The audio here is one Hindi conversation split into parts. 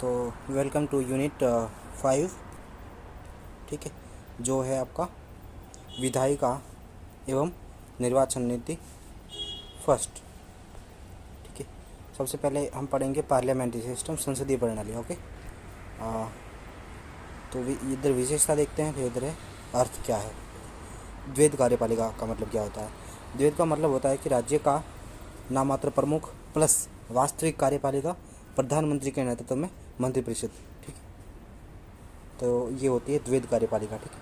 तो वेलकम टू यूनिट 5। ठीक है, जो है आपका विधायिका एवं निर्वाचन नीति फर्स्ट। ठीक है, सबसे पहले हम पढ़ेंगे पार्लियामेंट्री सिस्टम, संसदीय प्रणाली। ओके, तो इधर विशेषता देखते हैं, फिर इधर है अर्थ क्या है। द्वैध कार्यपालिका का मतलब क्या होता है? द्वैध का मतलब होता है कि राज्य का नाममात्र प्रमुख प्लस वास्तविक कार्यपालिका प्रधानमंत्री के नेतृत्व में मंत्रिपरिषद। ठीक है, तो ये होती है द्वैध कार्यपालिका। ठीक है,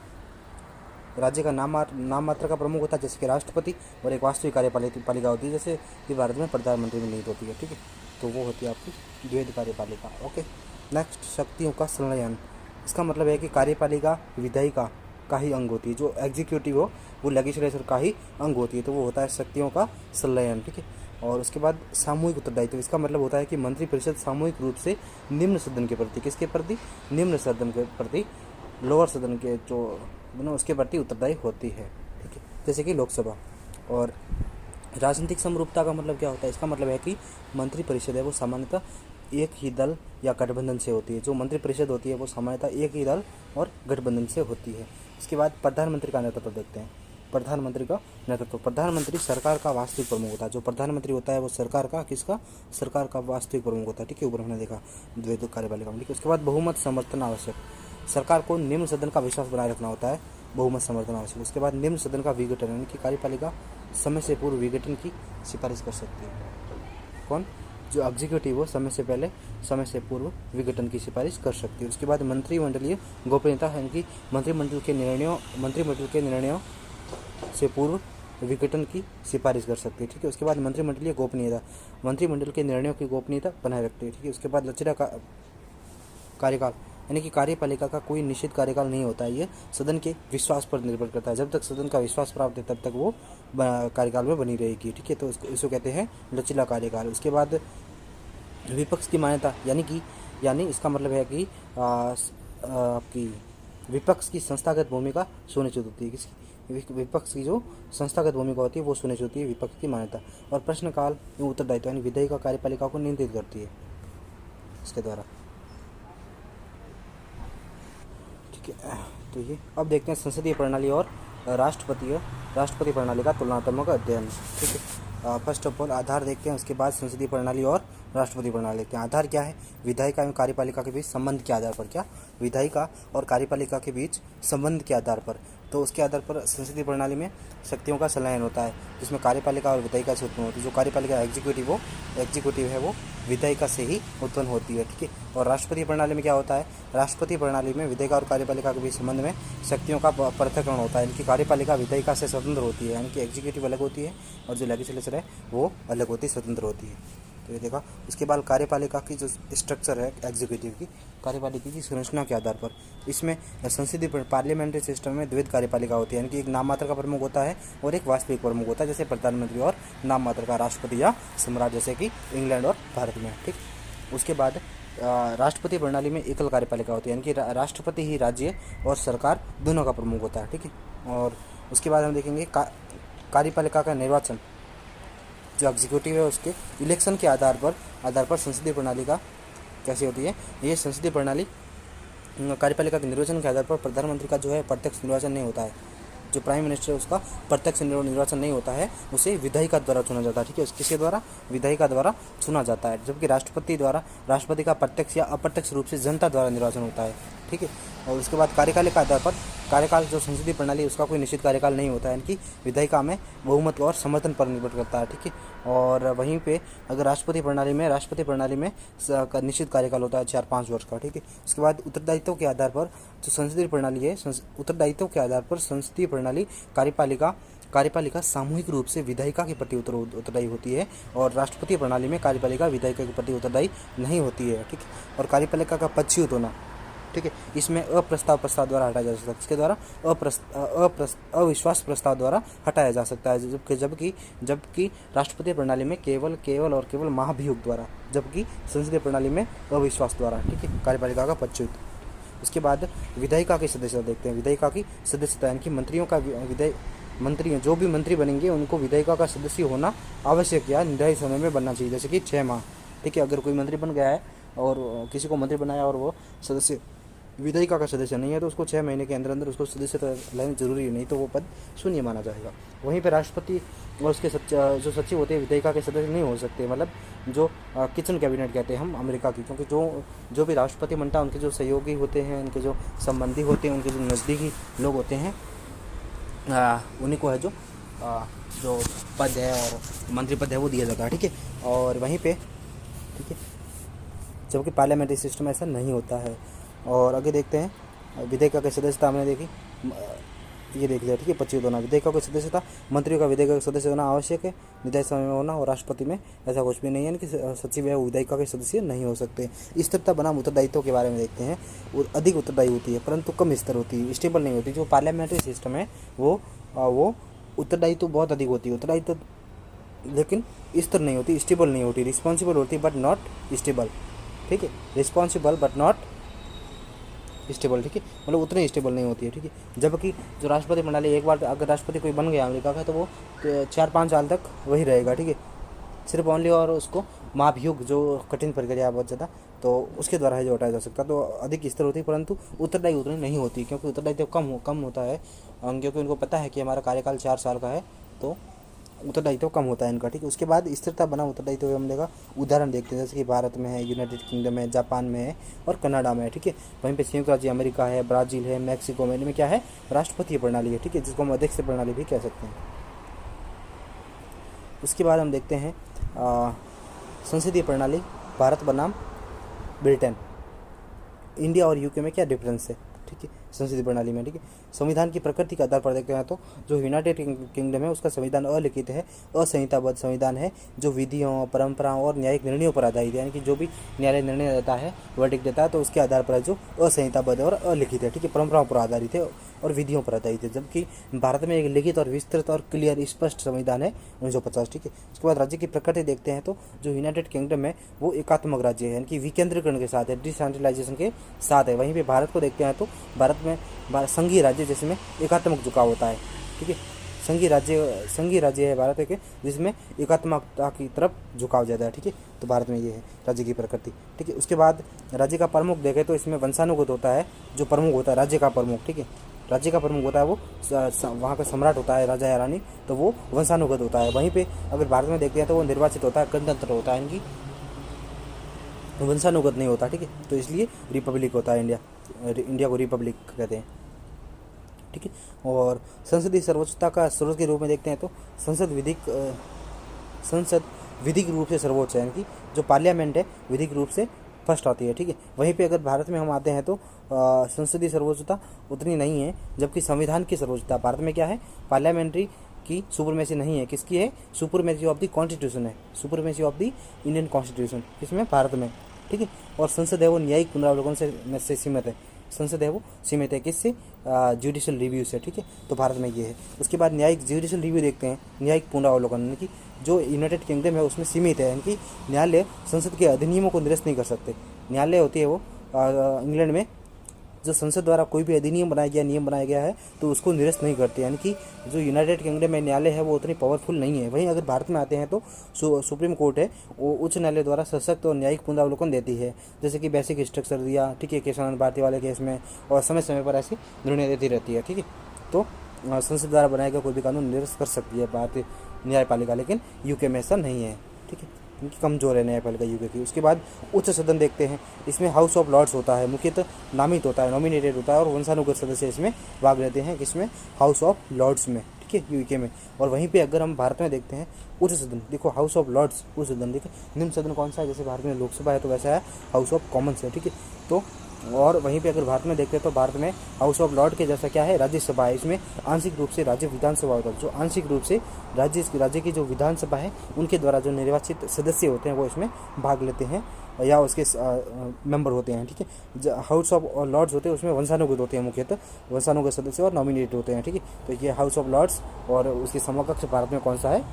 राज्य का नाम मात्र का प्रमुख होता है जैसे कि राष्ट्रपति, और एक वास्तविक कार्यपालिका होती है जैसे कि भारत में प्रधानमंत्री में नियुक्त होती है। ठीक है, तो वो होती है आपकी द्वैध कार्यपालिका। ओके, नेक्स्ट, शक्तियों का संलयन। इसका मतलब है कि कार्यपालिका विधायिका का ही अंग होती है, जो एग्जीक्यूटिव हो वो लेजिस्लेचर का ही अंग होती है, तो वो होता है शक्तियों का संलयन। ठीक है, और उसके बाद सामूहिक उत्तरदायित्व। इसका मतलब होता है कि मंत्रिपरिषद सामूहिक रूप से निम्न सदन के प्रति, किसके प्रति? निम्न सदन के प्रति, लोअर सदन के जो उसके प्रति उत्तरदायी होती है। ठीक है, जैसे कि लोकसभा। और राजनीतिक समरूपता का मतलब क्या होता है? इसका मतलब है कि मंत्रिपरिषद है वो सामान्यतः एक ही दल या गठबंधन से होती है। जो मंत्रिपरिषद होती है वो सामान्यतः एक ही दल और गठबंधन से होती है। इसके बाद प्रधानमंत्री का नेतृत्व देखते हैं। प्रधानमंत्री का नेतृत्व, प्रधानमंत्री सरकार का वास्तविक प्रमुख होता है। जो प्रधानमंत्री होता है वो सरकार का, किसका? सरकार का वास्तविक प्रमुख होता है। ठीक है, ऊपर हमने देखा द्वैध कार्यपालिका में। ठीक है, उसके बाद बहुमत समर्थन आवश्यक। सरकार को निम्न सदन का विश्वास बनाए रखना होता है, बहुमत समर्थन आवश्यक। उसके बाद निम्न सदन का विघटन, यानी कि कार्यपालिका समय से पूर्व विघटन की सिफारिश कर सकती है। कौन? जो एग्जीक्यूटिव हो समय से पहले, समय से पूर्व विघटन की सिफारिश कर सकती है। उसके बाद मंत्रिमंडलीय गोपनीयता, यानी कि मंत्रिमंडल के निर्णयों से पूर्व विघटन की सिफारिश कर सकती है। ठीक है, उसके बाद मंत्रिमंडलीय गोपनीयता, मंत्रिमंडल के निर्णयों की गोपनीयता बनाए रखती है। ठीक है, उसके बाद लचीला कार्यकाल, यानी कि कार्यपालिका का कोई निश्चित कार्यकाल नहीं होता है, ये सदन के विश्वास पर निर्भर करता है। जब तक सदन का विश्वास प्राप्त है तब तक वो कार्यकाल में बनी रहेगी। ठीक है, तो इसको कहते हैं लचीला कार्यकाल। उसके बाद विपक्ष की मान्यता, यानी इसका मतलब है कि आपकी विपक्ष की संस्थागत भूमिका सुनिश्चित होती है। किसकी? विपक्ष की जो संस्थागत भूमिका होती है वो सुनिश्चित होती है, विपक्ष की मान्यता। और प्रश्नकाल एवं उत्तरदायित्व, यानी विधायिका कार्यपालिका को नियंत्रित करती है इसके द्वारा। ठीक है, तो ये अब देखते हैं संसदीय प्रणाली और राष्ट्रपति प्रणाली का तुलनात्मक अध्ययन। ठीक है, फर्स्ट ऑफ ऑल आधार देखते हैं, उसके बाद संसदीय प्रणाली और राष्ट्रपति प्रणाली देखते हैं। आधार क्या है? विधायिका एवं कार्यपालिका के बीच संबंध के आधार पर। क्या? विधायिका और कार्यपालिका के बीच संबंध के आधार पर, तो उसके आधार पर संसदीय प्रणाली में शक्तियों का संलयन होता है, जिसमें कार्यपालिका और विधायिका से उत्पन्न होती है। जो कार्यपालिका एग्जीक्यूटिव है वो विधायिका से ही उत्पन्न होती है। ठीक है, और राष्ट्रपति प्रणाली में क्या होता है? राष्ट्रपति प्रणाली में विधायिका और कार्यपालिका के बीच संबंध में शक्तियों का पृथक्करण होता है। इनकी कार्यपालिका विधायिका से स्वतंत्र होती है, यानी कि एग्जीक्यूटिव अलग होती है और जो लेजिस्लेचर है वो अलग होती है, स्वतंत्र होती है। तो ये देखा। उसके बाद कार्यपालिका की जो स्ट्रक्चर है एग्जीक्यूटिव की, कार्यपालिका की संरचना के आधार पर, इसमें संसदीय पार्लियामेंट्री सिस्टम में द्वैध कार्यपालिका होती है, यानी कि एक नाम मात्र का प्रमुख होता है और एक वास्तविक प्रमुख होता है, जैसे प्रधानमंत्री, और नाम मात्र का राष्ट्रपति या सम्राट, जैसे कि इंग्लैंड और भारत में। ठीक, उसके बाद राष्ट्रपति प्रणाली में एकल कार्यपालिका होती है, यानी कि राष्ट्रपति ही राज्य और सरकार दोनों का प्रमुख होता है। ठीक है, और उसके बाद हम देखेंगे कार्यपालिका का निर्वाचन, जो एग्जीक्यूटिव है उसके इलेक्शन के आधार पर संसदीय प्रणाली का कैसी होती है? ये संसदीय प्रणाली कार्यपालिका के निर्वाचन के आधार पर प्रधानमंत्री का जो है प्रत्यक्ष निर्वाचन नहीं होता है, जो प्राइम मिनिस्टर है उसका प्रत्यक्ष निर्वाचन नहीं होता है, उसे विधायिका द्वारा चुना जाता है। ठीक है, किसके द्वारा? विधायिका द्वारा चुना जाता है, जबकि राष्ट्रपति का प्रत्यक्ष या अप्रत्यक्ष रूप से जनता द्वारा निर्वाचन होता है। ठीक है, और उसके बाद कार्यकाल के आधार पर, कार्यकाल जो संसदीय प्रणाली उसका कोई निश्चित कार्यकाल नहीं होता है, यानी कि विधायिका में बहुमत और समर्थन पर निर्भर करता है। ठीक है, और वहीं पे अगर राष्ट्रपति प्रणाली में निश्चित कार्यकाल होता है 4-5 वर्ष का। ठीक है, उसके बाद उत्तरदायित्व के आधार पर जो संसदीय प्रणाली है, उत्तरदायित्व के आधार पर संसदीय प्रणाली कार्यपालिका सामूहिक रूप से विधायिका के प्रति उत्तरदायी होती है, और राष्ट्रपति प्रणाली में कार्यपालिका विधायिका के प्रति उत्तरदायी नहीं होती है। ठीक है, और कार्यपालिका का पक्षीयुत होना, ठीक है, इसमें प्रस्ताव द्वारा हटाया जा सकता है, इसके द्वारा अविश्वास प्रस्ताव द्वारा हटाया जा सकता है, जबकि राष्ट्रपति प्रणाली में केवल महाभियोग द्वारा, जबकि संसदीय प्रणाली में अविश्वास द्वारा। ठीक है, कार्यपालिका का पक्षीयुत। उसके बाद विधायिका की सदस्यता देखते हैं। विधायिका की सदस्यता, यानी कि मंत्री जो भी मंत्री बनेंगे उनको विधायिका का सदस्य होना आवश्यक या निर्धारित समय में बनना चाहिए, जैसे कि 6 माह। ठीक है, अगर कोई मंत्री बन गया है और किसी को मंत्री बनाया और वो सदस्य विधायिका का सदस्य नहीं है तो उसको 6 महीने के अंदर अंदर उसको सदस्यता लेनी जरूरी है, नहीं तो वो पद शून्य माना जाएगा। वहीं पे राष्ट्रपति और उसके जो सचिव होते हैं विधायिका के सदस्य नहीं हो सकते, मतलब जो किचन कैबिनेट कहते हैं हम अमेरिका की, क्योंकि जो भी राष्ट्रपति बनता है उनके जो सहयोगी होते हैं, उनके जो संबंधी होते हैं, उनके जो नज़दीकी लोग होते हैं, उन्हीं को है जो पद है और मंत्री पद है वो दिया जाता है, ठीक है। और वहीं पे ठीक है, जबकि पार्लियामेंट्री सिस्टम ऐसा नहीं होता है। और आगे देखते हैं विधेयक की सदस्यता हमने देखी, ये देख लिया, ठीक है। 25 होना विधेयकों की सदस्यता, मंत्रियों का विधेयक का सदस्य होना आवश्यक है, निर्धारित समय में होना, और राष्ट्रपति में ऐसा कुछ भी नहीं है कि सचिव है वो विधेयकों के सदस्य नहीं हो सकते। स्थिरता बनाम उत्तरदायित्व के बारे में देखते हैं, अधिक उत्तरदायी होती है परंतु कम स्तर होती है, स्टेबल नहीं होती। जो पार्लियामेंट्री सिस्टम है वो उत्तरदायित्व बहुत अधिक होती है, उत्तरदायित्व लेकिन स्थिर नहीं होती, स्टेबल नहीं होती, रिस्पॉन्सिबल होती बट नॉट स्टेबल, ठीक है, रिस्पॉन्सिबल बट नॉट स्टेबल, ठीक है, मतलब उतनी स्टेबल नहीं होती है, ठीक है। जबकि जो राष्ट्रपति प्रणाली, एक बार अगर राष्ट्रपति कोई बन गया अमेरिका का तो वो 4-5 साल तक वही रहेगा, ठीक है, सिर्फ ओनली, और उसको महाभियोग जो कठिन प्रक्रिया है बहुत ज़्यादा, तो उसके द्वारा है जो हटाया जा सकता, तो अधिक स्थिर होती है परंतु उत्तरदायी उतनी नहीं होती, क्योंकि उत्तरदायित्व कम होता है, क्योंकि उनको पता है कि हमारा कार्यकाल 4 साल का है, तो उत्तरदायित्व कम होता है इनका, ठीक है। उसके बाद स्थिरता बना उत्तरदायित्व हम देखा उदाहरण देखते हैं, जैसे कि भारत में है, यूनाइटेड किंगडम है, जापान में है और कनाडा में है, ठीक है। वहीं पे संयुक्त राज्य अमेरिका है, ब्राज़ील है, मैक्सिको में, इनमें क्या है, राष्ट्रपतीय प्रणाली है, ठीक है, जिसको हम अध्यक्ष प्रणाली भी कह सकते हैं। उसके बाद हम देखते हैं संसदीय प्रणाली, भारत बनाम ब्रिटेन, इंडिया और यूके में क्या डिफरेंस है, ठीक है, संसदीय प्रणाली में, ठीक है। संविधान की प्रकृति के आधार पर देखते हैं तो जो यूनाइटेड किंगडम है उसका संविधान अलिखित है, असंहिताबद्ध संविधान है, जो विधियों, परंपराओं और न्यायिक निर्णयों पर आधारित है, यानी कि जो भी न्यायालय निर्णय देता है, वर्डिक्ट देता है, तो उसके आधार पर जो असंहिताबद्ध और अलिखित है, ठीक है, परंपराओं पर आधारित है और विधियों पर आधारित है। जबकि भारत में एक लिखित और विस्तृत और क्लियर स्पष्ट संविधान है 1950, ठीक है। उसके बाद राज्य की प्रकृति देखते हैं तो जो यूनाइटेड किंगडम है वो एकात्मक राज्य है, यानी कि विकेंद्रीकरण के साथ है, डिसेंट्रलाइजेशन के साथ है। वहीं पे भारत को देखते हैं तो भारत में संघीय राज्य जिसमें एकात्मक झुकाव होता है, ठीक है, संघीय राज्य है भारत के जिसमें एकात्मकता की तरफ झुकाव ज़्यादा है, ठीक है। तो भारत में ये है राज्य की प्रकृति, ठीक है। उसके बाद राज्य का प्रमुख देखें तो इसमें वंशानुगत होता है, जो प्रमुख होता है राज्य का प्रमुख, ठीक है, राज्य का प्रमुख होता है वो वहाँ का सम्राट होता है, राजा या रानी, तो वो वंशानुगत होता है। वहीं पे अगर भारत में देखते हैं तो वो निर्वाचित होता है, गणतंत्र होता है, इनकी वंशानुगत नहीं होता, ठीक है, तो इसलिए रिपब्लिक होता है, इंडिया को रिपब्लिक कहते हैं, ठीक है। और संसदीय सर्वोच्चता का स्रोत के रूप में देखते हैं तो संसद विधिक रूप से सर्वोच्च है, यानी कि जो पार्लियामेंट है विधिक रूप से फर्स्ट आती है, ठीक है। वहीं पे अगर भारत में हम आते हैं तो संसदीय सर्वोच्चता उतनी नहीं है, जबकि संविधान की सर्वोच्चता भारत में क्या है, पार्लियामेंट्री की सुपरमेसी नहीं है, किसकी है, सुपरमेसी ऑफ द कॉन्स्टिट्यूशन है, supremacy of the Indian constitution, किसमें, भारत में, ठीक है। और संसद है वो न्यायिक पुनरावलोकन से सीमित है, संसद है वो सीमित है किससे, जुडिशल रिव्यू से, ठीक है, तो भारत में ये है। उसके बाद न्यायिक जुडिशल रिव्यू देखते हैं, न्यायिक पुनरावलोकन, यानी कि जो यूनाइटेड किंगडम है उसमें सीमित है, यानी कि न्यायालय संसद के अधिनियमों को निरस्त नहीं कर सकते। न्यायालय होती है वो इंग्लैंड में जो संसद द्वारा कोई भी अधिनियम बनाया गया, नियम बनाया गया है तो उसको निरस्त नहीं करते, यानी कि जो यूनाइटेड किंगडम में न्यायालय है वो उतनी पावरफुल नहीं है। वहीं अगर भारत में आते हैं तो सुप्रीम कोर्ट है वो उच्च न्यायालय द्वारा सशक्त और न्यायिक पुनरावलोकन देती है, जैसे कि बेसिक स्ट्रक्चर दिया, ठीक है, केशवानंद भारती वाले केस में, और समय समय पर ऐसे निर्णय देती रहती है, ठीक है। तो संसद द्वारा बनाया गया कोई भी कानून निरस्त कर सकती है भारतीय न्यायपालिका, लेकिन यूके में ऐसा नहीं है, ठीक है, इनकी कमजोर है न्यायपालिका यूके की। उसके बाद उच्च सदन देखते हैं, इसमें हाउस ऑफ लॉर्ड्स होता है, मुख्यतः नामित होता है, नॉमिनेटेड होता है, और वंशानुगत सदस्य इसमें भाग लेते हैं, किसमें, हाउस ऑफ लॉर्ड्स में, ठीक है, यूके में। और वहीं पे अगर हम भारत में देखते हैं उच्च सदन, देखो हाउस ऑफ लॉर्ड्स उच्च सदन, देखिए निम्न सदन कौन सा है, जैसे भारत में लोकसभा है तो वैसा है हाउस ऑफ कॉमन्स है, ठीक है। तो और वहीं पे अगर भारत में देखते हैं तो भारत में हाउस ऑफ लॉर्ड के जैसा क्या है, राज्यसभा है, इसमें आंशिक रूप से राज्य विधानसभा होता है, जो आंशिक रूप से राज्य की जो विधानसभा है उनके द्वारा जो निर्वाचित सदस्य होते हैं वो इसमें भाग लेते हैं या उसके मेंबर होते हैं, ठीक है। हाउस ऑफ लॉर्ड्स होते हैं उसमें वंशानुगत होते हैं, मुख्यतः वंशानुगत सदस्य और नॉमिनेट होते हैं, ठीक है। तो ये हाउस ऑफ लॉर्ड्स, और उसके समकक्ष भारत में कौन सा है,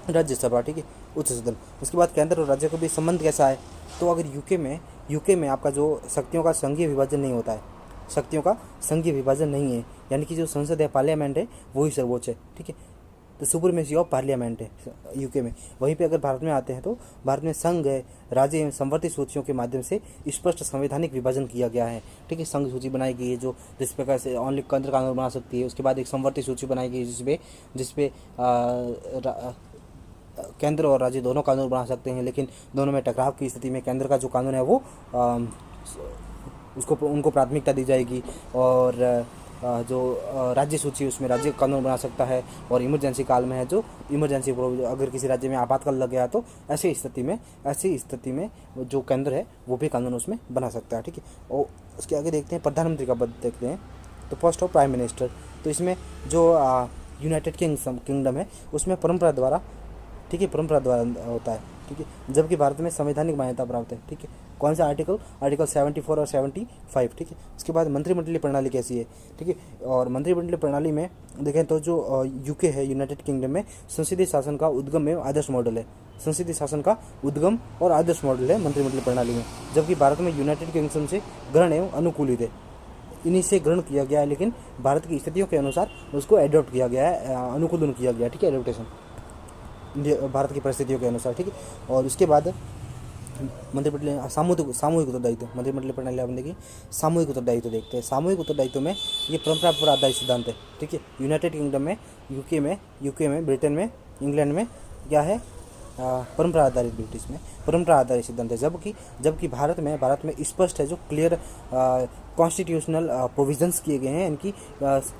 राज्यसभा, ठीक है, उच्च सदन। उसके बाद केंद्र और राज्य के बीच संबंध कैसा है, तो अगर यूके में आपका जो शक्तियों का संघीय विभाजन नहीं होता है, शक्तियों का संघीय विभाजन नहीं है, यानी कि जो संसद है, पार्लियामेंट है, वही सर्वोच्च है, ठीक है। तो सुपरमेसी ऑफ पार्लियामेंट है यूके में। वहीं पे अगर भारत में आते हैं तो भारत में संघ है, राज्य एवं संवर्ती सूचियों के माध्यम से स्पष्ट संवैधानिक विभाजन किया गया है। ठीक है, संघ सूची बनाई गई है जो जिस प्रकार से ओनली केंद्र कानून बना सकती है। उसके बाद एक संवर्ती सूची बनाई गई है जिसपे केंद्र और राज्य दोनों कानून बना सकते हैं, लेकिन दोनों में टकराव की स्थिति में केंद्र का जो कानून है वो उसको उनको प्राथमिकता दी जाएगी, और जो राज्य सूची उसमें राज्य कानून बना सकता है। और इमरजेंसी काल में है जो इमरजेंसी अगर किसी राज्य में आपातकाल लग गया तो ऐसी स्थिति में जो केंद्र है वो भी कानून उसमें बना सकता है। ठीक है, और उसके आगे देखते हैं प्रधानमंत्री का पद देखते हैं, तो पोस्ट ऑफ प्राइम मिनिस्टर। तो इसमें जो यूनाइटेड किंगडम है उसमें परंपरा द्वारा होता है। ठीक है, जबकि भारत में संवैधानिक मान्यता प्राप्त है। ठीक है, कौन सा आर्टिकल 74 और 75। ठीक है, उसके बाद मंत्रिमंडलीय प्रणाली कैसी है। ठीक है, और मंत्रिमंडलीय प्रणाली में देखें तो जो यूके है, यूनाइटेड किंगडम में संसदीय शासन का उद्गम एवं आदर्श मॉडल है। संसदीय शासन का उद्गम और आदर्श मॉडल है मंत्रिमंडलीय प्रणाली में, जबकि भारत में यूनाइटेड किंगडम से ग्रहण एवं अनुकूलित है। इन्हीं से ग्रहण किया गया है, लेकिन भारत की स्थितियों के अनुसार उसको एडॉप्ट किया गया है, अनुकूलन किया गया। ठीक है, एडोप्टेशन भारत की परिस्थितियों के अनुसार। ठीक है, और उसके बाद मंत्रिमंडलीय सामूहिक उत्तरदायित्व, मंत्रिमंडलीय प्रणाली आपने देखी। सामूहिक उत्तरदायित्व देखते हैं। सामूहिक उत्तरदायित्व में ये परंपरा पर आधारित सिद्धांत है। ठीक है, यूनाइटेड किंगडम में, यूके में, ब्रिटेन में, इंग्लैंड में क्या है, परंपरा आधारित, ब्रिटिश में परंपरा आधारित सिद्धांत है। जबकि भारत में स्पष्ट है, जो क्लियर कॉन्स्टिट्यूशनल प्रोविजंस किए गए हैं, इनकी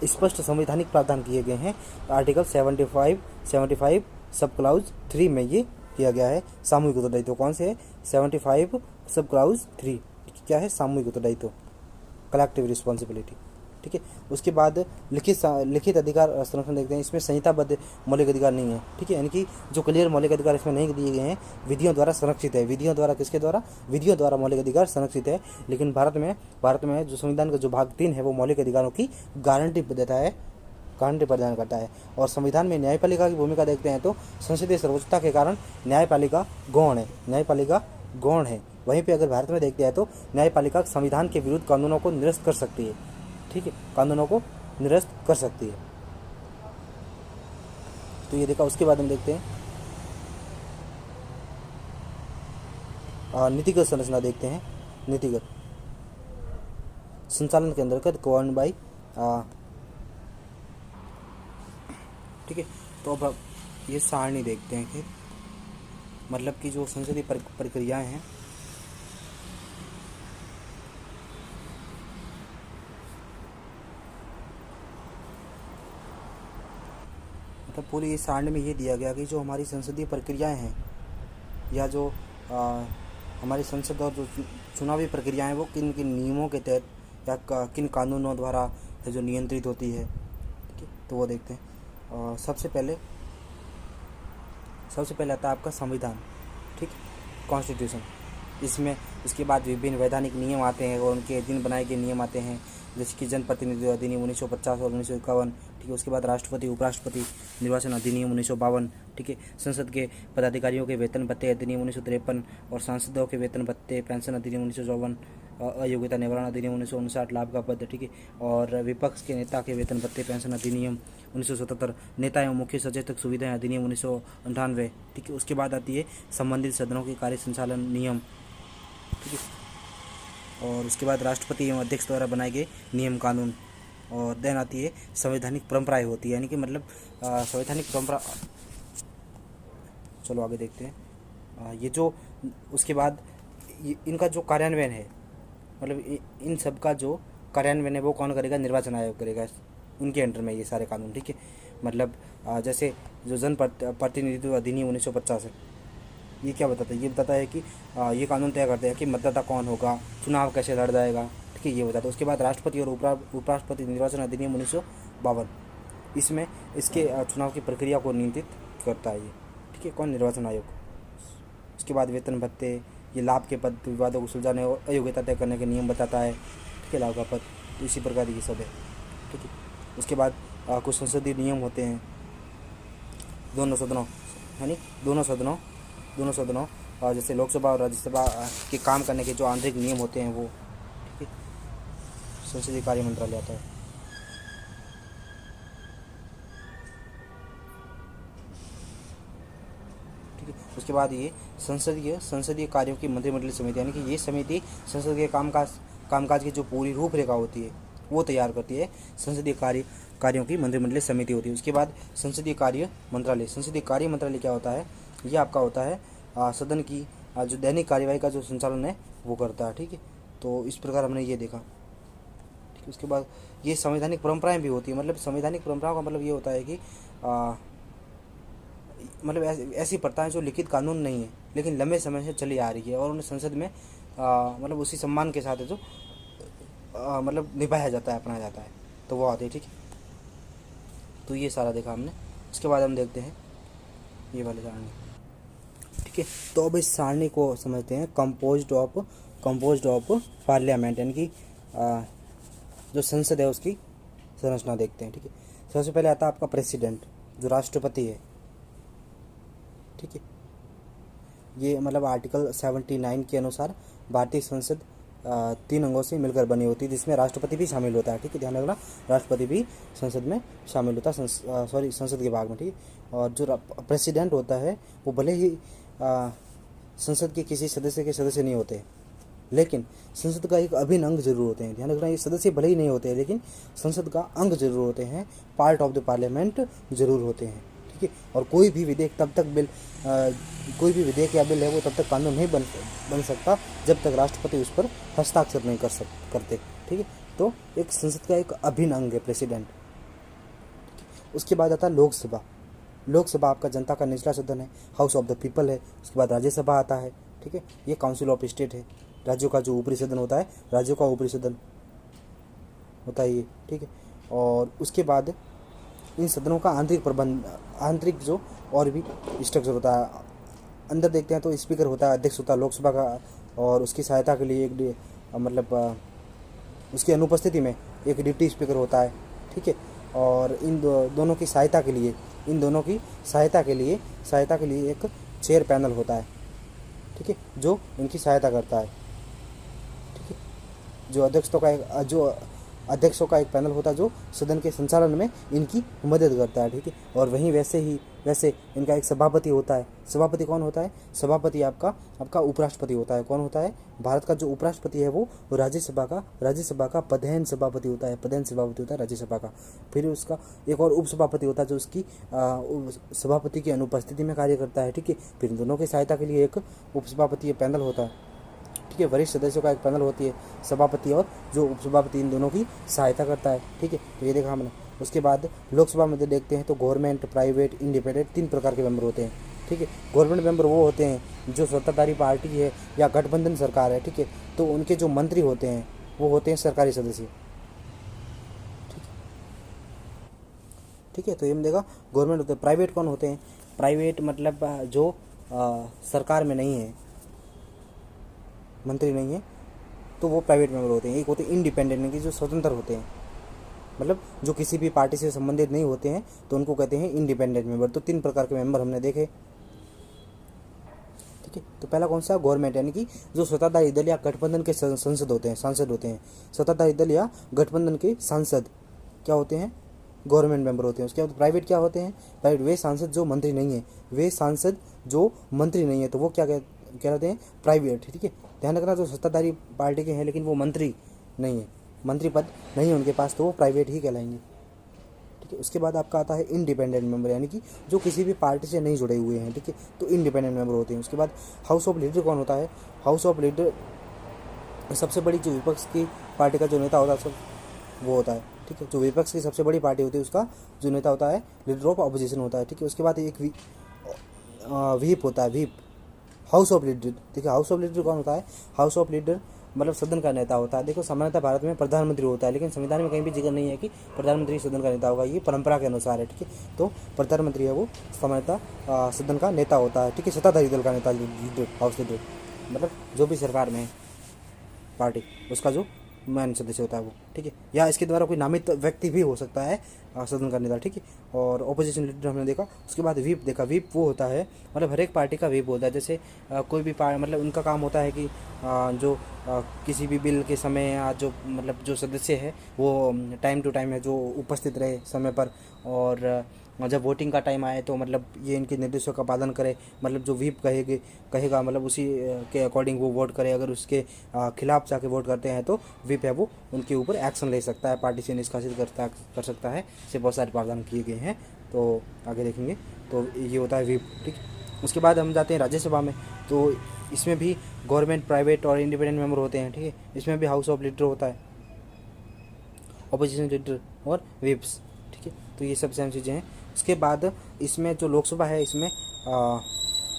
स्पष्ट संवैधानिक प्रावधान किए गए हैं। आर्टिकल 75 सब क्लाउज 3 में ये किया गया है। सामूहिक उत्तरदायित्व कौन से है, 75 सब क्लाउज 3 क्या है, सामूहिक उत्तरदायित्व, कलेक्टिव रिस्पॉन्सिबिलिटी। ठीक है, उसके बाद लिखित अधिकार संरक्षण देखते हैं। इसमें संहिताबद्ध मौलिक अधिकार नहीं है। ठीक है, यानी कि जो क्लियर मौलिक अधिकार इसमें नहीं दिए गए हैं, विधियों द्वारा संरक्षित है। विधियों द्वारा मौलिक अधिकार संरक्षित है। लेकिन भारत में जो संविधान का जो भाग 3 है वो मौलिक अधिकारों की गारंटी प्रदान करता है। और संविधान में न्यायपालिका की भूमिका देखते हैं तो संसदीय सर्वोच्चता के कारण न्यायपालिका गौण है। वहीं पे अगर भारत में देखते हैं तो न्यायपालिका संविधान के विरुद्ध कानूनों को निरस्त कर सकती है। ठीक है, कानूनों को निरस्त कर सकती है। तो ये देखा। उसके बाद हम देखते हैं नीतिगत संरचना देखते हैं। नीतिगत संचालन के अंतर्गत गवर्न बाई। ठीक है, तो अब ये सारणी देखते हैं कि मतलब कि जो संसदीय प्रक्रियाएं हैं, मतलब पूरी इस सारणी में ये दिया गया कि जो हमारी संसदीय प्रक्रियाएं हैं, या जो हमारी संसद और जो चुनावी प्रक्रियाएं हैं, वो किन किन नियमों के तहत या किन कानूनों द्वारा जो नियंत्रित होती है। ठीक है, तो वो देखते हैं। सबसे पहले आता है आपका संविधान। ठीक, कॉन्स्टिट्यूशन। इसमें इसके बाद विभिन्न वैधानिक नियम आते हैं और उनके अधीन बनाए गए नियम आते हैं, जैसे कि जनप्रतिनिधि अधिनियम 1950 और 1951। ठीक है, उसके बाद राष्ट्रपति उपराष्ट्रपति निर्वाचन अधिनियम 1952। ठीक है, संसद के पदाधिकारियों के वेतन भत्ते अधिनियम 1953 और सांसदों के वेतन भत्ते पेंशन अधिनियम 1954, अयोग्यता निवारण अधिनियम 1959, लाभ का पद। ठीक है, और विपक्ष के नेता के वेतन भत्ते पेंशन अधिनियम 1977, नेता एवं मुख्य सचेतक सुविधाएं अधिनियम 1998। ठीक है, उसके बाद आती है संबंधित सदनों के कार्य संचालन नियम। ठीक है, और उसके बाद राष्ट्रपति एवं अध्यक्ष द्वारा बनाए गए नियम कानून। और देन आती है संवैधानिक परंपराएं होती है, यानी कि मतलब संवैधानिक परंपरा। चलो आगे देखते हैं। ये जो उसके बाद इनका जो कार्यान्वयन है, मतलब इन सब का जो कार्यान्वयन है वो कौन करेगा, निर्वाचन आयोग करेगा। उनके अंडर में ये सारे कानून। ठीक है, मतलब जैसे जो जन प्रतिनिधित्व अधिनियम 1950 है, ये क्या बताता है, ये बताता है कि ये कानून तय करते हैं कि मतदाता कौन होगा, चुनाव कैसे लड़ जाएगा। ठीक है, ये बताता है। उसके बाद राष्ट्रपति और उपराष्ट्रपति निर्वाचन अधिनियम 1952, इसमें इसके चुनाव की प्रक्रिया को नियंत्रित करता है ये। ठीक है, कौन, निर्वाचन आयोग। उसके बाद वेतन भत्ते, ये लाभ के पद, विवादों को सुलझाने और अयोग्यता तय करने के नियम बताता है। ठीक है, लाभ का पद, तो इसी प्रकार ये सब है। ठीक है, उसके बाद कुछ संसदीय नियम होते हैं दोनों सदनों, यानी दोनों सदनों और जैसे लोकसभा और राज्यसभा के काम करने के जो आंतरिक नियम होते हैं वो। ठीक है, संसदीय कार्य मंत्रालय आता है। उसके बाद ये संसदीय कार्यों की मंत्रिमंडलीय समिति, यानी कि ये समिति संसद के कामकाज की जो पूरी रूपरेखा होती है वो तैयार करती है। संसदीय कार्यों की मंत्रिमंडलीय समिति होती है। उसके बाद संसदीय कार्य मंत्रालय क्या होता है? ये आपका होता है सदन की जो दैनिक कार्यवाही का जो संचालन है वो करता है। ठीक है, तो इस प्रकार हमने ये देखा। ठीक है, उसके बाद ये संवैधानिक परंपराएं भी होती है। मतलब संवैधानिक परंपराओं का मतलब ये होता है कि मतलब ऐसी प्रथाएं जो लिखित कानून नहीं है लेकिन लंबे समय से चली आ रही है और उन्हें संसद में मतलब उसी सम्मान के साथ है जो मतलब निभाया जाता है, अपनाया जाता है, तो वो आते हैं। ठीक है, तो ये सारा देखा हमने। उसके बाद हम देखते हैं ये वाली सारणी। ठीक है, तो अब इस सारणी को समझते हैं। कंपोज्ड ऑफ पार्लियामेंट, यानी कि जो संसद है उसकी संरचना देखते हैं। ठीक है, सबसे पहले आता है आपका प्रेसिडेंट, जो राष्ट्रपति है। ठीक है, ये मतलब आर्टिकल 79 के अनुसार भारतीय संसद 3 अंगों से मिलकर बनी होती है, जिसमें राष्ट्रपति भी शामिल होता है। ठीक है, ध्यान रखना, राष्ट्रपति भी संसद में शामिल होता है, संसद के भाग में। ठीक है, और जो प्रेसिडेंट होता है वो भले ही संसद के किसी सदस्य के सदस्य नहीं होते, लेकिन संसद का एक अभिन्न अंग जरूर होते हैं। ध्यान रखना, ये सदस्य भले ही नहीं होते हैं लेकिन संसद का अंग जरूर होते हैं, पार्ट ऑफ द पार्लियामेंट जरूर होते हैं। ठीक है, और कोई भी विधेयक या बिल है वो तब तक कानून नहीं बन सकता जब तक राष्ट्रपति उस पर हस्ताक्षर नहीं करते। ठीक है, तो एक संसद का एक अभिन्न अंग है प्रेसिडेंट। उसके बाद आता है लोकसभा आपका जनता का निचला सदन है, हाउस ऑफ द पीपल है। उसके बाद राज्यसभा आता है। ठीक है, ये काउंसिल ऑफ स्टेट है, राज्यों का जो ऊपरी सदन होता है, राज्यों का ऊपरी सदन होता है ये। ठीक है, और उसके बाद इन सदनों का आंतरिक जो और भी स्ट्रक्चर होता है। अंदर देखते हैं तो स्पीकर होता है, अध्यक्ष होता है लोकसभा का, और उसकी सहायता के लिए मतलब उसकी अनुपस्थिति में एक डिप्टी स्पीकर होता है। ठीक है, और इन दोनों की सहायता के लिए एक चेयर पैनल होता है। ठीक है, जो इनकी सहायता करता है। ठीक है, जो अध्यक्षों का एक पैनल होता है जो सदन के संचालन में इनकी मदद करता है। ठीक है, और वहीं वैसे इनका एक सभापति होता है। सभापति कौन होता है? सभापति आपका उपराष्ट्रपति होता है। कौन होता है? भारत का जो उपराष्ट्रपति है वो राज्यसभा का प्रधान सभापति होता है। राज्यसभा का। फिर उसका एक और उपसभापति होता है जो उसकी सभापति की अनुपस्थिति में कार्य करता है। ठीक है, फिर इन दोनों की सहायता के लिए एक उपसभापति पैनल होता है। ठीक है, वरिष्ठ सदस्यों का एक पैनल होती है, सभापति और जो उपसभापति, इन दोनों की सहायता करता है। ठीक है, तो ये देखा हमने। उसके बाद लोकसभा में देखते हैं तो गवर्नमेंट, प्राइवेट, इंडिपेंडेंट 3 प्रकार के मेंबर होते हैं। ठीक है, गवर्नमेंट मेंबर वो होते हैं जो सत्ताधारी पार्टी है या गठबंधन सरकार है। ठीक है, तो उनके जो मंत्री होते हैं वो होते हैं सरकारी सदस्य। ठीक है, तो ये हमने देखा गवर्नमेंट होते हैं। प्राइवेट कौन होते हैं? प्राइवेट मतलब जो सरकार में नहीं है, मंत्री नहीं है, तो वो प्राइवेट मेंबर होते हैं। एक होते हैं इंडिपेंडेंट, की जो स्वतंत्र होते हैं, मतलब जो किसी भी पार्टी से संबंधित नहीं होते हैं, तो उनको कहते हैं इंडिपेंडेंट मेंबर। तो 3 प्रकार के मेंबर हमने देखे। ठीक है, तो पहला कौन सा? गवर्नमेंट, यानी कि जो सत्ताधारी दल या गठबंधन के सांसद होते हैं। सत्ताधारी दल या गठबंधन के सांसद क्या होते हैं? गवर्नमेंट मेंबर होते हैं। उसके बाद प्राइवेट क्या होते हैं? प्राइवेट वे सांसद जो मंत्री नहीं है, तो वो क्या कहते हैं? प्राइवेट। ठीक है, ध्यान रखना, जो सत्ताधारी पार्टी के हैं लेकिन वो मंत्री नहीं है, मंत्री पद नहीं है उनके पास, तो वो प्राइवेट ही कहलाएंगे। ठीक है, उसके बाद आपका आता है इंडिपेंडेंट मेंबर, यानी कि जो किसी भी पार्टी से नहीं जुड़े हुए हैं। ठीक है, तो इंडिपेंडेंट मेंबर होते हैं। उसके बाद हाउस ऑफ लीडर कौन होता है? हाउस ऑफ लीडर सबसे बड़ी जो विपक्ष की पार्टी का जो नेता होता है वो होता है। ठीक है, जो विपक्ष की सबसे बड़ी पार्टी होती है उसका जो नेता होता है लीडर ऑफ अपोजिशन होता है। ठीक है, उसके बाद एक व्हीप होता है, व्हीप, हाउस ऑफ लीडर। देखिए, हाउस ऑफ लीडर कौन होता है? हाउस ऑफ लीडर मतलब सदन का नेता होता है। देखो, सामान्यतः भारत में प्रधानमंत्री होता है, लेकिन संविधान में कहीं भी जिक्र नहीं है कि प्रधानमंत्री सदन का नेता होगा, ये परंपरा के अनुसार है। ठीक है, तो प्रधानमंत्री है वो सामान्यतः सदन का नेता होता है। ठीक है, सत्ताधारी दल का नेता लीडर, हाउस लीडर मतलब जो भी सरकार में है पार्टी, उसका जो मेन सदस्य होता है वो। ठीक है, या इसके द्वारा कोई नामित व्यक्ति भी हो सकता है सदन का नेता। ठीक है, और ऑपोजिशन लीडर हमने देखा। उसके बाद व्हीप देखा। व्हीप वो होता है मतलब हर एक पार्टी का व्हीप होता है। जैसे कोई भी मतलब उनका काम होता है कि जो किसी भी बिल के समय या जो मतलब जो सदस्य है वो टाइम टू टाइम है जो उपस्थित रहे समय पर, और जब वोटिंग का टाइम आए तो मतलब ये इनके निर्देशों का पालन करे, मतलब जो व्हीप कहेगा मतलब उसी के अकॉर्डिंग वो वोट करे। अगर उसके खिलाफ जाके वोट करते हैं तो व्हीप है वो उनके ऊपर एक्शन ले सकता है, पार्टी से निष्कासित कर सकता है। इससे बहुत सारे प्रावधान किए गए हैं, तो आगे देखेंगे। तो ये होता है व्हीप, ठीक। उसके बाद हम जाते हैं राज्यसभा में। तो इसमें भी गवर्नमेंट, प्राइवेट और इंडिपेंडेंट मेंबर होते हैं, ठीक है। इसमें भी हाउस ऑफ लीडर होता है, अपोजिशन लीडर और व्हिप्स, ठीक है। तो ये सब सेम चीज़ें हैं। उसके बाद इसमें जो लोकसभा है, इसमें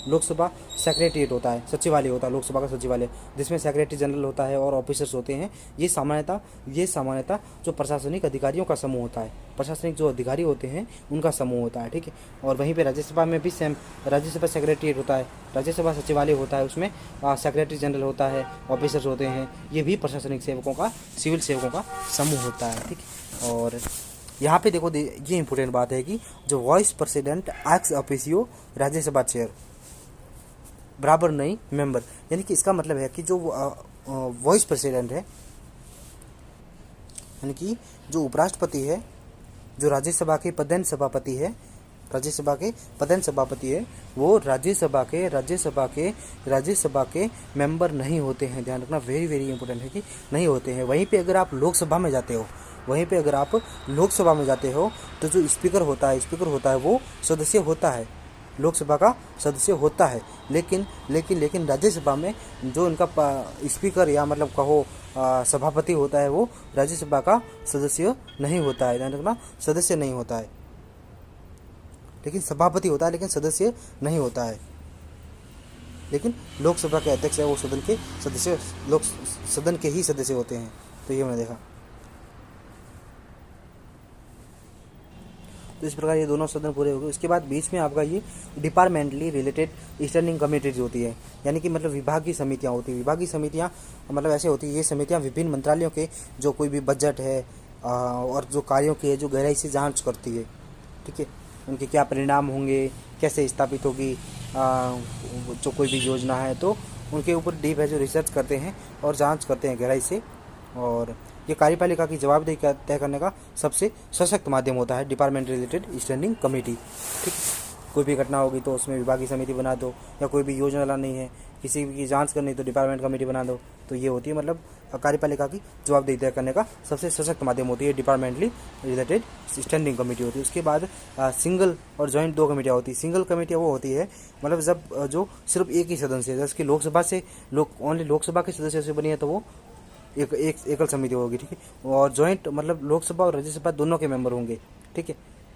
लोकसभा सेक्रेटरीट होता है, सचिवालय होता है लोकसभा का सचिवालय, जिसमें सेक्रेटरी जनरल होता है और ऑफिसर्स होते हैं। ये सामान्यतः जो प्रशासनिक अधिकारियों का समूह होता है, प्रशासनिक जो अधिकारी होते हैं उनका समूह होता है, ठीक है। और वहीं पे राज्यसभा में भी सेम, राज्यसभा सेक्रेटरीट होता है, राज्यसभा सचिवालय होता है, उसमें सेक्रेटरी जनरल होता है, ऑफिसर्स होते हैं। ये भी प्रशासनिक सेवकों का, सिविल सेवकों का समूह होता है, ठीक है। और यहाँ पे देखो ये इंपॉर्टेंट बात है कि जो vice president ex officio Rajya Sabha chair बराबर नहीं मेंबर, यानी कि इसका मतलब है कि जो वाइस प्रेसिडेंट है, यानी कि जो उपराष्ट्रपति है, जो राज्यसभा के पदेन सभापति है, राज्यसभा के पदेन सभापति है, वो राज्यसभा के मेंबर नहीं होते हैं। ध्यान रखना, वेरी वेरी इंपॉर्टेंट है कि नहीं होते हैं। वहीं पे अगर आप लोकसभा में जाते हो, तो जो स्पीकर होता है वो सदस्य होता है, लोकसभा का सदस्य होता है। लेकिन राज्यसभा में जो इनका स्पीकर या मतलब कहो सभापति होता है, वो राज्यसभा का सदस्य नहीं होता है। ध्यान रखना, सदस्य नहीं होता है, लेकिन सभापति होता है, लेकिन सदस्य नहीं होता है। लेकिन लोकसभा के अध्यक्ष है वो सदन के ही सदस्य होते हैं। तो ये मैंने देखा। तो इस प्रकार ये दोनों सदन पूरे हो गए। उसके बाद बीच में आपका ये डिपार्टमेंटली रिलेटेड स्टैंडिंग कमेटीज होती है, यानी कि मतलब विभागीय समितियाँ होती हैं। विभागीय समितियाँ मतलब ऐसे होती है, ये समितियाँ विभिन्न मंत्रालयों के जो कोई भी बजट है और जो कार्यों की है जो गहराई से जांच करती है, ठीक है। उनके क्या परिणाम होंगे, कैसे स्थापित होगी जो कोई भी योजना है, तो उनके ऊपर डीप है जो रिसर्च करते हैं और जांच करते हैं गहराई से। और ये कार्यपालिका की जवाबदेही तय करने का सबसे सशक्त माध्यम होता है डिपार्टमेंट रिलेटेड स्टैंडिंग कमेटी, ठीक। कोई भी घटना होगी तो उसमें विभागीय समिति बना दो, या कोई भी योजना लानी है, किसी की जांच करनी तो डिपार्टमेंट कमेटी बना दो। तो ये होती है मतलब कार्यपालिका की जवाबदेही तय करने का सबसे सशक्त माध्यम होती है डिपार्टमेंटली रिलेटेड स्टैंडिंग कमेटी होती है। उसके बाद सिंगल और जॉइंट दो कमेटियाँ होती है। सिंगल कमेटियाँ वो होती है मतलब जब जो सिर्फ एक ही सदन से, जैसे कि लोकसभा से ओनली लोकसभा के सदस्य से बनी है तो वो एक एकल समिति होगी, ठीक है। और जॉइंट मतलब लोकसभा और राज्यसभा दोनों के मेंबर होंगे, ठीक है।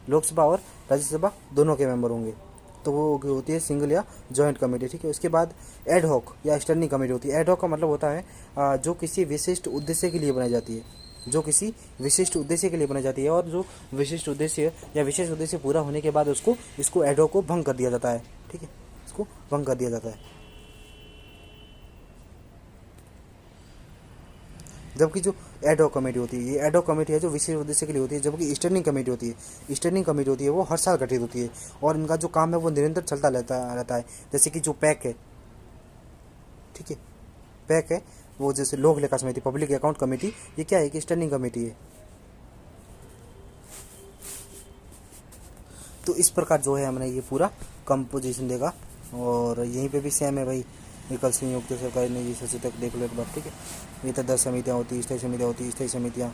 लोकसभा और राज्यसभा दोनों के मेंबर होंगे, तो वो होती है सिंगल या जॉइंट कमेटी, ठीक है। उसके बाद एड हॉक या स्टैंडिंग कमेटी होती है। एड हॉक का मतलब होता है जो किसी विशिष्ट उद्देश्य के लिए बनाई जाती है, और जो विशिष्ट उद्देश्य या विशेष उद्देश्य पूरा होने के बाद इसको एड हॉक को भंग कर दिया जाता है, ठीक है। इसको भंग कर दिया जाता है। जबकि जो एड हॉक कमेटी होती है, ये एड हॉक कमेटी है जो विशेष उद्देश्य के लिए होती है। जबकि स्टैंडिंग कमेटी होती है वो हर साल गठित होती है, और इनका जो काम है वो निरंतर चलता रहता है। जैसे कि जो पैक है, ठीक है, पैक है वो जैसे लोक लेखा समिति, पब्लिक अकाउंट कमेटी, ये क्या है कि स्टैंडिंग कमेटी है। तो इस प्रकार जो है हमने ये पूरा कंपोजिशन देखा। और यहीं पे भी सेम है भाई, विकल्प संयुक्त सरकारी निजी सचेतक देख लो एक बार, ठीक है। ये तो 10 समितियाँ होती, स्थायी समितियाँ,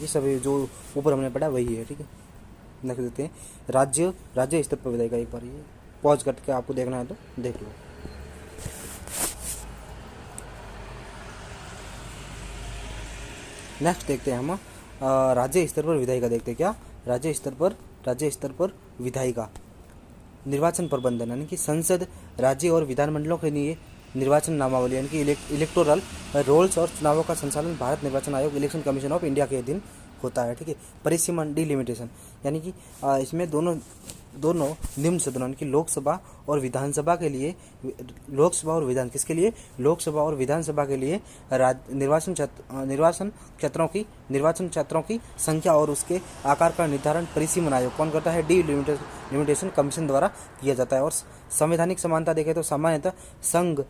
ये सब जो ऊपर हमने पढ़ा वही है, ठीक है। देख देते हैं राज्य स्तर पर विधायिका। एक बार ये पॉज करके आपको देखना है तो देख लो। नेक्स्ट देखते हैं हम राज्य स्तर पर विधायिका। देखते हैं क्या राज्य स्तर पर विधायिका। निर्वाचन प्रबंधन, यानी कि संसद, राज्य और विधानमंडलों के लिए निर्वाचन नामावली, यानी कि इलेक्टोरल रोल्स और चुनावों का संचालन भारत निर्वाचन आयोग, इलेक्शन कमीशन ऑफ इंडिया के अधीन होता है, ठीक है। परिसीमन, डिलिमिटेशन, यानी कि इसमें दोनों निम्न सदनों, यानी कि लोकसभा और विधानसभा के लिए, लोकसभा और विधानसभा के लिए निर्वाचन क्षेत्रों की संख्या और उसके आकार का निर्धारण परिसीमन आयोग कौन करता है? डिलिमिटेशन कमीशन द्वारा किया जाता है। और संवैधानिक समानता देखें तो सामान्यतः संघ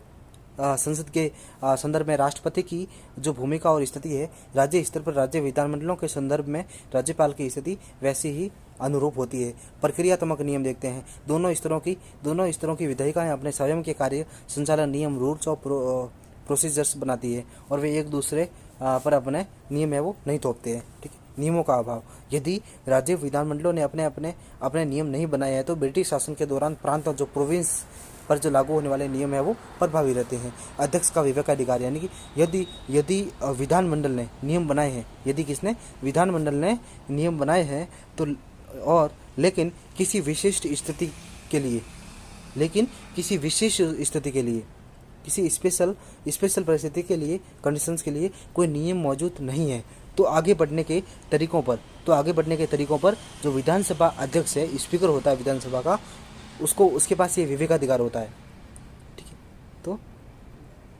संसद के संदर्भ में राष्ट्रपति की जो भूमिका और स्थिति है, राज्य स्तर पर राज्य विधानमंडलों के संदर्भ में राज्यपाल की स्थिति वैसी ही अनुरूप होती है। प्रक्रियात्मक नियम देखते हैं। दोनों स्तरों की विधायिकाएं अपने स्वयं के कार्य संचालन नियम, रूल्स और प्रोसीजर्स बनाती है और वे एक दूसरे पर अपने नियम है वो नहीं थोपते हैं। ठीक है। नियमों का अभाव। यदि राज्य विधानमंडलों ने अपने नियम नहीं बनाए हैं तो ब्रिटिश शासन के दौरान प्रांत और जो प्रोविंस पर जो लागू होने वाले नियम है वो प्रभावी रहते हैं। अध्यक्ष का विवेकाधिकार, यानी कि यदि विधानमंडल ने नियम बनाए हैं, विधानमंडल ने नियम बनाए हैं तो लेकिन किसी विशिष्ट स्थिति के लिए किसी स्पेशल परिस्थिति के लिए, कंडीशंस के लिए कोई नियम मौजूद नहीं है तो आगे बढ़ने के तरीकों पर जो विधानसभा अध्यक्ष है, स्पीकर होता है विधानसभा का, उसके पास ये विवेकाधिकार होता है। ठीक है। तो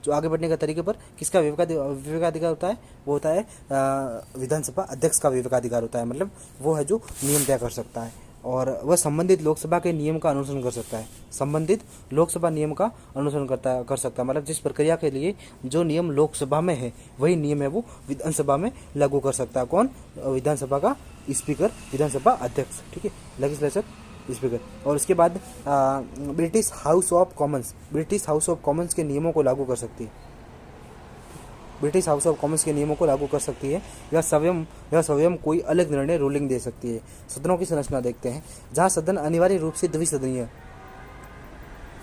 जो आगे बढ़ने के तरीके पर किसका विवेकाधिकार होता है, वो होता है विधानसभा अध्यक्ष का विवेकाधिकार होता है। मतलब वो है जो नियम तय कर सकता है और वह संबंधित लोकसभा के नियम का अनुसरण कर सकता है। कर सकता है। मतलब जिस प्रक्रिया के लिए जो नियम लोकसभा में है वही नियम है वो विधानसभा में लागू कर सकता है। कौन? विधानसभा का स्पीकर, विधानसभा अध्यक्ष। ठीक है। Legislature speaker. और उसके बाद ब्रिटिश हाउस ऑफ कॉमन्स के नियमों को लागू कर सकती है। ब्रिटिश हाउस ऑफ कॉमन्स के नियमों को लागू कर सकती है या स्वयं कोई अलग निर्णय रूलिंग दे सकती है। सदनों की संरचना देखते हैं। जहां सदन अनिवार्य रूप से द्विसदनीय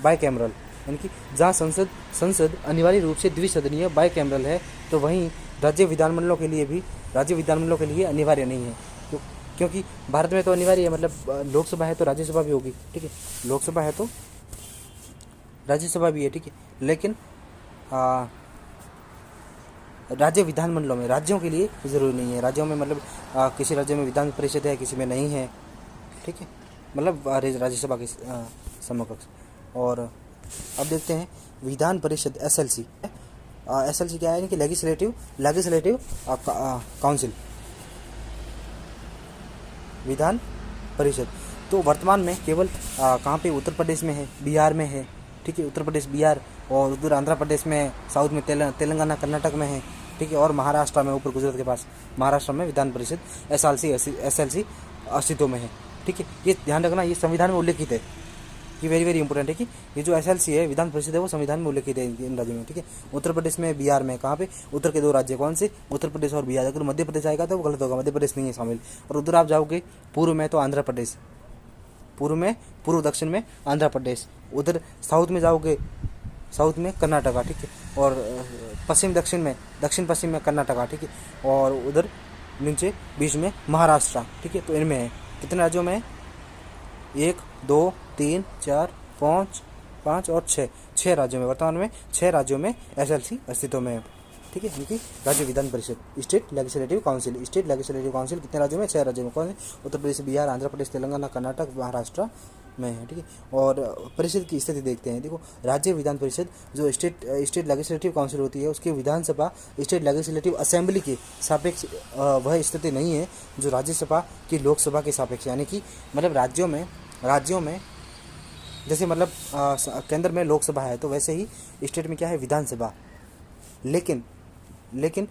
बाइकैमरल, यानी कि जहां संसद अनिवार्य रूप से द्विसदनीय बाइकैमरल है तो वहीं राज्य विधानमंडलों के लिए अनिवार्य नहीं है। क्योंकि भारत में तो अनिवार्य है, मतलब लोकसभा है तो राज्यसभा भी होगी। ठीक है। लोकसभा है तो राज्यसभा भी है। ठीक है। लेकिन राज्य विधानमंडलों में राज्यों के लिए ज़रूरी नहीं है। राज्यों में मतलब किसी राज्य में विधान परिषद है, किसी में नहीं है। ठीक है। मतलब राज्यसभा के समकक्ष। और अब देखते हैं विधान परिषद एसएलसी क्या है, यानी कि लेजिस्लेटिव काउंसिल, विधान परिषद। तो वर्तमान में केवल कहाँ पे? उत्तर प्रदेश में है, बिहार में है। ठीक है। उत्तर प्रदेश, बिहार और उधर आंध्र प्रदेश में, साउथ में तेलंगाना, कर्नाटक में है। ठीक है। और महाराष्ट्र में, ऊपर गुजरात के पास महाराष्ट्र में विधान परिषद एसएलसी अस्तित्व में है। ठीक है। ये ध्यान रखना, ये संविधान में उल्लेखित है। ये वेरी इंपॉर्टेंट है कि ये जो एसएलसी है, विधान परिषद है, वो संविधान में उल्लेखित है इन राज्यों में। ठीक है। उत्तर प्रदेश में, बिहार में, कहाँ पे? उत्तर के दो राज्य कौन से? उत्तर प्रदेश और बिहार। अगर मध्य प्रदेश आएगा तो वो गलत होगा, मध्य प्रदेश नहीं है शामिल। और उधर आप जाओगे पूर्व में तो आंध्र प्रदेश, पूर्व दक्षिण में आंध्र प्रदेश। उधर साउथ में जाओगे, साउथ में कर्नाटका। ठीक है। और दक्षिण पश्चिम में कर्नाटका। ठीक है। और उधर नीचे बीच में महाराष्ट्र। ठीक है। तो इनमें है कितने राज्यों में? 1 2 3 4 5 और 6 राज्यों में। वर्तमान में 6 राज्यों में एसएलसी अस्तित्व में है। ठीक है। इनकी राज्य Vidhan Parishad, state legislative council कितने राज्यों में? 6 राज्यों में। कौन से? उत्तर प्रदेश, बिहार, आंध्र प्रदेश, तेलंगाना, कर्नाटक, महाराष्ट्र में है। ठीक है। और परिषद की स्थिति देखते हैं। देखो, राज्य विधान परिषद जो स्टेट लेजिस्लेटिव काउंसिल होती है, उसकी विधानसभा स्टेट लेजिस्लेटिव असेंबली के सापेक्ष वह स्थिति नहीं है जो राज्यसभा की लोकसभा के सापेक्ष, यानी कि मतलब राज्यों में जैसे मतलब केंद्र में लोकसभा है तो वैसे ही स्टेट में क्या है? विधानसभा। लेकिन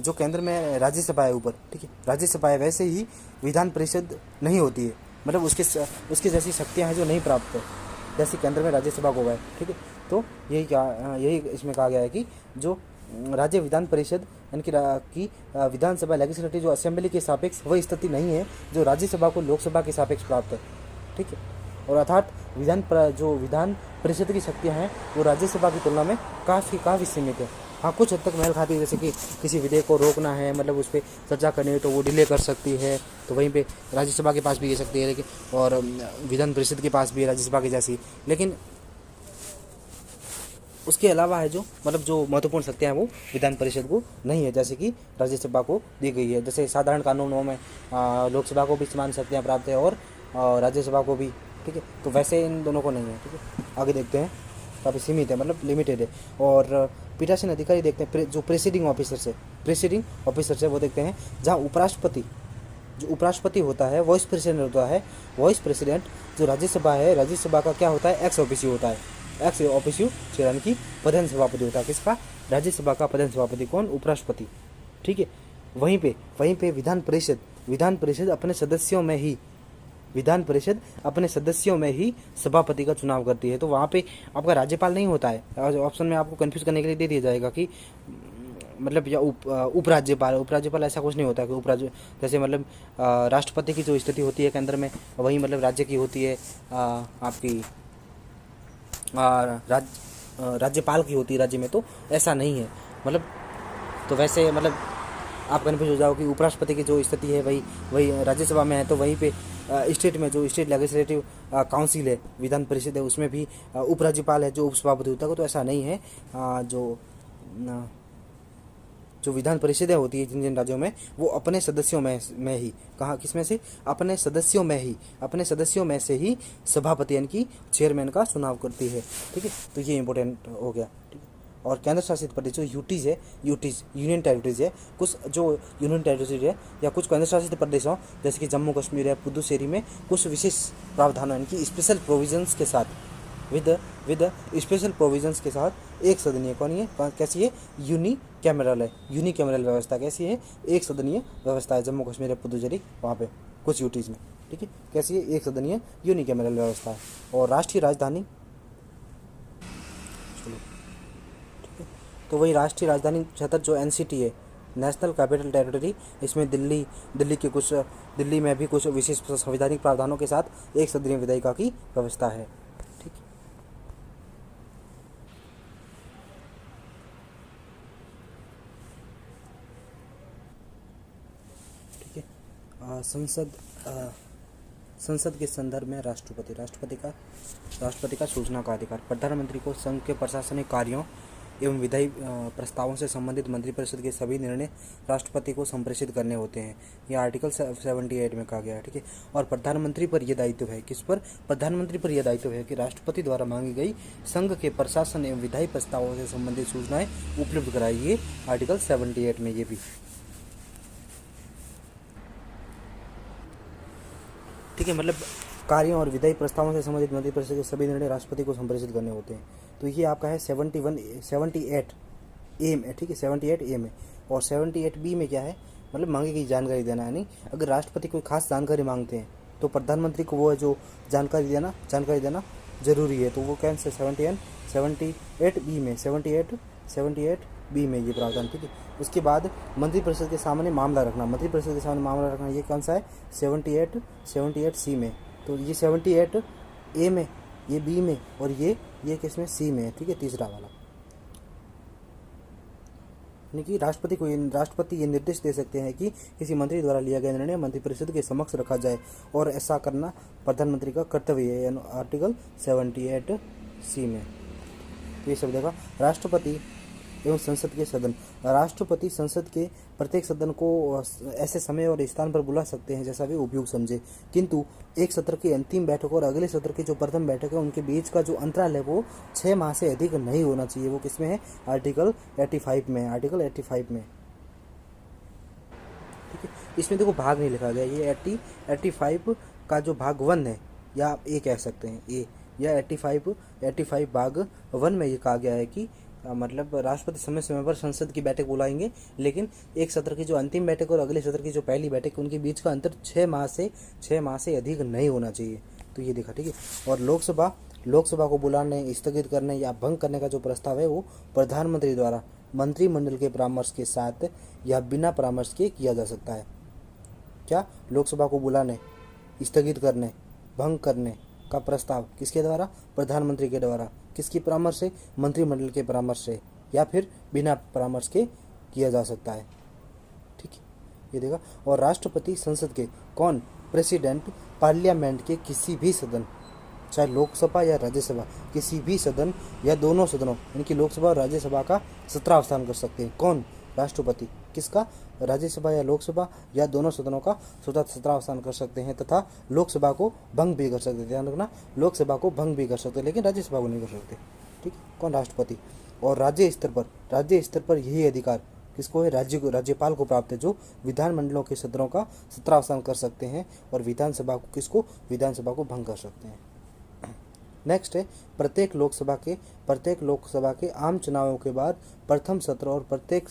जो केंद्र में राज्यसभा है ऊपर, ठीक है, राज्यसभा है, वैसे ही विधान परिषद नहीं होती है। मतलब उसकी जैसी शक्तियां हैं जो नहीं प्राप्त है, जैसे केंद्र में राज्यसभा को है। ठीक है। तो यही इसमें कहा गया है कि जो राज्य विधान परिषद यानी कि विधानसभा लेजिस्लेटिव जो असेंबली के सापेक्ष वह स्थिति नहीं है जो राज्यसभा को लोकसभा के सापेक्ष प्राप्त है। ठीक है। और अर्थात जो विधान परिषद की शक्तियाँ हैं वो राज्यसभा की तुलना में काफ़ी सीमित है। हाँ, कुछ हद तक मेल खाती है, जैसे कि किसी विधेयक को रोकना है, मतलब उस पर चर्चा करनी है तो वो डिले कर सकती है, तो वहीं पे राज्यसभा के पास भी ये सकती है, लेकिन और विधान परिषद के पास भी है राज्यसभा की जैसी। लेकिन उसके अलावा है जो मतलब जो महत्वपूर्ण शक्तियाँ हैं वो विधान परिषद को नहीं है, जैसे कि राज्यसभा को दी गई है। जैसे साधारण कानूनों में लोकसभा को भी समान शक्तियाँ प्राप्त है और राज्यसभा को भी। ठीक है। तो वैसे इन दोनों को नहीं है। ठीक है। आगे देखते हैं, काफ़ी सीमित है, मतलब लिमिटेड है। और पीठासीन अधिकारी देखते हैं, जो प्रेसिडिंग ऑफिसर है वो देखते हैं, जहाँ उपराष्ट्रपति होता है, वाइस प्रेसिडेंट होता है। वाइस प्रेसिडेंट जो राज्यसभा है, राज्यसभा का क्या होता है? एक्स ऑफिशियो होता है। एक्स ऑफिशियो चेयर यानी कि प्रधान सभापति होता है। किसका? राज्यसभा का प्रधान सभापति कौन? उपराष्ट्रपति। ठीक है। वहीं पे विधान परिषद अपने सदस्यों में ही सभापति का चुनाव करती है। तो वहाँ पे आपका राज्यपाल नहीं होता है। ऑप्शन में आपको कंफ्यूज करने के लिए दे दिया जाएगा कि मतलब या उपराज्यपाल ऐसा कुछ नहीं होता कि जैसे मतलब राष्ट्रपति की जो स्थिति होती है केंद्र में, वही मतलब राज्य की होती है आपकी राज्यपाल की होती है राज्य में। तो ऐसा नहीं है मतलब, तो वैसे मतलब आप कन्फ्यूज हो जाओ कि उपराष्ट्रपति की जो स्थिति है वही राज्यसभा में है, तो वहीं पे स्टेट में जो स्टेट लेजिस्लेटिव काउंसिल है, विधान परिषद है, उसमें भी उपराज्यपाल है जो उपसभापति होता है। तो ऐसा नहीं है। जो विधान परिषदें होती है जिन जिन राज्यों में, वो अपने सदस्यों में ही किसमें से? अपने सदस्यों में से ही सभापति यानी कि चेयरमैन का चुनाव करती है। ठीक है, तो ये इंपॉर्टेंट हो गया। ठीक है। और केंद्र शासित प्रदेश जो यूटीज यूनियन टेरिटरीज है, कुछ जो यूनियन टेरिटरीज है या कुछ केंद्र शासित प्रदेश हो, जैसे कि जम्मू कश्मीर है, पुदुचेरी में कुछ विशेष प्रावधानों यानी कि स्पेशल प्रोविजंस के साथ विद स्पेशल प्रोविजंस के साथ एक सदनीय कैसी है? यूनिकैमरल व्यवस्था। कैसी है? एक सदनीय व्यवस्था है। जम्मू कश्मीर है, पुदुचेरी, वहाँ पे कुछ यूटीज में। ठीक है, कैसी है? एक सदनीय यूनिकैमरल व्यवस्था है। और राष्ट्रीय राजधानी, तो वही राष्ट्रीय राजधानी क्षेत्र जो एनसीटी है, नेशनल कैपिटल टेरिटरी, इसमें दिल्ली में भी कुछ विशेष संवैधानिक प्रावधानों के साथ एक सदनीय विधायिका की व्यवस्था है। ठीक है। संसद के संदर्भ में राष्ट्रपति का सूचना का अधिकार। प्रधानमंत्री को संघ के प्रशासनिक कार्यों एवं विधायी प्रस्तावों से संबंधित मंत्रिपरिषद के सभी निर्णय राष्ट्रपति को संप्रेषित करने होते हैं। यह आर्टिकल 78 में कहा गया है। ठीक है। और प्रधानमंत्री पर यह दायित्व है, किस पर? प्रधानमंत्री पर यह दायित्व है कि राष्ट्रपति द्वारा मांगी गई संघ के प्रशासन एवं विधायी प्रस्तावों से संबंधित सूचनाएं उपलब्ध कराइए। आर्टिकल 78 में ये भी। ठीक है, मतलब कार्यों और विधायी प्रस्तावों से संबंधित मंत्रिपरिषद के सभी निर्णय राष्ट्रपति को संप्रेषित करने होते हैं। तो ये आपका है 78 ए में। ठीक है, 78 ए में। और 78 बी में क्या है? मतलब मांगी गई जानकारी देना। यानी अगर राष्ट्रपति कोई खास जानकारी मांगते हैं तो प्रधानमंत्री को वो है जो जानकारी देना जरूरी है। तो वो क्या है? 78 बी में, 78 बी में ये प्रावधान। ठीक है। उसके बाद मंत्रिपरिषद के सामने मामला रखना, ये कौन सा है? 78 सी में। तो ये 78 ए में, ये बी में, और ये किसमें? सी में है। ठीक है, तीसरा वाला। यानी कि राष्ट्रपति ये निर्देश दे सकते हैं कि किसी मंत्री द्वारा लिया गया निर्णय मंत्रिपरिषद के समक्ष रखा जाए, और ऐसा करना प्रधानमंत्री का कर्तव्य है। आर्टिकल 78 सी में। तो ये सब देखा। राष्ट्रपति एवं संसद के सदन। राष्ट्रपति संसद के प्रत्येक सदन को ऐसे समय और स्थान पर बुला सकते हैं जैसा वे उपयुक्त समझे, किंतु एक सत्र की अंतिम बैठक और अगले सत्र की जो प्रथम बैठक है उनके बीच का जो अंतराल है वो 6 माह से अधिक नहीं होना चाहिए। वो किसमें है? आर्टिकल 85 में। ठीक है। इसमें देखो भाग नहीं लिखा गया। ये 85 का जो भाग 1 है, या आप ए कह सकते हैं, ए, या 85 भाग 1 में ये कहा गया है कि मतलब राष्ट्रपति समय समय पर संसद की बैठक बुलाएंगे, लेकिन एक सत्र की जो अंतिम बैठक और अगले सत्र की जो पहली बैठक उनके बीच का अंतर 6 माह से अधिक नहीं होना चाहिए। तो ये देखा। ठीक है। और लोकसभा को बुलाने, स्थगित करने या भंग करने का जो प्रस्ताव है वो प्रधानमंत्री द्वारा मंत्रिमंडल के परामर्श के साथ या बिना परामर्श के किया जा सकता है। क्या? लोकसभा को बुलाने, स्थगित करने, भंग करने का प्रस्ताव किसके द्वारा? प्रधानमंत्री के द्वारा। किसकी परामर्श से? मंत्रिमंडल के परामर्श से, या फिर बिना परामर्श के किया जा सकता है। ठीक है, ये देखा। और राष्ट्रपति संसद के कौन? प्रेसिडेंट पार्लियामेंट के किसी भी सदन, चाहे लोकसभा या राज्यसभा, किसी भी सदन या दोनों सदनों यानी कि लोकसभा और राज्यसभा का सत्रावसान कर सकते हैं। कौन? राष्ट्रपति। किसका? राज्यसभा या लोकसभा या दोनों सदनों का स्वतः सत्रावसान कर सकते हैं, तथा लोकसभा को भंग भी कर सकते हैं। ध्यान रखना, लोकसभा को भंग भी कर सकते हैं, लेकिन राज्यसभा को नहीं कर सकते। ठीक है, कौन? राष्ट्रपति। और राज्य स्तर पर यही अधिकार किसको है? राज्यपाल को प्राप्त है, जो विधानमंडलों के सदनों का सत्रावसान कर सकते हैं, और विधानसभा को भंग कर सकते हैं। नेक्स्ट है प्रत्येक लोकसभा के आम चुनावों के बाद प्रथम सत्र और प्रत्येक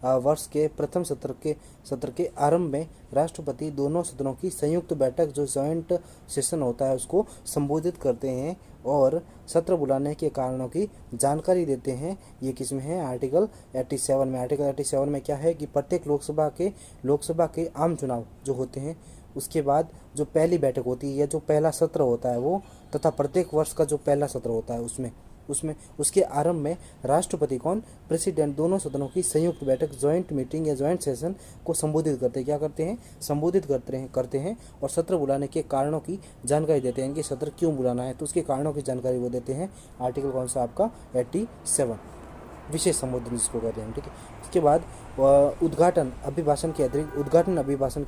वर्ष के प्रथम सत्र के आरंभ में राष्ट्रपति दोनों सदनों की संयुक्त बैठक जो जॉइंट सेशन होता है उसको संबोधित करते हैं और सत्र बुलाने के कारणों की जानकारी देते हैं। ये किस में है? आर्टिकल 87 में। आर्टिकल 87 में क्या है कि प्रत्येक लोकसभा के आम चुनाव जो होते हैं उसके बाद जो पहली बैठक होती है या जो पहला सत्र होता है वो, तथा प्रत्येक वर्ष का जो पहला सत्र होता है उसमें उसके आरंभ में राष्ट्रपति प्रेसिडेंट दोनों सदनों की संयुक्त बैठक जॉइंट मीटिंग या जॉइंट सेशन को संबोधित करते हैं। क्या करते हैं? संबोधित करते हैं और सत्र बुलाने के कारणों की जानकारी देते हैं कि सत्र क्यों बुलाना है, तो उसके कारणों की जानकारी वो देते हैं। आर्टिकल कौन सा आपका? 87, विशेष संबोधन जिसको कहते हैं। ठीक है, उसके बाद उद्घाटन अभिभाषण के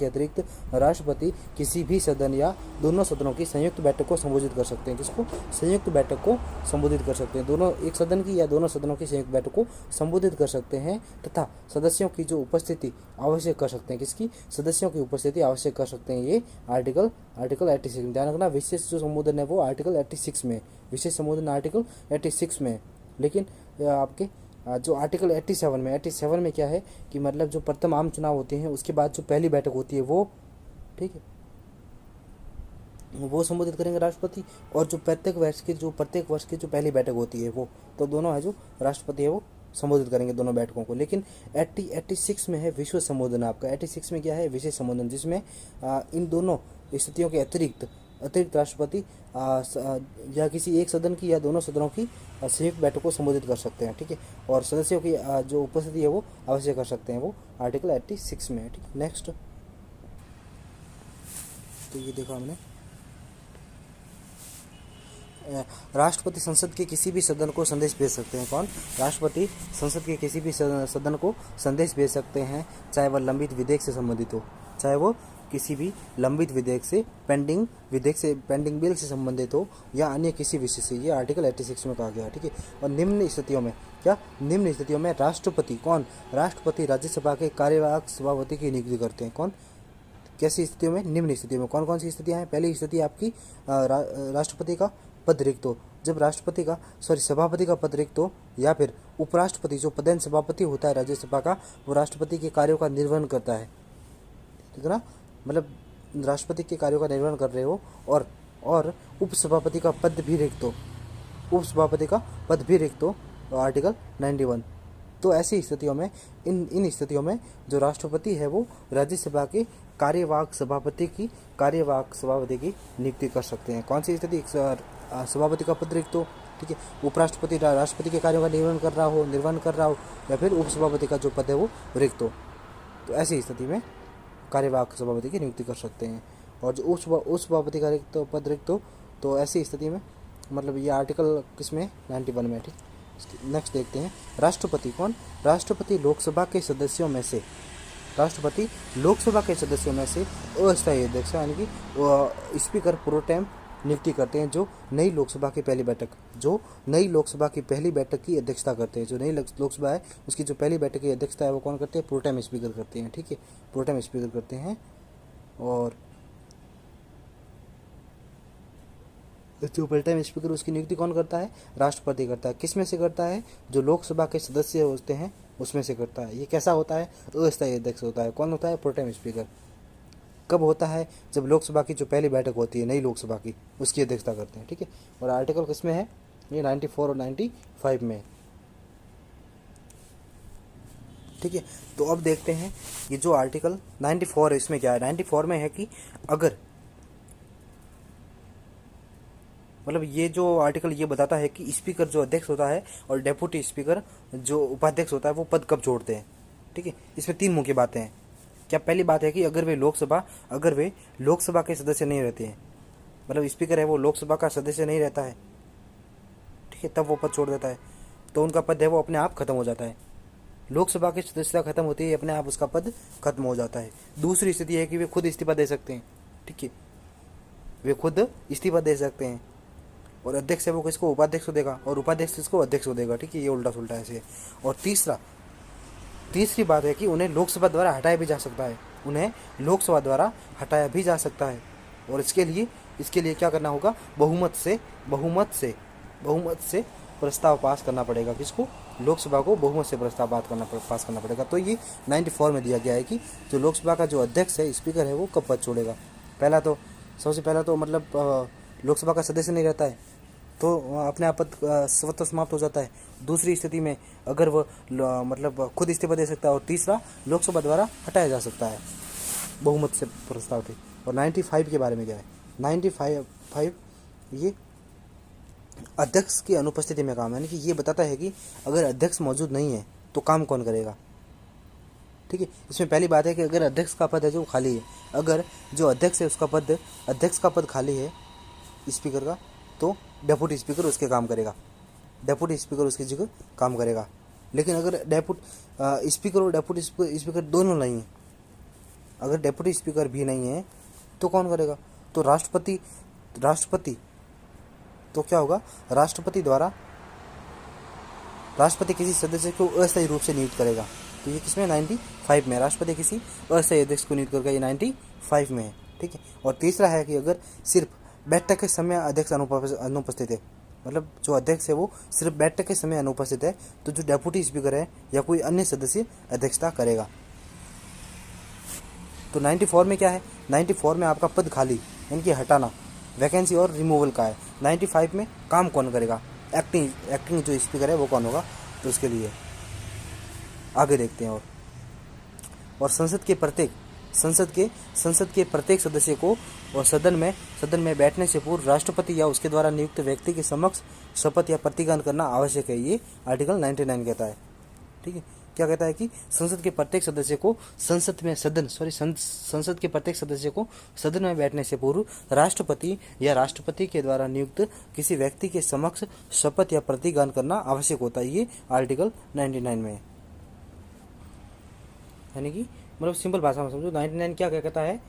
अतिरिक्त राष्ट्रपति किसी भी सदन या दोनों सदनों की संयुक्त बैठक को संबोधित कर सकते हैं। किसको? संयुक्त बैठक को संबोधित कर सकते हैं। दोनों, एक सदन की या दोनों सदनों की संयुक्त बैठक को संबोधित कर सकते हैं तथा सदस्यों की जो उपस्थिति आवश्यक कर सकते हैं। किसकी? सदस्यों की उपस्थिति आवश्यक कर सकते हैं। ये आर्टिकल 86 में। ध्यान रखना, विशेष जो संबोधन है वो आर्टिकल 86 में, विशेष संबोधन आर्टिकल 86 में। लेकिन आपके जो आर्टिकल 87 में क्या है कि मतलब जो प्रथम आम चुनाव होते हैं उसके बाद जो पहली बैठक होती है वो, ठीक है, वो संबोधित करेंगे राष्ट्रपति, और जो प्रत्येक वर्ष की जो पहली बैठक होती है वो, तो दोनों है जो राष्ट्रपति है वो संबोधित करेंगे दोनों बैठकों को। लेकिन 86 में है विश्व संबोधन। आपका 86 में क्या है? विशेष संबोधन, जिसमें इन दोनों स्थितियों के अतिरिक्त राष्ट्रपति या किसी एक सदन की या दोनों सदनों की संयुक्त बैठक को संबोधित कर सकते हैं। ठीक है, और सदस्यों की जो उपस्थिति है वो अवश्य कर सकते हैं। वो आर्टिकल 86 में है। ठीक है, नेक्स्ट, तो ये देखो हमने राष्ट्रपति संसद के किसी भी सदन को संदेश भेज सकते हैं। कौन? राष्ट्रपति संसद के किसी भी सदन को संदेश भेज सकते हैं, चाहे वह लंबित विधेयक से संबंधित हो, चाहे वो किसी भी लंबित विधेयक से पेंडिंग बिल से संबंधित हो या अन्य किसी विषय से। ये आर्टिकल 86 में कहा गया है। ठीक है, और निम्न स्थितियों में राष्ट्रपति राज्यसभा के कार्यवाहक सभापति की नियुक्ति करते हैं। कौन? कैसी स्थितियों में? निम्न स्थितियों में। कौन कौन सी स्थितियां हैं? पहली स्थिति आपकी राष्ट्रपति का पद रिक्त हो, जब सभापति का पद रिक्त हो, या फिर उपराष्ट्रपति जो पदेन सभापति होता है राज्यसभा का, वो राष्ट्रपति के कार्यों का निर्वहन करता है। ठीक है ना, मतलब राष्ट्रपति के कार्यों का निर्वहन कर रहे हो और उपसभापति का पद भी रिक्त हो, आर्टिकल 91। तो ऐसी स्थितियों में इन स्थितियों में जो राष्ट्रपति है वो राज्यसभा के कार्यवाहक सभापति की नियुक्ति कर सकते हैं। कौन सी स्थिति? सभापति का पद रिक्त हो, ठीक है, उपराष्ट्रपति राष्ट्रपति के कार्यों का निर्वहन कर रहा हो या फिर उपसभापति का जो पद है वो रिक्त हो, तो ऐसी स्थिति में कार्यवाहक सभापति की नियुक्ति कर सकते हैं। और जो उपसभापति का पद रिक्त हो, तो ऐसी स्थिति में मतलब ये आर्टिकल किसमें? 91 में। ठीक, नेक्स्ट देखते हैं राष्ट्रपति। कौन? राष्ट्रपति लोकसभा के सदस्यों में से अस्थायी अध्यक्ष यानी कि स्पीकर प्रोटेम नियुक्ति करते हैं, जो नई लोकसभा की पहली बैठक की अध्यक्षता करते हैं। जो नई लोकसभा है उसकी जो पहली बैठक की अध्यक्षता है वो कौन करते हैं? प्रोटेम स्पीकर करते हैं। ठीक है, प्रोटेम स्पीकर करते हैं। और जो प्रोटेम स्पीकर उसकी नियुक्ति कौन करता है? राष्ट्रपति करता है। किस में से करता है? जो लोकसभा के सदस्य होते हैं उसमें से करता है। ये कैसा होता है? अस्थायी अध्यक्ष होता है। कौन होता है? Pro tem speaker. कब होता है? जब लोकसभा की जो पहली बैठक होती है नई लोकसभा की, उसकी अध्यक्षता करते हैं। ठीक है, और आर्टिकल किसमें है? ये 94 और 95 में। ठीक है, तो अब देखते हैं ये जो आर्टिकल 94 है इसमें क्या है। 94 में है कि अगर मतलब ये जो आर्टिकल ये बताता है कि स्पीकर जो अध्यक्ष होता है और डेप्यूटी स्पीकर जो उपाध्यक्ष होता है वो पद कब छोड़ते हैं। ठीक है, इसमें 3 मुख्य बातें हैं। क्या? पहली बात है कि अगर वे लोकसभा के सदस्य नहीं रहते हैं, मतलब स्पीकर है वो लोकसभा का सदस्य नहीं रहता है, ठीक है, तब वो पद छोड़ देता है, तो उनका पद है वो अपने आप खत्म हो जाता है। लोकसभा की सदस्यता खत्म होती है, अपने आप उसका पद खत्म हो जाता है। दूसरी स्थिति है कि वे खुद इस्तीफा दे सकते हैं। ठीक है, वे खुद इस्तीफा दे सकते हैं, और अध्यक्ष है वो किसको? उपाध्यक्ष को देगा, और उपाध्यक्ष किसको? अध्यक्ष को देगा। ठीक है, ये उल्टा सुल्टा ऐसे है। और तीसरी बात है कि उन्हें लोकसभा द्वारा हटाया भी जा सकता है, और इसके लिए इसके लिए क्या करना होगा, बहुमत से प्रस्ताव पास करना पड़ेगा। किसको, लोकसभा को बहुमत से प्रस्ताव पास करना पड़ेगा। तो ये 94 में दिया गया है कि जो लोकसभा का जो अध्यक्ष है, स्पीकर है, वो कब पद छोड़ेगा। सबसे पहला तो मतलब लोकसभा का सदस्य नहीं रहता है तो अपने आप पद स्वतः समाप्त हो जाता है। दूसरी स्थिति में अगर वो मतलब खुद इस्तीफा दे सकता है। और तीसरा, लोकसभा द्वारा हटाया जा सकता है बहुमत से प्रस्ताव थे। और 95 के बारे में क्या है, 95 ये अध्यक्ष की अनुपस्थिति में काम है, यानी कि ये बताता है कि अगर अध्यक्ष मौजूद नहीं है तो काम कौन करेगा। ठीक है, इसमें पहली बात है कि अगर अध्यक्ष का पद है जो खाली है, अगर जो अध्यक्ष है उसका पद, अध्यक्ष का पद खाली है स्पीकर का, तो डेप्यूटी स्पीकर उसके काम करेगा, डेप्यूटी स्पीकर उसकी जगह काम करेगा। लेकिन अगर स्पीकर और डेप्यूटी स्पीकर दोनों नहीं है, अगर डेप्यूटी स्पीकर भी नहीं है तो कौन करेगा, तो राष्ट्रपति तो क्या होगा, राष्ट्रपति किसी सदस्य को अस्थायी रूप से नियुक्त करेगा। तो ये किसमें, 95 में राष्ट्रपति किसी अस्थायी अध्यक्ष को नियुक्त करेगा, ये 95 में है। ठीक है, और तीसरा है कि अगर सिर्फ बैठक के समय अध्यक्ष अनुपस्थित है, मतलब जो अध्यक्ष है वो सिर्फ बैठक के समय अनुपस्थित है, तो जो डेप्यूटी स्पीकर है या कोई अन्य सदस्य अध्यक्षता करेगा। तो 94 में क्या है, 94 में आपका पद खाली यानी कि हटाना, वैकेंसी और रिमूवल का है। 95 में काम कौन करेगा, एक्टिंग जो स्पीकर है वो कौन होगा, तो उसके लिए आगे देखते हैं। और संसद के प्रत्येक सदस्य को और सदन में बैठने से पूर्व राष्ट्रपति या उसके द्वारा नियुक्त व्यक्ति के समक्ष शपथ या प्रतिज्ञा करना आवश्यक है, ये आर्टिकल 99 कहता है। ठीक है, क्या कहता है कि संसद के प्रत्येक सदस्य को संसद के प्रत्येक सदस्य को सदन में बैठने से पूर्व राष्ट्रपति या राष्ट्रपति के द्वारा नियुक्त किसी व्यक्ति के समक्ष शपथ या प्रतिज्ञा करना आवश्यक होता है, ये आर्टिकल 99 में है। यानी कि मतलब सिंपल भाषा में समझो, 99 क्या कहता है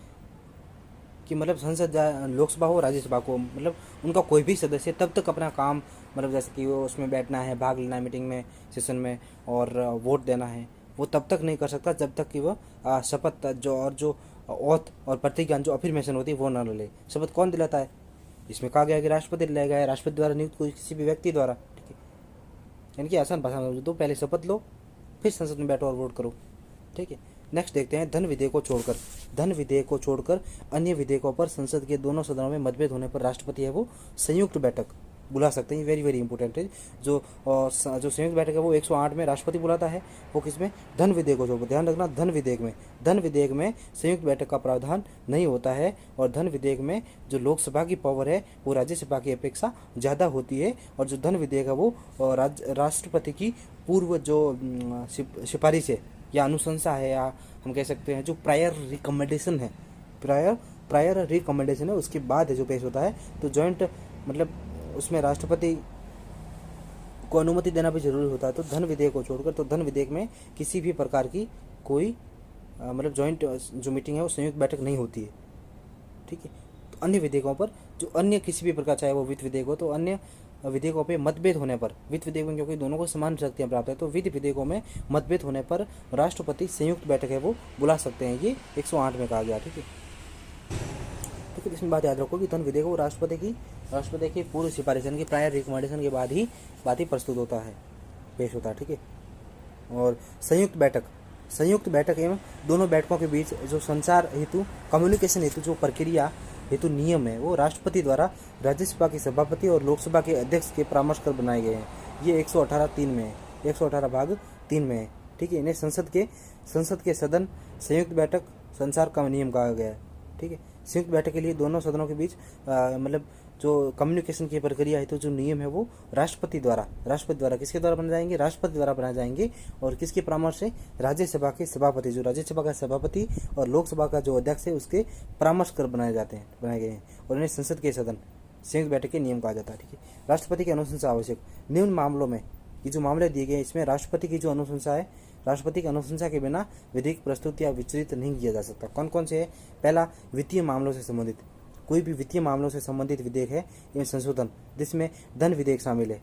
कि मतलब संसद लोकसभा हो राज्यसभा को, मतलब उनका कोई भी सदस्य तब तक अपना काम, मतलब जैसे कि वो उसमें बैठना है, भाग लेना है मीटिंग में, सेशन में, और वोट देना है, वो तब तक नहीं कर सकता जब तक कि वह शपथ जो ओथ और प्रतिज्ञा जो अफर्मेशन होती है वो न ले। शपथ कौन दिलाता है, इसमें कहा गया कि राष्ट्रपति दिलाएगा है, राष्ट्रपति द्वारा नियुक्त कोई किसी भी व्यक्ति द्वारा। ठीक है, यानी कि आसान भाषा में तो पहले शपथ लो, फिर संसद में बैठो और वोट करो। ठीक है, नेक्स्ट देखते हैं धन विधेयक को छोड़कर अन्य विधेयकों पर संसद के दोनों सदनों में मतभेद होने पर राष्ट्रपति है वो संयुक्त बैठक बुला सकते हैं। वेरी वेरी इंपॉर्टेंट है। जो संयुक्त बैठक है वो 108 में राष्ट्रपति बुलाता है, वो किसमें, धन विधेयक को छोड़कर। ध्यान रखना, धन विधेयक में संयुक्त बैठक का प्रावधान नहीं होता है, और धन विधेयक में जो लोकसभा की पावर है वो राज्यसभा की अपेक्षा ज़्यादा होती है। और जो धन विधेयक है वो राष्ट्रपति की पूर्व जो सिफारिश है या अनुशंसा है, या हम कह सकते हैं जो प्रायर रिकमेंडेशन है उसके बाद है जो पेश होता है। तो जॉइंट मतलब उसमें राष्ट्रपति को अनुमति देना भी जरूरी होता है। तो धन विधेयक को छोड़कर, तो धन विधेयक में किसी भी प्रकार की कोई मतलब जॉइंट जो मीटिंग है वो संयुक्त बैठक नहीं होती है। ठीक है, तो अन्य विधेयकों पर जो अन्य किसी भी प्रकार, चाहे वो वित्त विधेयक हो, तो अन्य विधेयकों पे मतभेद होने पर, वित्त विधेयक में क्योंकि दोनों को समान शक्तियां प्राप्त है, तो वित्त विधेयकों में मतभेद होने पर राष्ट्रपति संयुक्त बैठक है वो बुला सकते हैं, ये 108 में कहा गया। ठीक है, ठीक है, इसमें बात याद रखो कि धन विधेयक वो राष्ट्रपति की पूर्व सिफारिश की प्रायर रिकमेंडेशन के बाद ही प्रस्तुत होता है, पेश होता है। ठीक है, और संयुक्त बैठक एवं दोनों बैठकों के बीच जो संचार हेतु, कम्युनिकेशन हेतु जो प्रक्रिया हेतु नियम है वो राष्ट्रपति द्वारा राज्यसभा के सभापति और लोकसभा के अध्यक्ष के परामर्श कर बनाए गए हैं। ये 118(3) में है, 118 भाग 3 में है। ठीक है, इन्हें संसद के सदन संयुक्त बैठक संचार का नियम कहा गया है। ठीक है, संयुक्त बैठक के लिए दोनों सदनों के बीच मतलब जो कम्युनिकेशन की प्रक्रिया है तो जो नियम है वो राष्ट्रपति द्वारा किसके द्वारा बनाए जाएंगे, राष्ट्रपति द्वारा बनाए जाएंगे। और किसके परामर्श से, राज्यसभा के सभापति, जो राज्यसभा का सभापति और लोकसभा का जो अध्यक्ष है उसके परामर्श कर बनाए गए हैं। और इन्हें संसद के सदन संयुक्त बैठक के नियम कहा जाता है। ठीक है, राष्ट्रपति की अनुशंसा आवश्यक निम्न मामलों में, ये जो मामले दिए गए इसमें राष्ट्रपति की जो अनुशंसा है, राष्ट्रपति की अनुशंसा के बिना विधेयक प्रस्तुत या विचलित नहीं किया जा सकता। कौन कौन से है, पहला वित्तीय मामलों से संबंधित, कोई भी वित्तीय मामलों से संबंधित विधेयक है एवं संशोधन जिसमें धन विधेयक शामिल है,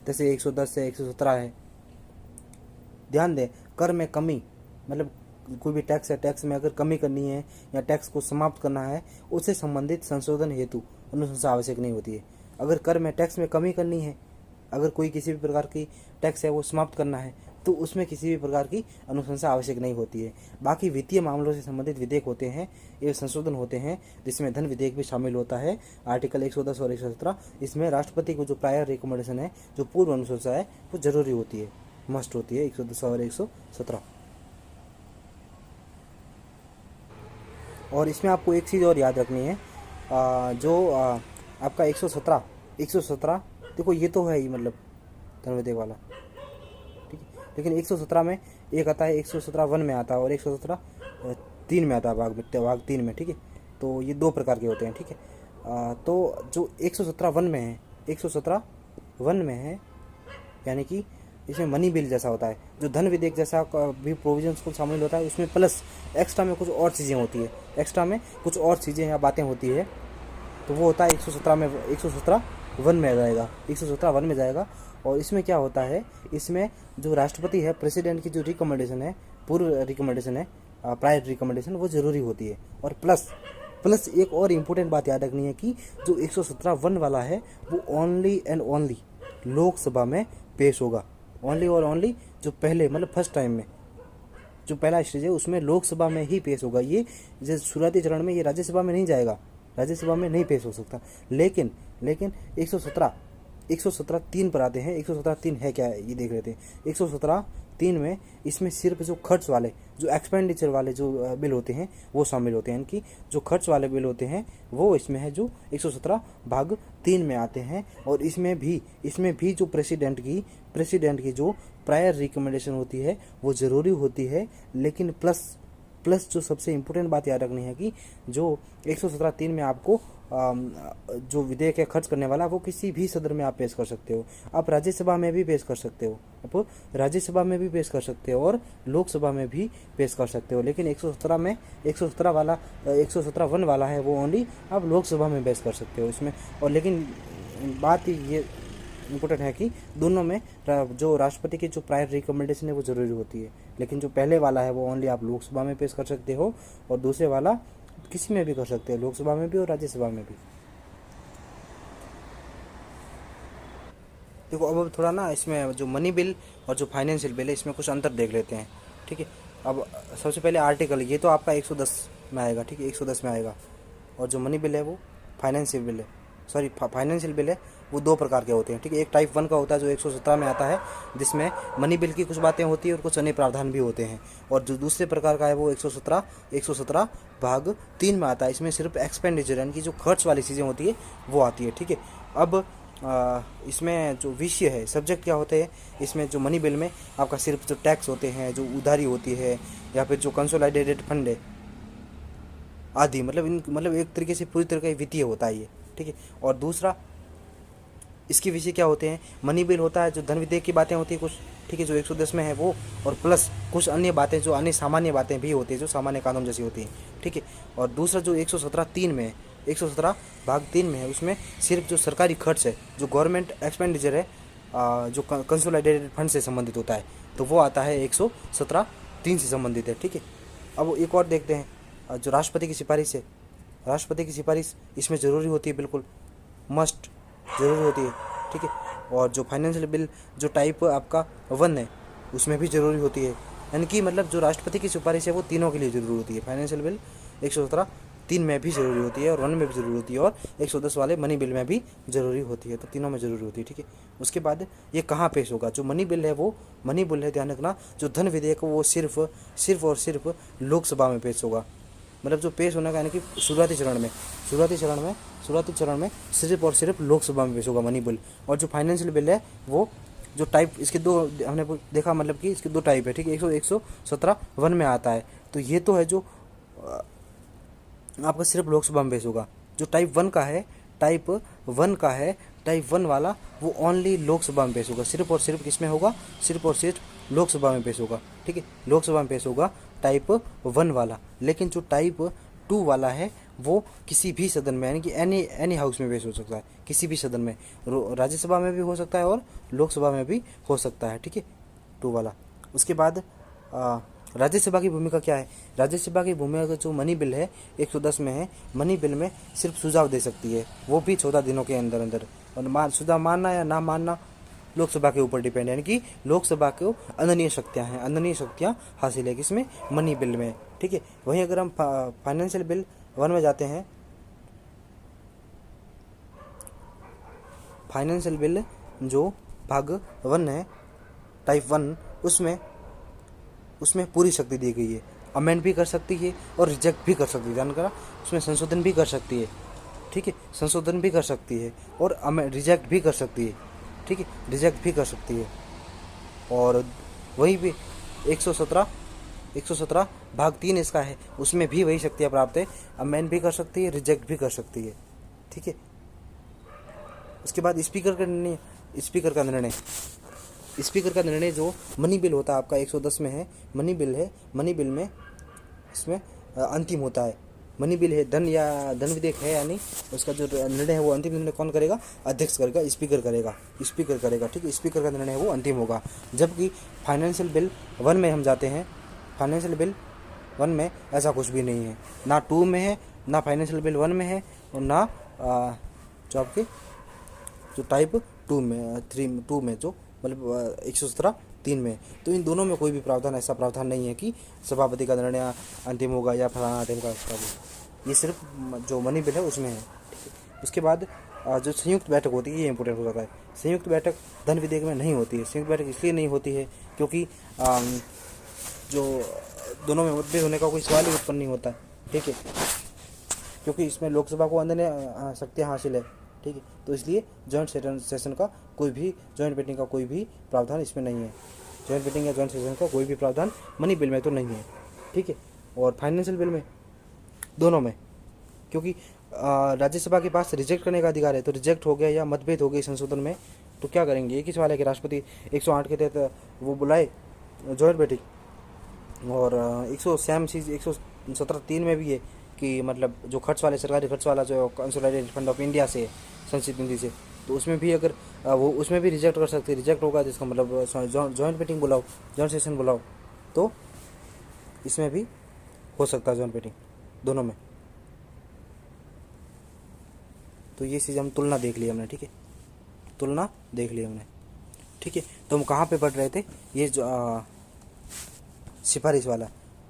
जैसे 110 से 117 है। ध्यान दें, कर में कमी मतलब कोई भी टैक्स है, टैक्स में अगर कमी करनी है या टैक्स को समाप्त करना है, उससे संबंधित संशोधन हेतु अनुशंसा आवश्यक नहीं होती है। अगर कर में टैक्स में कमी करनी है, अगर कोई किसी भी प्रकार की टैक्स है वो समाप्त करना है, तो उसमें किसी भी प्रकार की अनुशंसा आवश्यक नहीं होती है। बाकी वित्तीय मामलों से संबंधित विधेयक होते हैं, ये संशोधन होते हैं, जिसमें धन विधेयक भी शामिल होता है। आर्टिकल 110 और 117, इसमें राष्ट्रपति को जो प्रायर रिकमेंडेशन है, जो पूर्व अनुशंसा है, वो जरूरी होती है, मस्ट होती है, 110 और 117। और इसमें आपको एक चीज़ और याद रखनी है, आपका 117 देखो, ये तो है ही मतलब धन विधेयक वाला, ठीक है। लेकिन 117 में एक आता है, 117(1) में आता है और 117(3) में आता है, भाग 3 में, ठीक है। तो ये दो प्रकार के होते हैं, ठीक है। तो जो 117(1) में है, 117(1) में है, यानी कि इसमें मनी बिल जैसा होता है, जो धन विधेयक जैसा भी प्रोविजंस को शामिल होता है, उसमें प्लस एक्स्ट्रा में कुछ और चीज़ें होती है, एक्स्ट्रा में कुछ और चीज़ें या बातें होती है, तो वो होता है 117 में, 117(1) में जाएगा, 117(1) में जाएगा। और इसमें क्या होता है, इसमें जो राष्ट्रपति है, प्रेसिडेंट की जो रिकमेंडेशन है, पूर्व रिकमेंडेशन है, प्रायर रिकमेंडेशन, वो जरूरी होती है। और प्लस एक और इम्पोर्टेंट बात याद रखनी है कि जो 117(1) वाला है, वो ओनली एंड ओनली लोकसभा में पेश होगा, ओनली और ओनली जो पहले मतलब फर्स्ट टाइम में जो पहला स्टेज है, उसमें लोकसभा में ही पेश होगा। ये जैसे शुरुआती चरण में ये राज्यसभा में नहीं जाएगा, राज्यसभा में नहीं पेश हो सकता। लेकिन 117(3) पर आते हैं। 117(3) है क्या, ये देख लेते हैं। 117(3) में इसमें सिर्फ जो खर्च वाले, जो एक्सपेंडिचर वाले जो बिल होते हैं, वो शामिल होते हैं। इनकी जो खर्च वाले बिल होते हैं, वो इसमें है, जो 117 भाग 3 में आते हैं। और इसमें भी जो प्रेसिडेंट की जो प्रायर रिकमेंडेशन होती है, वो ज़रूरी होती है। लेकिन प्लस जो सबसे इम्पोर्टेंट बात याद रखनी है कि जो 117(3) में आपको जो विधेयक है खर्च करने वाला, वो किसी भी सदन में आप पेश कर सकते हो। आप राज्यसभा में भी पेश कर सकते हो, और लोकसभा में भी पेश कर सकते हो। लेकिन 117(1) वाला है, वो ओनली आप लोकसभा में पेश कर सकते हो इसमें। और लेकिन बात ये इम्पोर्टेंट है कि दोनों में जो राष्ट्रपति की जो प्रायर रिकमेंडेशन है, वो जरूरी होती है। लेकिन जो पहले वाला है, वो ओनली आप लोकसभा में पेश कर सकते हो, और दूसरे वाला किसी में भी कर सकते हो, लोकसभा में भी और राज्यसभा में भी। देखो, अब थोड़ा ना इसमें जो मनी बिल और जो फाइनेंशियल बिल है, इसमें कुछ अंतर देख लेते हैं, ठीक है। अब सबसे पहले आर्टिकल, ये तो आपका 110 में आएगा, ठीक है, 110 में आएगा। और जो मनी बिल है, वो फाइनेंशियल बिल है, वो दो प्रकार के होते हैं, ठीक है। एक टाइप 1 का होता है, जो 117 में आता है, जिसमें मनी बिल की कुछ बातें होती है और कुछ अन्य प्रावधान भी होते हैं। और जो दूसरे प्रकार का है, वो 117 भाग 3 में आता है। इसमें सिर्फ एक्सपेंडिचर, यानी कि जो खर्च वाली चीज़ें होती है, वो आती है, ठीक है। अब इसमें जो विषय है, सब्जेक्ट क्या होते हैं, इसमें जो मनी बिल में आपका सिर्फ जो टैक्स होते हैं, जो उधारी होती है, या फिर जो कंसोलिडेटेड फंड है आदि, मतलब एक तरीके से पूरी तरह का वित्तीय होता है ये, ठीक है। और दूसरा इसके विषय क्या होते हैं, मनी बिल होता है, जो धन विधेयक की बातें होती है कुछ, ठीक है, जो 110 में है वो, और प्लस कुछ अन्य बातें, जो अन्य सामान्य बातें भी होती है, जो सामान्य कानून जैसी होती हैं, ठीक है। और दूसरा जो 117(3) में है, 117 भाग 3 में है, उसमें सिर्फ जो सरकारी खर्च है, जो गवर्नमेंट एक्सपेंडिचर है, जो कंसोलिडेटेड फंड से संबंधित होता है, तो वो आता है 117(3) से संबंधित है, ठीक है। अब एक और देखते हैं, जो राष्ट्रपति की सिफारिश है, राष्ट्रपति की सिफारिश इसमें ज़रूरी होती है, बिल्कुल मस्ट ज़रूरी होती है, ठीक है। और जो फाइनेंशियल बिल जो टाइप आपका 1 है, उसमें भी ज़रूरी होती है। यानी कि मतलब जो राष्ट्रपति की सिफारिश है, वो तीनों के लिए ज़रूरी होती है। फाइनेंशियल बिल 117(3) में भी ज़रूरी होती है, और 1 में भी ज़रूरी होती है, और 110 वाले मनी बिल में भी ज़रूरी होती है। तो तीनों में ज़रूरी होती है, ठीक है। उसके बाद ये कहाँ पेश होगा, जो मनी बिल है, वो मनी बिल है, ध्यान रखना, जो धन विधेयक वो सिर्फ और सिर्फ लोकसभा में पेश होगा। मतलब जो पेश होने का, यानी कि शुरुआती चरण में सिर्फ और सिर्फ लोकसभा में पेश होगा मनी बिल। और जो फाइनेंशियल बिल है, वो जो टाइप, इसके दो हमने देखा, मतलब कि इसके दो टाइप है, ठीक है। 117(1) में आता है, तो ये तो है जो आपका सिर्फ लोकसभा में पेश होगा। जो टाइप 1 का है, टाइप 1 वाला, वो ओनली लोकसभा में पेश होगा। सिर्फ और सिर्फ किसमें होगा, सिर्फ और सिर्फ लोकसभा में पेश होगा, ठीक है, लोकसभा में पेश होगा टाइप 1 वाला। लेकिन जो टाइप 2 वाला है, वो किसी भी सदन में, यानी कि एनी हाउस में पेश हो सकता है, किसी भी सदन में, राज्यसभा में भी हो सकता है और लोकसभा में भी हो सकता है, ठीक है, 2 वाला। उसके बाद राज्यसभा की भूमिका क्या है? राज्यसभा की भूमिका जो मनी बिल है 110 में है, मनी बिल में सिर्फ सुझाव दे सकती है, वो भी 14 दिनों के अंदर अंदर। और सुझाव मानना या ना मानना लोकसभा के ऊपर डिपेंड है, यानी कि लोकसभा को अंदनीय शक्तियाँ हैं, अंदनीय शक्तियाँ हासिल है किसमें? मनी बिल में। ठीक है, वहीं अगर हम फाइनेंशियल बिल 1 में जाते हैं, फाइनेंशियल बिल जो भाग 1 है, टाइप 1, उसमें पूरी शक्ति दी गई है, अमेंड भी कर सकती है और रिजेक्ट भी कर सकती है, जानकर उसमें संशोधन भी कर सकती है। ठीक है, संशोधन भी कर सकती है और रिजेक्ट भी कर सकती है। ठीक है, रिजेक्ट भी कर सकती है। और वही भी 117 भाग 3 इसका है, उसमें भी वही शक्तियाँ प्राप्त है, अमेंड भी कर सकती है, रिजेक्ट भी कर सकती है। ठीक है, उसके बाद स्पीकर का निर्णय, स्पीकर का निर्णय जो मनी बिल होता है आपका 110 में है, मनी बिल है, मनी बिल में इसमें अंतिम होता है। मनी बिल है, धन या धन विधेयक है या नहीं, उसका जो निर्णय है वो अंतिम निर्णय कौन करेगा? अध्यक्ष करेगा, स्पीकर करेगा। ठीक है, स्पीकर का निर्णय वो अंतिम होगा। जबकि फाइनेंशियल बिल 1 में हम जाते हैं, फाइनेंशियल बिल 1 में ऐसा कुछ भी नहीं है, ना 2 में है, ना फाइनेंशियल बिल 1 में है, और ना जो आपके जो टाइप 2 में 2 में जो मतलब 117(3) में। तो इन दोनों में कोई भी प्रावधान, ऐसा प्रावधान नहीं है कि सभापति का निर्णय अंतिम होगा या फलाना अंतिम का। ये सिर्फ जो मनी बिल है उसमें है। ठीक है, उसके बाद जो संयुक्त बैठक होती है, ये इंपॉर्टेंट हो जाता है। संयुक्त बैठक धन विधेयक में नहीं होती है। संयुक्त बैठक इसलिए नहीं होती है क्योंकि जो दोनों में मतभेद होने का कोई सवाल ही उत्पन्न नहीं होता। ठीक है, क्योंकि इसमें लोकसभा को अंदर शक्तियाँ हासिल है। ठीक है, तो इसलिए जॉइंट सेशन का कोई भी, जॉइंट मीटिंग का कोई भी प्रावधान इसमें नहीं है। जॉइंट मीटिंग या जॉइंट सेशन का कोई भी प्रावधान मनी बिल में तो नहीं है। ठीक है, और फाइनेंशियल बिल में, दोनों में, क्योंकि राज्यसभा के पास रिजेक्ट करने का अधिकार है, तो रिजेक्ट हो गया या मतभेद हो गई संशोधन में, तो क्या करेंगे? एक ही सवाल है कि राष्ट्रपति 108 के तहत वो बुलाए जॉइंट मीटिंग। और 117(3) में भी है कि मतलब जो खर्च वाले, सरकारी खर्च वाला जो कंसोलिडेटेड फंड ऑफ इंडिया से, संचित निधि से, तो उसमें भी अगर वो उसमें भी रिजेक्ट कर सकते हैं। रिजेक्ट होगा जिसका मतलब जॉइंट मीटिंग बुलाओ, जॉइंट सेशन बुलाओ, तो इसमें भी हो सकता है जॉइंट मीटिंग, दोनों में। तो ये चीज़ हम तुलना देख ली हमने। ठीक है, तुलना देख ली हमने। ठीक है, तो हम कहाँ पे पढ़ रहे थे? ये जो सिफारिश वाला।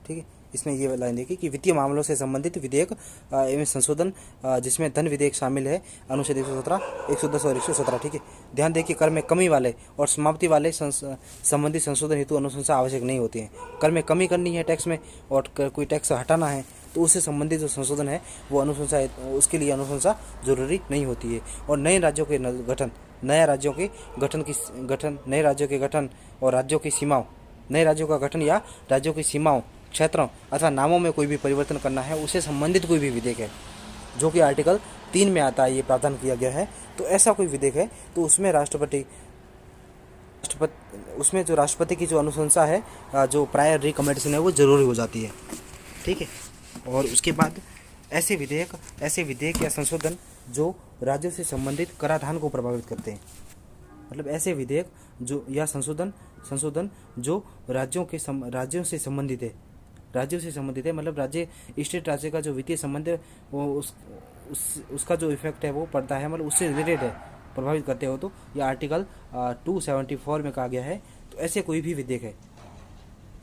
ठीक है, इसमें ये लाइन देखी कि वित्तीय मामलों से संबंधित विधेयक एवं संशोधन जिसमें धन विधेयक शामिल है, अनुच्छेद 117, 110 और 117। ठीक है, ध्यान दें कि कर में कमी वाले और समाप्ति वाले संबंधित संशोधन हेतु अनुशंसा आवश्यक नहीं होती है। कर में कमी करनी है टैक्स में, और कोई टैक्स हटाना है, तो उससे संबंधित जो संशोधन है वो अनुशंसा, उसके लिए अनुशंसा जरूरी नहीं होती है। और नए राज्यों के गठन, नए राज्यों के गठन और राज्यों की सीमाओं, नए राज्यों का गठन या राज्यों की सीमाओं, क्षेत्रों अथवा नामों में कोई भी परिवर्तन करना है, उससे संबंधित कोई भी विधेयक है जो कि आर्टिकल 3 में आता है, ये प्रावधान किया गया है। तो ऐसा कोई विधेयक है तो उसमें उसमें जो राष्ट्रपति की जो अनुशंसा है, जो प्रायर रिकमेंडेशन है, वो जरूरी हो जाती है। ठीक है, और उसके बाद ऐसे विधेयक या संशोधन जो राज्यों से संबंधित कराधान को प्रभावित करते हैं, मतलब ऐसे विधेयक जो या संशोधन जो राज्यों से संबंधित है, मतलब स्टेट राज्य का जो वित्तीय संबंध है वो उसका जो इफेक्ट है वो पड़ता है, मतलब उससे रिलेटेड है, प्रभावित करते हो, तो ये आर्टिकल 274 में कहा गया है। तो ऐसे कोई भी विधेयक है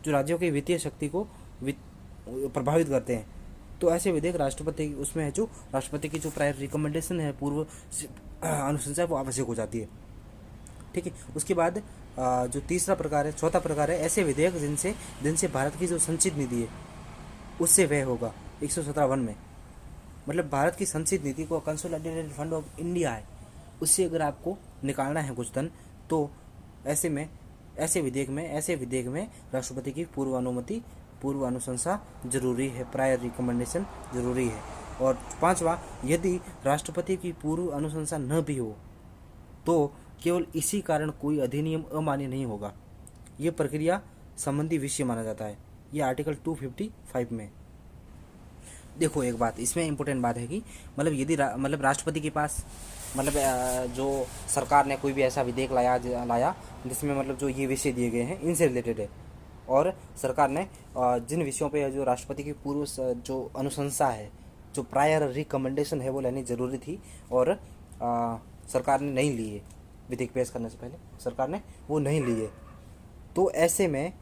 जो राज्यों की वित्तीय शक्ति को प्रभावित करते हैं, तो ऐसे विधेयक राष्ट्रपति उसमें है, जो राष्ट्रपति की जो प्रायर रिकमेंडेशन है, पूर्व अनुशंसा, वो आवश्यक हो जाती है। ठीक है, उसके बाद जो चौथा प्रकार है ऐसे विधेयक जिनसे भारत की जो संचित निधि है उससे व्यय होगा 117(1) में, मतलब भारत की संचित निधि को, कंसोलिडेटेड फंड ऑफ इंडिया है, उससे अगर आपको निकालना है कुछ धन, तो ऐसे विधेयक में राष्ट्रपति की पूर्व अनुशंसा जरूरी है, प्रायर रिकमेंडेशन जरूरी है। और 5वां, यदि राष्ट्रपति की पूर्व अनुशंसा न भी हो तो केवल इसी कारण कोई अधिनियम अमान्य नहीं होगा, ये प्रक्रिया संबंधी विषय माना जाता है, ये आर्टिकल 255 में। देखो एक बात इसमें इम्पोर्टेंट बात है कि मतलब यदि राष्ट्रपति के पास जो सरकार ने कोई भी ऐसा विधेयक लाया जिसमें मतलब जो ये विषय दिए गए हैं इनसे रिलेटेड है, और सरकार ने जिन विषयों पे जो राष्ट्रपति की पूर्व जो अनुशंसा है, जो प्रायर रिकमेंडेशन है, वो लेनी ज़रूरी थी, और सरकार ने नहीं ली है। विधेयक पेश करने से पहले सरकार ने वो नहीं ली है। तो ऐसे में,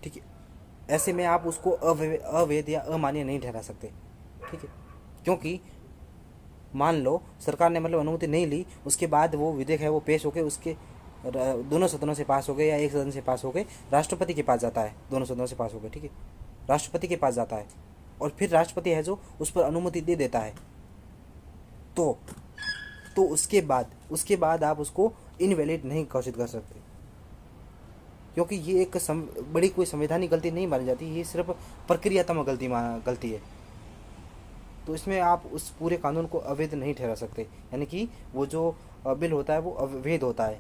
ठीक है, ऐसे में आप उसको अवैध या अमान्य नहीं ठहरा सकते, ठीक है, क्योंकि मान लो सरकार ने मतलब अनुमति नहीं ली, उसके बाद वो विधेयक है वो पेश होकर उसके दोनों सदनों से पास हो गए या एक सदन से पास हो गए, राष्ट्रपति के पास जाता है, दोनों सदनों से पास हो गए, ठीक है, राष्ट्रपति के पास जाता है, और फिर राष्ट्रपति है जो उस पर अनुमति दे देता है, तो उसके बाद आप उसको इनवैलिड नहीं घोषित कर सकते, क्योंकि ये एक बड़ी कोई संवैधानिक गलती नहीं मानी जाती, ये सिर्फ प्रक्रियात्मक गलती है। तो इसमें आप उस पूरे कानून को अवैध नहीं ठहरा सकते, यानी कि वो जो बिल होता है वो अवैध होता है,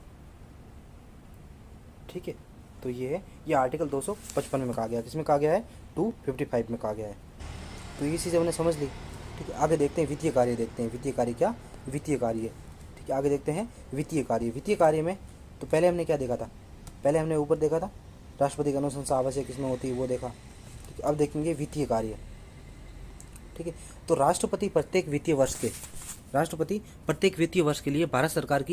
ठीक है। तो ये है, ये आर्टिकल 255 में कहा गया है, किसमें कहा गया है, 255 में कहा गया है। तो ये चीज़ हमने समझ ली, ठीक है। आगे देखते हैं वित्तीय कार्य, देखते हैं वित्तीय कार्य क्या, वित्तीय कार्य, ठीक है। आगे देखते हैं वित्तीय कार्य। वित्तीय कार्य में तो पहले हमने क्या देखा था, पहले हमने ऊपर देखा था राष्ट्रपति की अनुशंसा आवश्यक किसमें होती है, वो देखा, ठीक है। अब देखेंगे वित्तीय कार्य, ठीक है। तो राष्ट्रपति प्रत्येक वित्तीय वर्ष के लिए भारत सरकार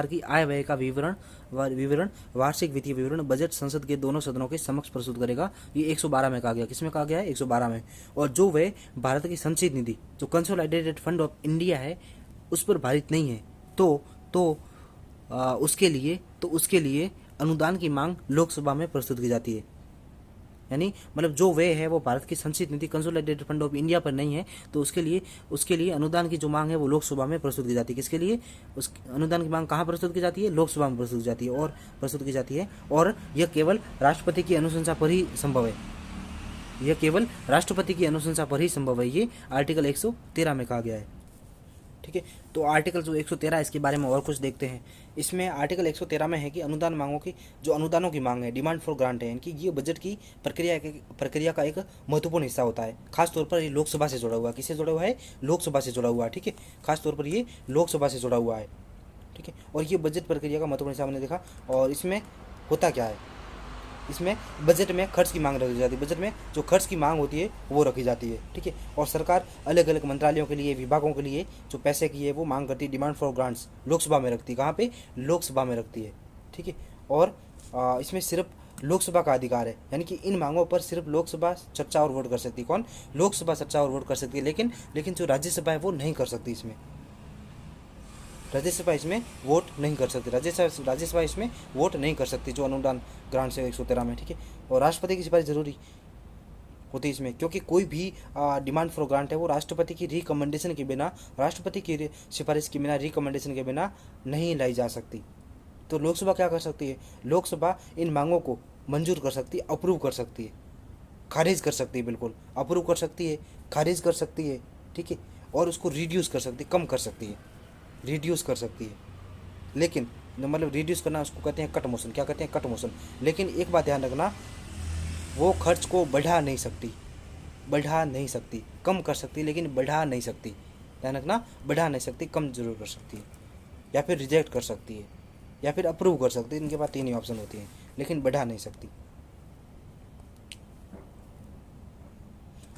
की आय व्यय का विवरण वार्षिक वित्तीय विवरण बजट संसद के दोनों सदनों के समक्ष प्रस्तुत करेगा। ये 112 में कहा गया, किसमें कहा गया है, 112 में। और जो व्यय भारत की संचित निधि, जो कंसोलिडेटेड फंड ऑफ इंडिया है, उस पर भारित नहीं है, उसके लिए अनुदान की मांग लोकसभा में प्रस्तुत की जाती है। यानी मतलब जो व्यय है वो भारत की संचित निधि कंसोलिडेटेड फंड ऑफ इंडिया पर नहीं है, तो उसके लिए अनुदान की जो मांग है वो लोकसभा में प्रस्तुत की जाती है। किसके लिए उस अनुदान की मांग कहाँ प्रस्तुत की जाती है, लोकसभा में प्रस्तुत की जाती है, और यह केवल राष्ट्रपति की अनुशंसा पर ही संभव है, ये आर्टिकल 113 में कहा गया है, ठीक है। तो आर्टिकल जो 113 इसके बारे में और कुछ देखते हैं। इसमें आर्टिकल 113 में है कि अनुदानों की मांग है, डिमांड फॉर ग्रांट है, यानी कि ये बजट की प्रक्रिया का एक महत्वपूर्ण हिस्सा होता है। खासतौर पर ये लोकसभा से जुड़ा हुआ है, किससे जुड़ा हुआ है, लोकसभा से जुड़ा हुआ है, ठीक है। खासतौर पर ये लोकसभा से जुड़ा हुआ है, ठीक है। और ये बजट प्रक्रिया का महत्वपूर्ण हिस्सा हमने देखा। और इसमें होता क्या है, इसमें बजट में खर्च की मांग रखी जाती है, बजट में जो खर्च की मांग होती है वो रखी जाती है, ठीक है। और सरकार अलग अलग मंत्रालयों के लिए, विभागों के लिए जो पैसे की है वो मांग करती है, डिमांड फॉर ग्रांट्स लोकसभा में रखती है, कहाँ पे, लोकसभा में रखती है, ठीक है। और इसमें सिर्फ लोकसभा का अधिकार है, यानी कि इन मांगों पर सिर्फ लोकसभा चर्चा और वोट कर सकती है। कौन, लोकसभा चर्चा और वोट कर सकती है, लेकिन जो राज्यसभा है वो नहीं कर सकती, इसमें राज्यसभा इसमें वोट नहीं कर सकती, राज्यसभा इसमें वोट नहीं कर सकती, जो अनुदान ग्रांट से 113 में, ठीक है। और राष्ट्रपति की सिफारिश जरूरी होती है इसमें, क्योंकि कोई भी डिमांड फॉर ग्रांट है वो राष्ट्रपति की रिकमेंडेशन के बिना, राष्ट्रपति की सिफारिश के बिना, रिकमेंडेशन के बिना नहीं लाई जा सकती। तो लोकसभा क्या कर सकती है, लोकसभा इन मांगों को मंजूर कर सकती है, अप्रूव कर सकती है, खारिज कर सकती है, बिल्कुल अप्रूव कर सकती है, खारिज कर सकती है, ठीक है। और उसको रिड्यूस कर सकती है, कम कर सकती है, रिड्यूस कर सकती है। लेकिन मतलब रिड्यूस करना उसको कहते हैं कट मोशन, क्या कहते हैं, कट मोशन। लेकिन एक बात ध्यान रखना, वो खर्च को बढ़ा नहीं सकती, कम कर सकती लेकिन बढ़ा नहीं सकती, ध्यान रखना, बढ़ा नहीं सकती, कम जरूर कर सकती है, या फिर रिजेक्ट कर सकती है, या फिर अप्रूव कर सकती है। इनके पास 3 ही ऑप्शन होती हैं, लेकिन बढ़ा नहीं सकती।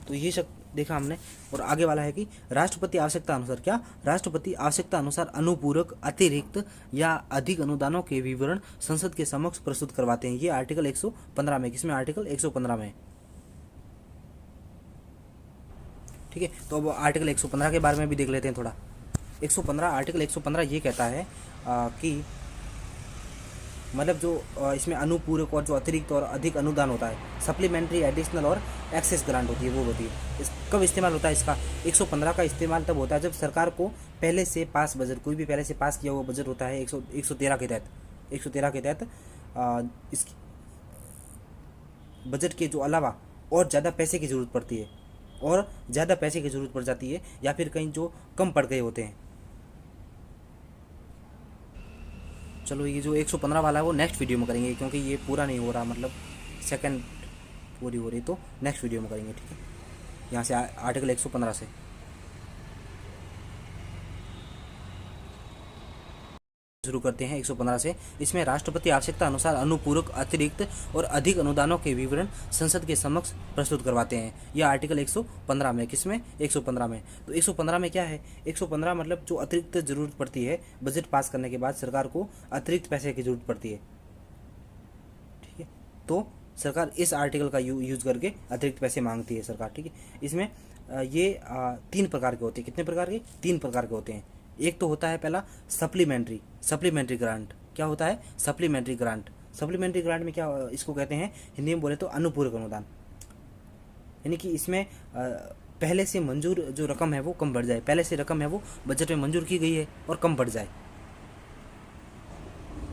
तो ये सब देखा हमने। और आगे वाला है कि राष्ट्रपति आवश्यकता अनुसार, क्या, राष्ट्रपति आवश्यकता अनुसार अनुपूरक, अतिरिक्त या अधिक अनुदानों के विवरण संसद के समक्ष प्रस्तुत करवाते हैं। ये आर्टिकल 115 में, किसमें, आर्टिकल 115 में, ठीक है। तो अब आर्टिकल 115 के बारे में भी देख लेते हैं थोड़ा। 115 आर्टिकल 115 ये कहता है कि मतलब जो इसमें अनुपूरक और जो अतिरिक्त और अधिक अनुदान होता है, सप्लीमेंट्री, एडिशनल और एक्सेस ग्रांट होती है, वो होती है। कब इस्तेमाल होता है इसका, 115 का इस्तेमाल तब होता है जब सरकार को पहले से पास बजट, कोई भी पहले से पास किया हुआ बजट होता है 113 के तहत इस बजट के जो अलावा और ज़्यादा पैसे की ज़रूरत पड़ती है, और ज़्यादा पैसे की ज़रूरत पड़ जाती है, या फिर कहीं जो कम पड़ गए होते हैं। चलो ये जो 115 वाला है वो नेक्स्ट वीडियो में करेंगे, क्योंकि ये पूरा नहीं हो रहा, मतलब सेकंड पूरी हो रही, तो नेक्स्ट वीडियो में करेंगे, ठीक है। यहाँ से आर्टिकल 115 से शुरू करते हैं 115 से। इसमें राष्ट्रपति आवश्यकता अनुसार अनुपूरक, अतिरिक्त और अधिक अनुदानों के विवरण संसद के समक्ष प्रस्तुत करवाते हैं। यह आर्टिकल 115 में, किसमें? 115 में। तो 115 में क्या है? 115 मतलब जो अतिरिक्त जरूरत पड़ती है बजट पास करने के बाद सरकार को अतिरिक्त पैसे की जरूरत पड़ती है, ठीक है। तो सरकार इस आर्टिकल का यूज करके अतिरिक्त पैसे मांगती है सरकार, ठीक है। इसमें ये 3 प्रकार के होते हैं। कितने प्रकार के? 3 प्रकार के होते हैं। एक तो होता है पहला सप्लीमेंट्री ग्रांट। क्या होता है? Supplementary grant. सप्लीमेंट्री ग्रांट में क्या इसको कहते हैं? हिंदी में बोले तो अनुपूरक अनुदान। यानी कि इसमें पहले से मंजूर जो रकम है वो कम बढ़ जाए, पहले से रकम है वो बजट में मंजूर की गई है और कम बढ़ जाए।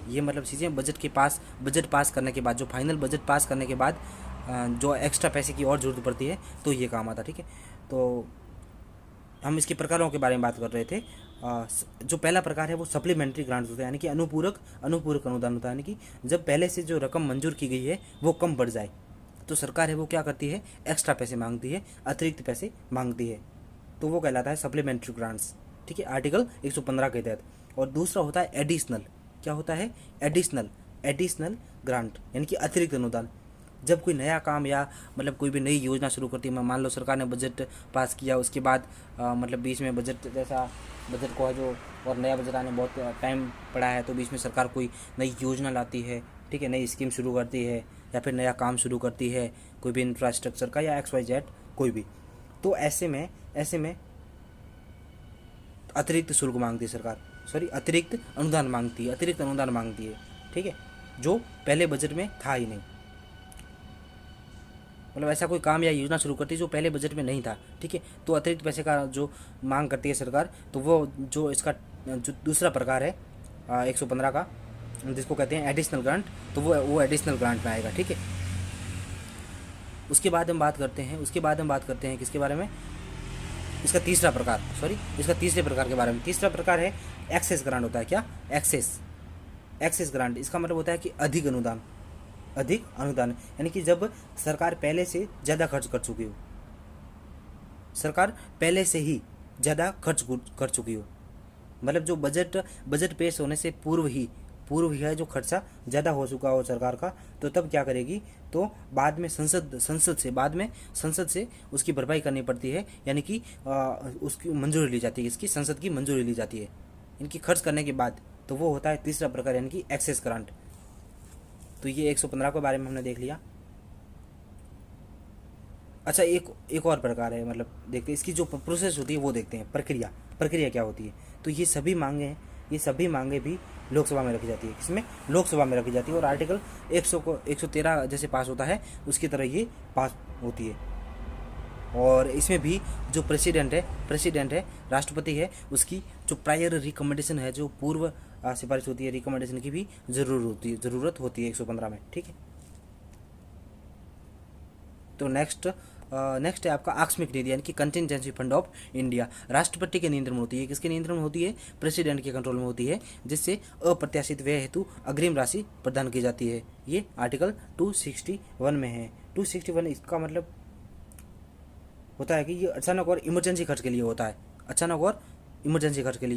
ये मतलब चीज़ें बजट पास करने के बाद, जो फाइनल बजट पास करने के बाद जो एक्स्ट्रा पैसे की और ज़रूरत पड़ती है तो ये काम आता, ठीक है। तो हम इसके प्रकारों के बारे में बात कर रहे थे। जो पहला प्रकार है वो सप्लीमेंट्री ग्रांट होता है, यानी कि अनुपूरक अनुदान होता है। यानी कि जब पहले से जो रकम मंजूर की गई है वो कम बढ़ जाए तो सरकार है वो क्या करती है? एक्स्ट्रा पैसे मांगती है, अतिरिक्त पैसे मांगती है, तो वो कहलाता है सप्लीमेंट्री ग्रांट्स, ठीक है, आर्टिकल 115 के तहत। और दूसरा होता है एडिशनल। क्या होता है? एडिशनल ग्रांट, यानी कि अतिरिक्त अनुदान। जब कोई नया काम या मतलब कोई भी नई योजना शुरू करती है, मान लो सरकार ने बजट पास किया, उसके बाद मतलब बीच में बजट को है जो और नया बजट आने बहुत टाइम पड़ा है, तो बीच में सरकार कोई नई योजना लाती है, ठीक है, नई स्कीम शुरू करती है या फिर नया काम शुरू करती है, कोई भी इंफ्रास्ट्रक्चर का या XYZ कोई भी, तो ऐसे में अतिरिक्त शुल्क मांगती है सरकार, अतिरिक्त अनुदान मांगती है, ठीक है, जो पहले बजट में था ही नहीं। मतलब ऐसा कोई काम या योजना शुरू करती है जो पहले बजट में नहीं था, ठीक है, तो अतिरिक्त पैसे का जो मांग करती है सरकार, तो वो जो इसका जो दूसरा प्रकार है 115 का, जिसको कहते हैं एडिशनल ग्रांट, तो वो एडिशनल ग्रांट में आएगा, ठीक है। उसके बाद हम बात करते हैं किसके बारे में? इसका तीसरे प्रकार के बारे में। तीसरा प्रकार है एक्सेस ग्रांट होता है। क्या? Access grant. इसका मतलब होता है कि अधिक अनुदान, यानी कि जब सरकार पहले से ज़्यादा खर्च कर चुकी हो, मतलब जो बजट पेश होने से पूर्व ही है जो खर्चा ज़्यादा हो चुका हो सरकार का, तो तब क्या करेगी? तो बाद में संसद से उसकी भरपाई करनी पड़ती है, यानी कि उसकी मंजूरी ली जाती है, इसकी संसद की मंजूरी ली जाती है इनकी खर्च करने के बाद, तो वो होता है तीसरा प्रकार, यानी कि एक्सेस ग्रांट। तो ये 115 के बारे में हमने देख लिया। अच्छा, एक और प्रकार है, मतलब देखते हैं इसकी जो प्रोसेस होती है वो देखते हैं, प्रक्रिया क्या होती है। तो ये सभी मांगे भी लोकसभा में रखी जाती है। किसमें? लोकसभा में रखी जाती है, और आर्टिकल 113 जैसे पास होता है उसकी तरह ये पास होती है। और इसमें भी जो प्रेसिडेंट है राष्ट्रपति है, उसकी जो प्रायर रिकमेंडेशन है, जो पूर्व सिफारिश होती है, रिकमेंडेशन की भी ज़रूरत होती है 115 में, ठीक है। तो नेक्स्ट है आपका आकस्मिक निधि, यानी कि कंटिजेंसी फंड ऑफ इंडिया। राष्ट्रपति के नियंत्रण में होती है। किसके नियंत्रण में होती है? प्रेसिडेंट के कंट्रोल में होती है, जिससे अप्रत्याशित व्यय हेतु अग्रिम राशि प्रदान की जाती है। ये आर्टिकल 261 में है। 261 इसका मतलब होता है कि ये अचानक और इमरजेंसी खर्च के लिए होता है,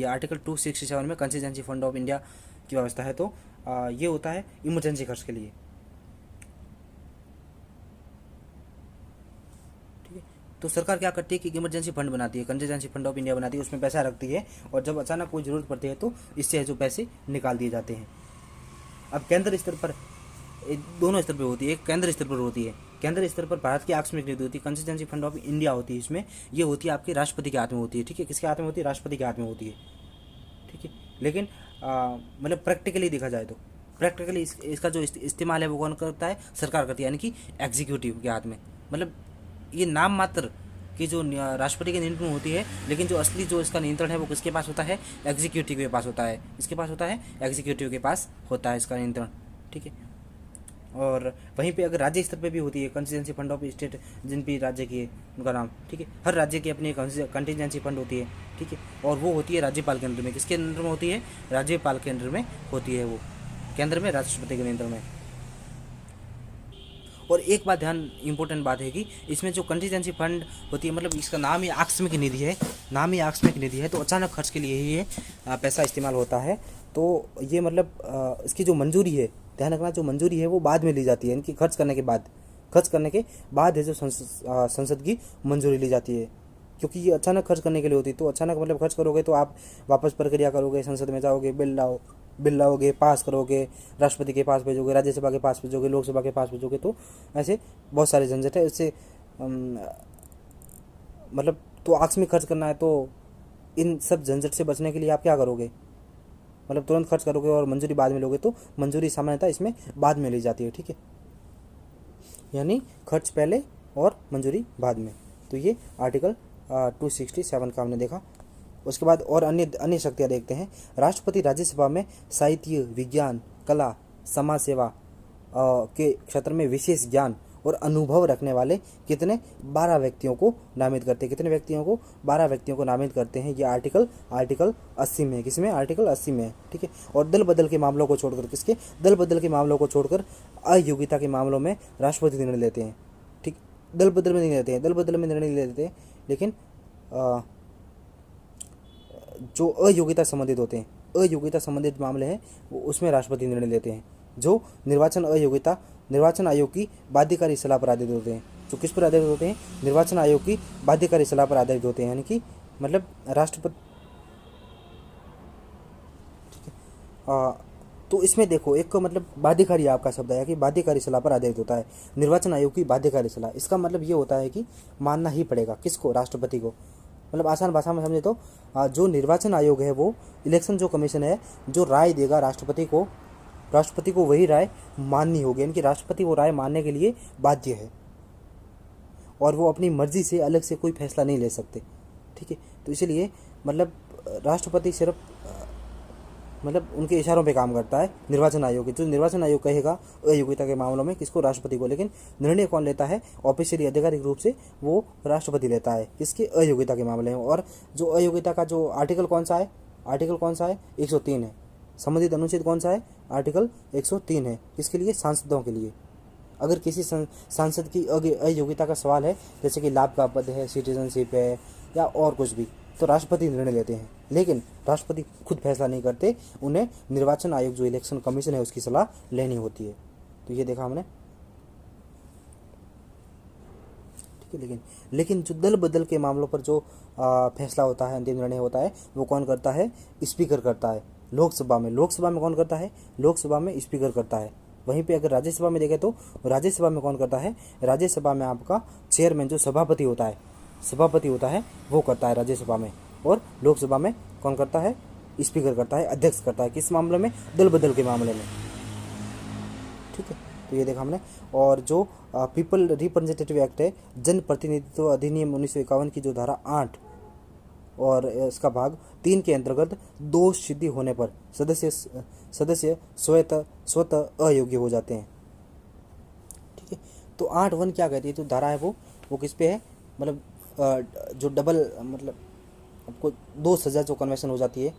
आर्टिकल 267 में कंटिजेंसी फंड ऑफ इंडिया की व्यवस्था है, तो ये होता है इमरजेंसी खर्च के लिए, ठीक है। तो सरकार क्या करती है कि इमरजेंसी फंड बनाती है, कंटिजेंसी फंड ऑफ इंडिया बनाती है, उसमें पैसा रखती है, और जब अचानक कोई ज़रूरत पड़ती है तो इससे जो पैसे निकाल दिए जाते हैं। अब केंद्र स्तर पर, दोनों स्तर पर होती है, एक केंद्र स्तर पर होती है। केंद्र स्तर पर भारत की आकस्मिक निधि होती है, कंटिजेंसी फंड ऑफ इंडिया होती है। इसमें ये होती है आपके राष्ट्रपति के हाथ में होती है, ठीक है। किसके हाथ में होती है? राष्ट्रपति के हाथ में होती है, ठीक है। लेकिन मतलब प्रैक्टिकली देखा जाए तो इसका जो इस्तेमाल है वो कौन करता है? सरकार करती है, यानी कि एग्जीक्यूटिव के हाथ में। मतलब ये नाम मात्र कि जो राष्ट्रपति के नियंत्रण होती है, लेकिन जो असली जो इसका नियंत्रण है वो किसके पास होता है? एग्जीक्यूटिव के पास होता है। इसके पास होता है? एग्जीक्यूटिव के पास होता है इसका नियंत्रण, ठीक है। और वहीं पे अगर राज्य स्तर पे भी होती है कंटिजेंसी फंड ऑफ स्टेट, जिन भी राज्य की है उनका नाम, ठीक है। हर राज्य की अपनी कंटिजेंसी फंड होती है, ठीक है, और वो होती है राज्यपाल के अंडर में। किसके अंडर में होती है? राज्यपाल के अंडर में होती है वो, केंद्र में राष्ट्रपति के नियंत्रण में। और एक बात इंपॉर्टेंट बात है कि इसमें जो कंटिजेंसी फंड होती है, मतलब इसका नाम ही आकस्मिक निधि है, तो अचानक खर्च के लिए ही ये पैसा इस्तेमाल होता है। तो ये मतलब इसकी जो मंजूरी है, ध्यान रखना, जो मंजूरी है वो बाद में ली जाती है, इनकी खर्च करने के बाद है जो संसद की मंजूरी ली जाती है। क्योंकि ये अचानक खर्च करने के लिए होती है, तो अचानक मतलब खर्च करोगे तो आप वापस प्रक्रिया करोगे, संसद में जाओगे, बिल लाओगे, पास करोगे, राष्ट्रपति के पास भेजोगे, राज्यसभा के पास भेजोगे, लोकसभा के पास भेजोगे, तो ऐसे बहुत सारे झंझट है। इससे मतलब तो आकस्मिक खर्च करना है, तो इन सब झंझट से बचने के लिए आप क्या करोगे, मतलब तुरंत खर्च करोगे और मंजूरी बाद में लोगे, तो मंजूरी सामान्यतः इसमें बाद में ली जाती है। ठीक है, यानी खर्च पहले और मंजूरी बाद में। तो ये आर्टिकल 267 का हमने देखा। उसके बाद और अन्य शक्तियाँ देखते हैं। राष्ट्रपति राज्यसभा में साहित्य, विज्ञान, कला, समाज सेवा के क्षेत्र में विशेष ज्ञान और अनुभव रखने वाले कितने 12 व्यक्तियों को नामित करते हैं। कितने व्यक्तियों को? 12 व्यक्तियों को नामित करते हैं। ये आर्टिकल 80 में है। किसमें? आर्टिकल 80 में है। ठीक है, और दल बदल के मामलों को छोड़कर, किसके? दल बदल के मामलों को छोड़कर अयोग्यता के मामलों में राष्ट्रपति निर्णय लेते हैं। ठीक, दल बदल में नहीं लेते हैं, दल बदल में निर्णय नहीं लेते हैं, लेकिन जो अयोग्यता संबंधित होते हैं, अयोग्यता संबंधित मामले हैं, वो उसमें राष्ट्रपति निर्णय लेते हैं। जो निर्वाचन आयोग की बाध्यकारी सलाह पर आधारित होते हैं। जो किस पर आधारित होते हैं? निर्वाचन आयोग की बाध्यकारी सलाह पर आधारित होते हैं, यानी कि मतलब राष्ट्रपति। ठीक है, तो इसमें देखो, एक मतलब बाध्यकारी आपका शब्द आया कि बाध्यकारी सलाह पर आधारित होता है। निर्वाचन आयोग की बाध्यकारी सलाह, इसका मतलब ये होता है कि मानना ही पड़ेगा। किसको? राष्ट्रपति को। मतलब आसान भाषा में समझे तो जो निर्वाचन आयोग है, वो इलेक्शन जो कमीशन है, जो राय देगा राष्ट्रपति को वही राय माननी होगी, यानी कि राष्ट्रपति वो राय मानने के लिए बाध्य है और वो अपनी मर्जी से अलग से कोई फैसला नहीं ले सकते। ठीक है, तो इसलिए मतलब राष्ट्रपति सिर्फ मतलब उनके इशारों पे काम करता है। निर्वाचन आयोग, जो निर्वाचन आयोग कहेगा अयोग्यता के मामलों में, किसको? राष्ट्रपति को। लेकिन निर्णय कौन लेता है? ऑफिशियली आधिकारिक रूप से वो राष्ट्रपति लेता है, किसके? अयोग्यता के मामले में। और जो अयोग्यता का जो आर्टिकल कौन सा है? 103 है। संबंधित अनुच्छेद कौन सा है? आर्टिकल 103 है। किसके लिए? सांसदों के लिए। अगर किसी सांसद की अयोग्यता का सवाल है, जैसे कि लाभ का पद है, सिटीजनशिप है या और कुछ भी, तो राष्ट्रपति निर्णय लेते हैं। लेकिन राष्ट्रपति खुद फैसला नहीं करते, उन्हें निर्वाचन आयोग जो इलेक्शन कमीशन है उसकी सलाह लेनी होती है। तो ये देखा हमने। ठीक है, लेकिन जो दल बदल के मामलों पर जो फैसला होता है, अंतिम निर्णय होता है, वो कौन करता है? स्पीकर करता है। लोकसभा में कौन करता है? लोकसभा में स्पीकर करता है। वहीं पे अगर राज्यसभा में देखें तो राज्यसभा में कौन करता है? राज्यसभा में आपका चेयरमैन जो सभापति होता है वो करता है राज्यसभा में। और लोकसभा में कौन करता है? स्पीकर करता है, अध्यक्ष करता है। किस मामले में? दल बदल के मामले में। ठीक है, तो ये देखा हमने। और जो पीपल रिप्रेजेंटेटिव एक्ट है, जन प्रतिनिधित्व अधिनियम 1951 की जो धारा 8 और इसका भाग 3 के अंतर्गत दोष सिद्धि होने पर सदस्य स्वतः अयोग्य हो जाते हैं। ठीक है, तो 8(1) क्या कहती है? तो धारा है वो किस पे है? मतलब जो डबल मतलब आपको 2 सज़ा जो कन्वेंशन हो जाती है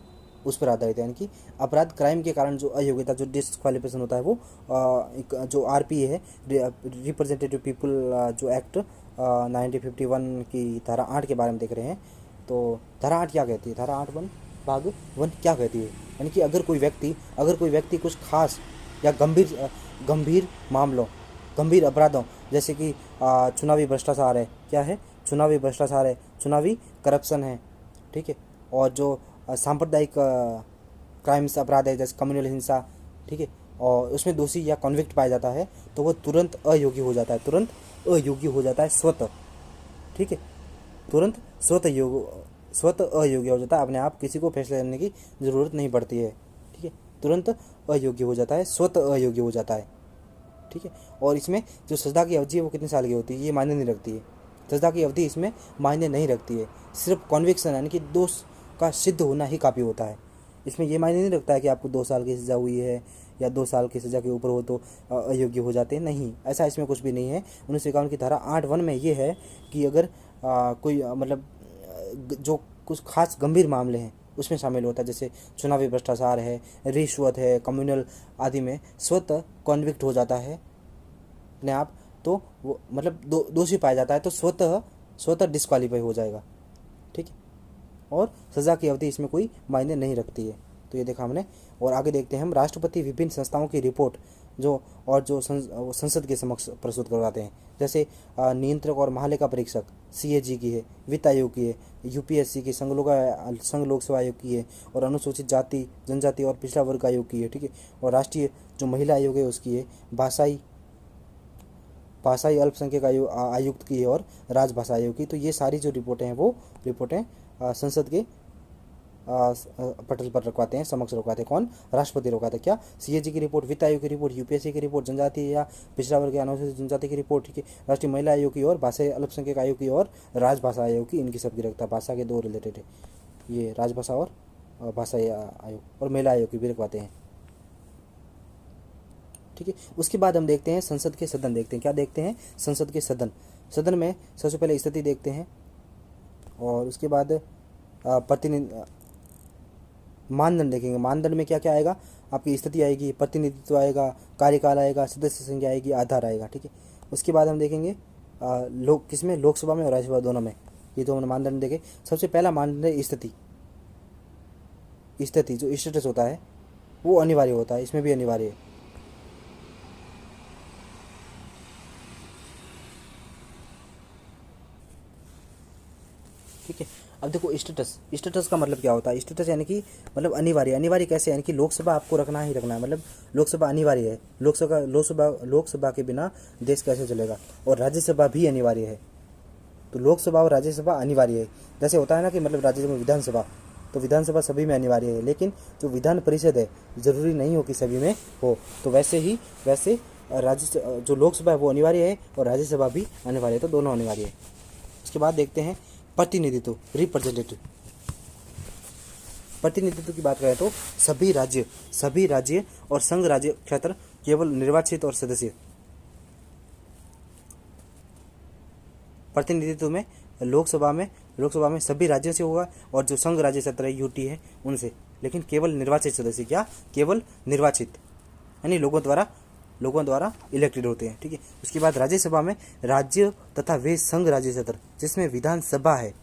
उस पर आधारित है, यानी कि अपराध क्राइम के कारण जो अयोग्यता, जो डिस्क्वालिफिकेशन होता है, वो एक जो RPA है, रिप्रेजेंटेटिव पीपल जो एक्ट 1951 की धारा 8 के बारे में देख रहे हैं। तो धारा 8 क्या कहती है? धारा 8(1) भाग 1 क्या कहती है? यानी कि अगर कोई व्यक्ति कुछ खास या गंभीर मामलों, गंभीर अपराधों, जैसे कि चुनावी भ्रष्टाचार है, क्या है? चुनावी भ्रष्टाचार है, चुनावी करप्शन है, ठीक है, और जो सांप्रदायिक क्राइम्स अपराध है, जैसे कम्युनल हिंसा, ठीक है, और उसमें दोषी या कॉन्विक्ट पाया जाता है, तो वो तुरंत अयोग्य हो जाता है, स्वतः। ठीक है, तुरंत स्वतः अयोग्य हो जाता है, अपने आप किसी को फैसला लेने की ज़रूरत नहीं पड़ती है। ठीक है, तुरंत अयोग्य हो जाता है, स्वतः अयोग्य हो जाता है। ठीक है, और इसमें जो सजा की अवधि है वो कितने साल की होती है? ये मायने नहीं रखती है। सजा की अवधि इसमें मायने नहीं रखती है, सिर्फ कॉन्विक्शन यानी कि दोष का सिद्ध होना ही काफ़ी होता है। इसमें ये मायने नहीं रखता है कि आपको 2 साल की सज़ा हुई है या 2 साल की सज़ा के ऊपर हो तो अयोग्य हो जाते हैं, नहीं, ऐसा इसमें कुछ भी नहीं है। 1951 की धारा 8(1) में ये है कि अगर कोई मतलब जो कुछ खास गंभीर मामले हैं उसमें शामिल होता है, जैसे चुनावी भ्रष्टाचार है, रिश्वत है, कम्युनल आदि में स्वतः कॉन्विक्ट हो जाता है अपने आप, तो वो मतलब दोषी पाया जाता है, तो स्वतः डिस्क्वालीफाई हो जाएगा। ठीक है, और सज़ा की अवधि इसमें कोई मायने नहीं रखती है। तो ये देखा हमने। और आगे देखते हैं हम, राष्ट्रपति विभिन्न संस्थाओं की रिपोर्ट जो संसद के समक्ष प्रस्तुत करवाते हैं। जैसे नियंत्रक और महालेखा परीक्षक CAG की है, वित्त आयोग की है, UPSC की, संघ लोक सेवा आयोग की है, और अनुसूचित जाति जनजाति और पिछड़ा वर्ग आयोग की है, ठीक है। और राष्ट्रीय जो महिला आयोग है उसकी है, भाषाई अल्पसंख्यक आयुक्त की है, और राजभाषा आयोग की। तो ये सारी जो रिपोर्टें हैं वो रिपोर्टें संसद के पटल पर रखवाते हैं, समक्ष रखवाते हैं। कौन? राष्ट्रपति रखवाते हैं। क्या? CAG की रिपोर्ट, वित्त आयोग की रिपोर्ट, UPSC की रिपोर्ट, जनजाति या पिछड़ा वर्ग या अनुसूचित जनजाति की रिपोर्ट, ठीक है। राष्ट्रीय महिला आयोग की और भाषा अल्पसंख्यक आयोग की और राजभाषा आयोग की, इनकी सबकी रखता है। भाषा के दो रिलेटेड है ये, राजभाषा और भाषा आयोग, और महिला आयोग की भी रखवाते हैं, ठीक है। उसके बाद हम देखते हैं संसद के सदन देखते हैं। क्या देखते हैं? संसद के सदन। सदन में सबसे पहले स्थिति देखते हैं, और उसके बाद मानदंड देखेंगे। मानदंड में क्या क्या आएगा? आपकी स्थिति आएगी, प्रतिनिधित्व आएगा, कार्यकाल आएगा, सदस्य संख्या आएगी, आधार आएगा, ठीक है। उसके बाद हम देखेंगे किसमें? लोकसभा में और राज्यसभा दोनों में। ये तो हमने मानदंड देखे। सबसे पहला मानदंड है स्थिति। स्थिति जो स्टेटस होता है वो अनिवार्य होता है, इसमें भी अनिवार्य है। ठीक है। अब देखो स्टेटस का मतलब क्या होता है? स्टेटस यानी कि मतलब अनिवार्य कैसे? यानी कि लोकसभा आपको रखना ही रखना है, मतलब लोकसभा अनिवार्य है। लोकसभा के बिना देश कैसे चलेगा? और राज्यसभा भी अनिवार्य है। तो लोकसभा और राज्यसभा अनिवार्य है। जैसे होता है ना कि मतलब राज्य में विधानसभा, तो विधानसभा सभी में अनिवार्य है, लेकिन जो विधान परिषद है जरूरी नहीं हो कि सभी में हो। तो वैसे जो लोकसभा है वो अनिवार्य है और राज्यसभा भी अनिवार्य है, तो दोनों अनिवार्य है। उसके बाद देखते हैं प्रतिनिधित्व, प्रतिनिधित्व की बात करें तो सभी राज्य और संघ राज्य क्षेत्र केवल निर्वाचित और सदस्य। प्रतिनिधित्व में लोकसभा में सभी राज्यों से होगा, और जो संघ राज्य क्षेत्र है UT है उनसे, लेकिन केवल निर्वाचित सदस्य। क्या? केवल निर्वाचित, यानी लोगों द्वारा इलेक्टेड होते हैं, ठीक है। उसके बाद राज्यसभा में राज्य तथा वे संघ राज्य क्षेत्र जिसमें विधानसभा है।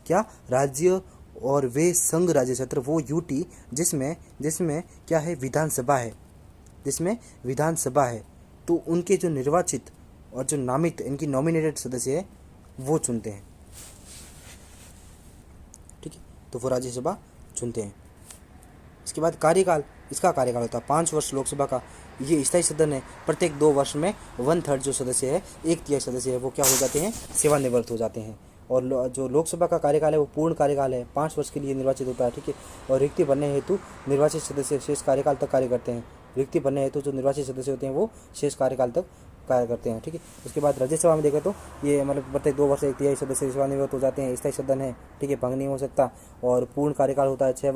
क्या? राज्य और वे संघ राज्य क्षेत्र वो UT जिसमें क्या है? विधानसभा है, जिसमें विधानसभा है। तो उनके जो निर्वाचित और जो नामित इनकी नॉमिनेटेड सदस्य है वो चुनते हैं, ठीक है। तो वो राज्यसभा चुनते हैं। इसके बाद कार्यकाल, इसका कार्यकाल होता है 5 वर्ष लोकसभा का। ये स्थायी सदन है। प्रत्येक 2 वर्ष में 1/3 जो सदस्य है, 1/3 सदस्य है वो क्या हो जाते हैं? सेवानिवृत्त हो जाते हैं। और जो लोकसभा का कार्यकाल है वो पूर्ण कार्यकाल है, 5 वर्ष के लिए निर्वाचित होता है, ठीक है। और रिक्ति भरने हेतु निर्वाचित सदस्य शेष कार्यकाल तक कार्य करते हैं। रिक्ति भरने हेतु जो निर्वाचित सदस्य होते हैं वो शेष कार्यकाल तक कार्य करते हैं, ठीक है। उसके बाद राज्यसभा में देखा तो ये मतलब प्रत्येक 2 वर्ष 1/3 सदस्य सेवानिवृत्त हो जाते हैं। स्थायी सदन है, ठीक है, भंग नहीं हो सकता। और पूर्ण कार्यकाल होता है 6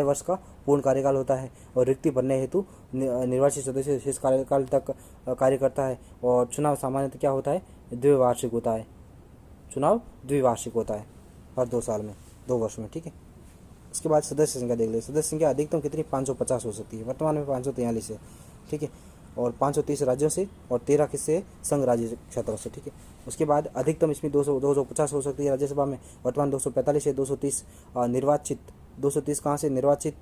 वर्ष का पूर्ण कार्यकाल होता है। और रिक्ति भरने हेतु निर्वाचित सदस्य शेष कार्यकाल तक कार्य करता है। और चुनाव सामान्यतः क्या होता है? द्विवार्षिक होता है। चुनाव द्विवार्षिक होता है, हर 2 साल में, 2 वर्ष में, ठीक है। उसके बाद सदस्य संख्या देख ले। सदस्य संख्या अधिकतम कितनी? 550 हो सकती है। वर्तमान में 543 है, ठीक है। और 530 राज्यों से और 13 किससे? संघ राज्य क्षेत्रों से, ठीक है। उसके बाद अधिकतम इसमें 250 हो सकती है राज्यसभा में। वर्तमान 245 है। 230 निर्वाचित, 230 कहाँ से? निर्वाचित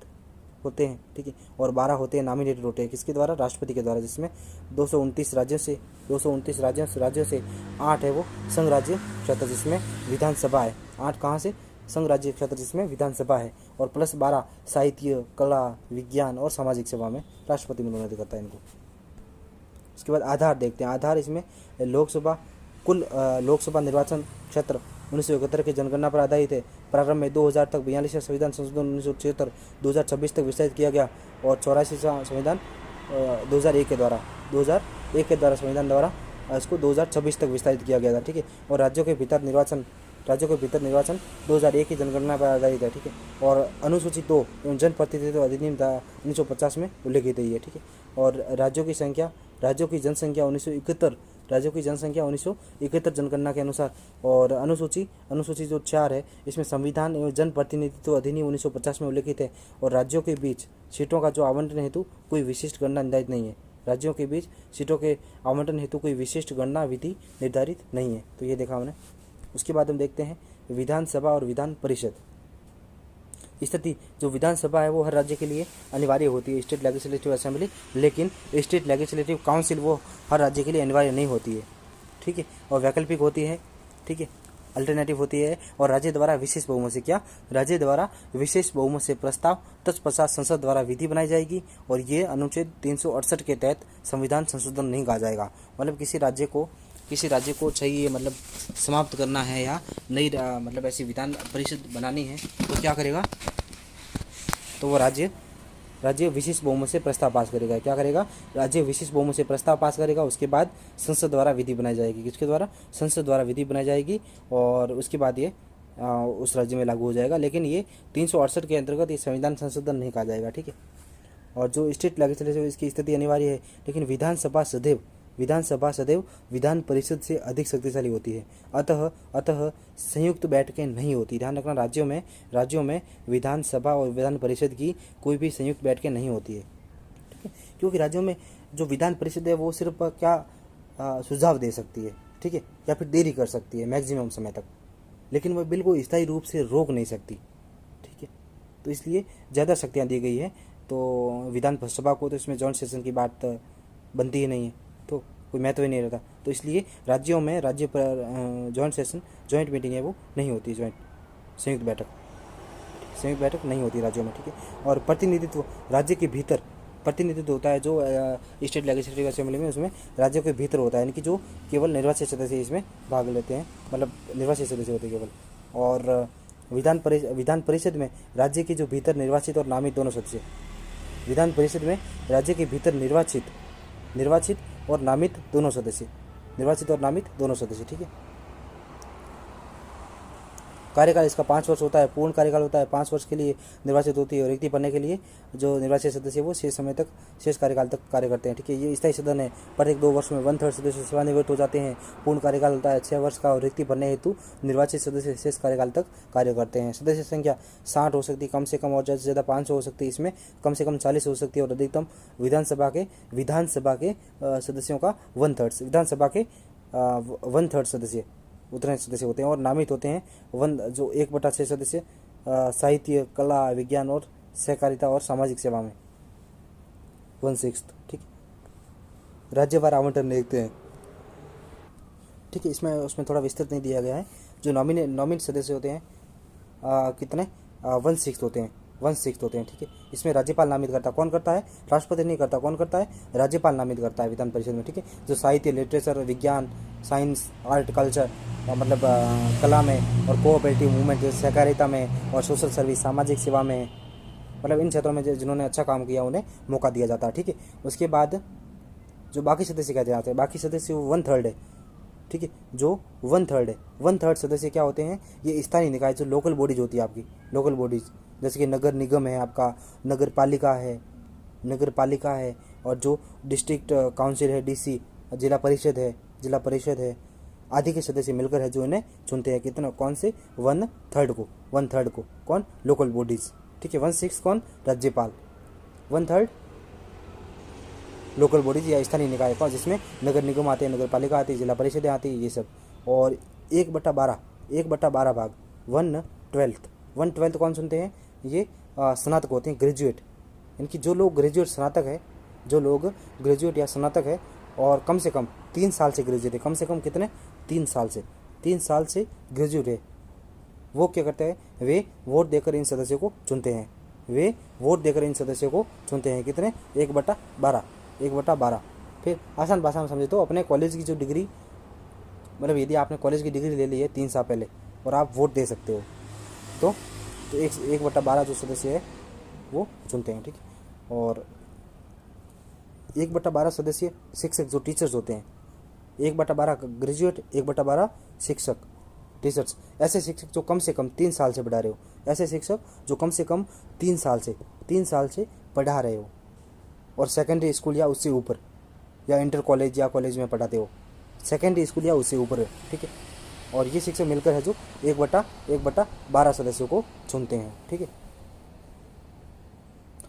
होते हैं, ठीक है। और 12 होते हैं नॉमिनेटेड होते हैं, किसके द्वारा? राष्ट्रपति के द्वारा। जिसमें 229 राज्यों से 8 है वो संघ राज्य क्षेत्र जिसमें विधानसभा है। 8 कहाँ से? संघ राज्य क्षेत्र जिसमें विधानसभा है। और प्लस 12 साहित्य, कला, विज्ञान और सामाजिक सेवा में राष्ट्रपति मनोनीत करता है इनको। उसके बाद आधार देखते हैं। आधार इसमें कुल लोकसभा निर्वाचन क्षेत्र 1971 की जनगणना पर आधारित है। प्रारंभ में 2000 तक 42 संविधान संशोधन 1976 2026 तक विस्तारित किया गया। और 84 संविधान 2001 के द्वारा संविधान द्वारा इसको 2026 तक विस्तारित किया गया था, ठीक है। और राज्यों के भीतर निर्वाचन 2001 की जनगणना पर आधारित है, ठीक है। और अनुसूचित 2 एवं जनप्रतिनिधित्व अधिनियम 1950 में उल्लेखित है, ठीक है। और राज्यों की जनसंख्या 1971 जनगणना के अनुसार। और अनुसूची जो 4 है इसमें संविधान एवं जनप्रतिनिधित्व अधिनियम 1950 में उल्लेखित है। और राज्यों के बीच सीटों का जो आवंटन हेतु कोई विशिष्ट गणना निर्धारित नहीं है। राज्यों के बीच सीटों के आवंटन हेतु कोई विशिष्ट गणना विधि निर्धारित नहीं है। तो ये देखा हमने। उसके बाद हम देखते हैं विधानसभा और विधान परिषद। स्थिति जो विधानसभा है वो हर राज्य के लिए अनिवार्य होती है, स्टेट लेजिस्लेटिव असेंबली, लेकिन स्टेट लेजिस्लेटिव काउंसिल वो हर राज्य के लिए अनिवार्य नहीं होती है, ठीक है, और वैकल्पिक होती है, ठीक है, अल्टरनेटिव होती है, और राज्य द्वारा विशेष बहुमत से, क्या, राज्य द्वारा विशेष बहुमत से प्रस्ताव तत्पश्चात संसद द्वारा विधि बनाई जाएगी, और ये अनुच्छेद 368 के तहत संविधान संशोधन नहीं कहा जाएगा। मतलब किसी राज्य को चाहिए मतलब समाप्त करना है या नई मतलब ऐसी विधान परिषद बनानी है तो क्या करेगा, तो वो राज्य विशेष बहुमत से प्रस्ताव पास करेगा। क्या करेगा, राज्य विशेष बहुमत से प्रस्ताव पास करेगा, उसके बाद संसद द्वारा विधि बनाई जाएगी, किसके द्वारा, संसद द्वारा विधि बनाई जाएगी, और उसके बाद ये उस राज्य में लागू हो जाएगा। लेकिन ये 368 के अंतर्गत ये संविधान संशोधन नहीं कहा जाएगा, ठीक है। और जो स्टेट लेजिस्लेटिव इसकी स्थिति अनिवार्य है, लेकिन विधानसभा सदैव विधान परिषद से अधिक शक्तिशाली होती है, अतः संयुक्त बैठकें नहीं होती। ध्यान रखना, राज्यों में विधानसभा और विधान परिषद की कोई भी संयुक्त बैठकें नहीं होती है, ठीक है, क्योंकि राज्यों में जो विधान परिषद है वो सिर्फ क्या सुझाव दे सकती है, ठीक है, या फिर देरी कर सकती है मैक्सिमम समय तक, लेकिन वह बिल्कुल स्थायी रूप से रोक नहीं सकती, ठीक है। तो इसलिए ज़्यादा शक्तियाँ दी गई है, तो विधानसभा को तो इसमें जॉइंट सेशन की बात बनती ही नहीं है, तो कोई महत्व ही नहीं रहता। तो इसलिए राज्यों में राज्य पर जॉइंट मीटिंग है वो नहीं होती, संयुक्त बैठक नहीं होती राज्यों में, ठीक है। और प्रतिनिधित्व राज्य के भीतर प्रतिनिधित्व होता है, जो स्टेट लेजिस्लेटिव असेंबली में, उसमें राज्यों के भीतर होता है, यानी कि जो केवल निर्वाचित सदस्य इसमें भाग लेते हैं, मतलब निर्वाचित सदस्य होते हैं केवल। और विधान परिषद में राज्य के जो भीतर निर्वाचित और नामित दोनों सदस्य, विधान परिषद में राज्य के भीतर निर्वाचित और नामित दोनों सदस्य, ठीक है। कार्यकाल इसका 5 वर्ष होता है, पूर्ण कार्यकाल होता है, 5 वर्ष के लिए निर्वाचित होती है, और रिक्ति भरने के लिए जो निर्वाचित सदस्य वो शेष कार्यकाल तक कार्य करते हैं, ठीक है। ये स्थायी सदन है, प्रत्येक 2 वर्ष में 1/3 सदस्य सेवानिवृत्त हो जाते हैं। पूर्ण कार्यकाल होता है 6 वर्ष का, और रिक्ति भरने हेतु निर्वाचित सदस्य शेष कार्यकाल तक कार्य करते हैं। सदस्य संख्या 60 हो सकती है कम से कम, और ज़्यादा से ज़्यादा 500 हो सकती है, इसमें कम से कम 40 हो सकती है, और अधिकतम विधानसभा के सदस्यों का 1/3, विधानसभा के 1/3 सदस्य उतने सदस्य होते हैं, और नामित होते हैं जो 1/6 सदस्य साहित्य, कला, विज्ञान और सहकारिता और सामाजिक सेवा में 1/6, ठीक है। राज्यवार आवंटन देखते हैं, ठीक है, उसमें थोड़ा विस्तृत नहीं दिया गया है। जो नॉमिनेट सदस्य होते हैं कितने 1/6 होते हैं, ठीक है। इसमें राज्यपाल नामित करता है, कौन करता है, राष्ट्रपति नहीं करता, कौन करता है, राज्यपाल नामित करता है विधान परिषद में, ठीक है। जो साहित्य, लिटरेचर, विज्ञान, साइंस, आर्ट, कल्चर, मतलब कला में, और कोऑपरेटिव मूवमेंट जैसे सहकारिता में, और सोशल सर्विस, सामाजिक सेवा में, मतलब इन क्षेत्रों में जिन्होंने अच्छा काम किया उन्हें मौका दिया जाता है, ठीक है। उसके बाद जो बाकी सदस्य कहते जाते हैं, बाकी सदस्य 1/3 है, ठीक है, जो 1/3 सदस्य क्या होते हैं, ये स्थानीय निकाय, जो लोकल बॉडीज होती है आपकी, लोकल बॉडीज, जैसे कि नगर निगम है आपका, नगर पालिका है, और जो डिस्ट्रिक्ट काउंसिल है, DC, जिला परिषद है, आदि के सदस्य मिलकर है जो इन्हें चुनते हैं। कितना, कौन से, 1/3 को कौन, लोकल बॉडीज, ठीक है। 1/6 कौन, राज्यपाल, 1/3 लोकल बॉडीज या स्थानीय निकाय का, जिसमें नगर निगम आते हैं, नगर पालिका आती है, जिला परिषदें आती है, ये सब। और 1/12 भाग 1/12 कौन सुनते हैं, ये स्नातक होते हैं, ग्रेजुएट, इनकी जो लोग ग्रेजुएट या स्नातक है, और कम से कम 3 साल से ग्रेजुएट है, कम से कम कितने, 3 साल से ग्रेजुएट है, वो क्या करते हैं, वे वोट देकर इन सदस्यों को चुनते हैं, कितने, 1/12। फिर आसान भाषा में समझे तो अपने कॉलेज की जो डिग्री, मतलब यदि आपने कॉलेज की डिग्री ले ली है 3 साल पहले और आप वोट दे सकते हो, तो 1/12 जो सदस्य है वो चुनते हैं, ठीक है। और 1/12 सदस्य शिक्षक जो टीचर्स होते हैं, 1/12 ग्रेजुएट, 1/12 शिक्षक टीचर्स, ऐसे शिक्षक जो कम से कम 3 साल से पढ़ा रहे हो, ऐसे शिक्षक जो कम से कम 3 साल से पढ़ा रहे हो, और सेकेंडरी स्कूल या उससे ऊपर, या इंटर कॉलेज या कॉलेज में पढ़ाते हो, सेकेंडरी स्कूल या उससे ऊपर है, ठीक है। और ये शिक्षक मिलकर है जो 1/12 सदस्यों को चुनते हैं, ठीक है।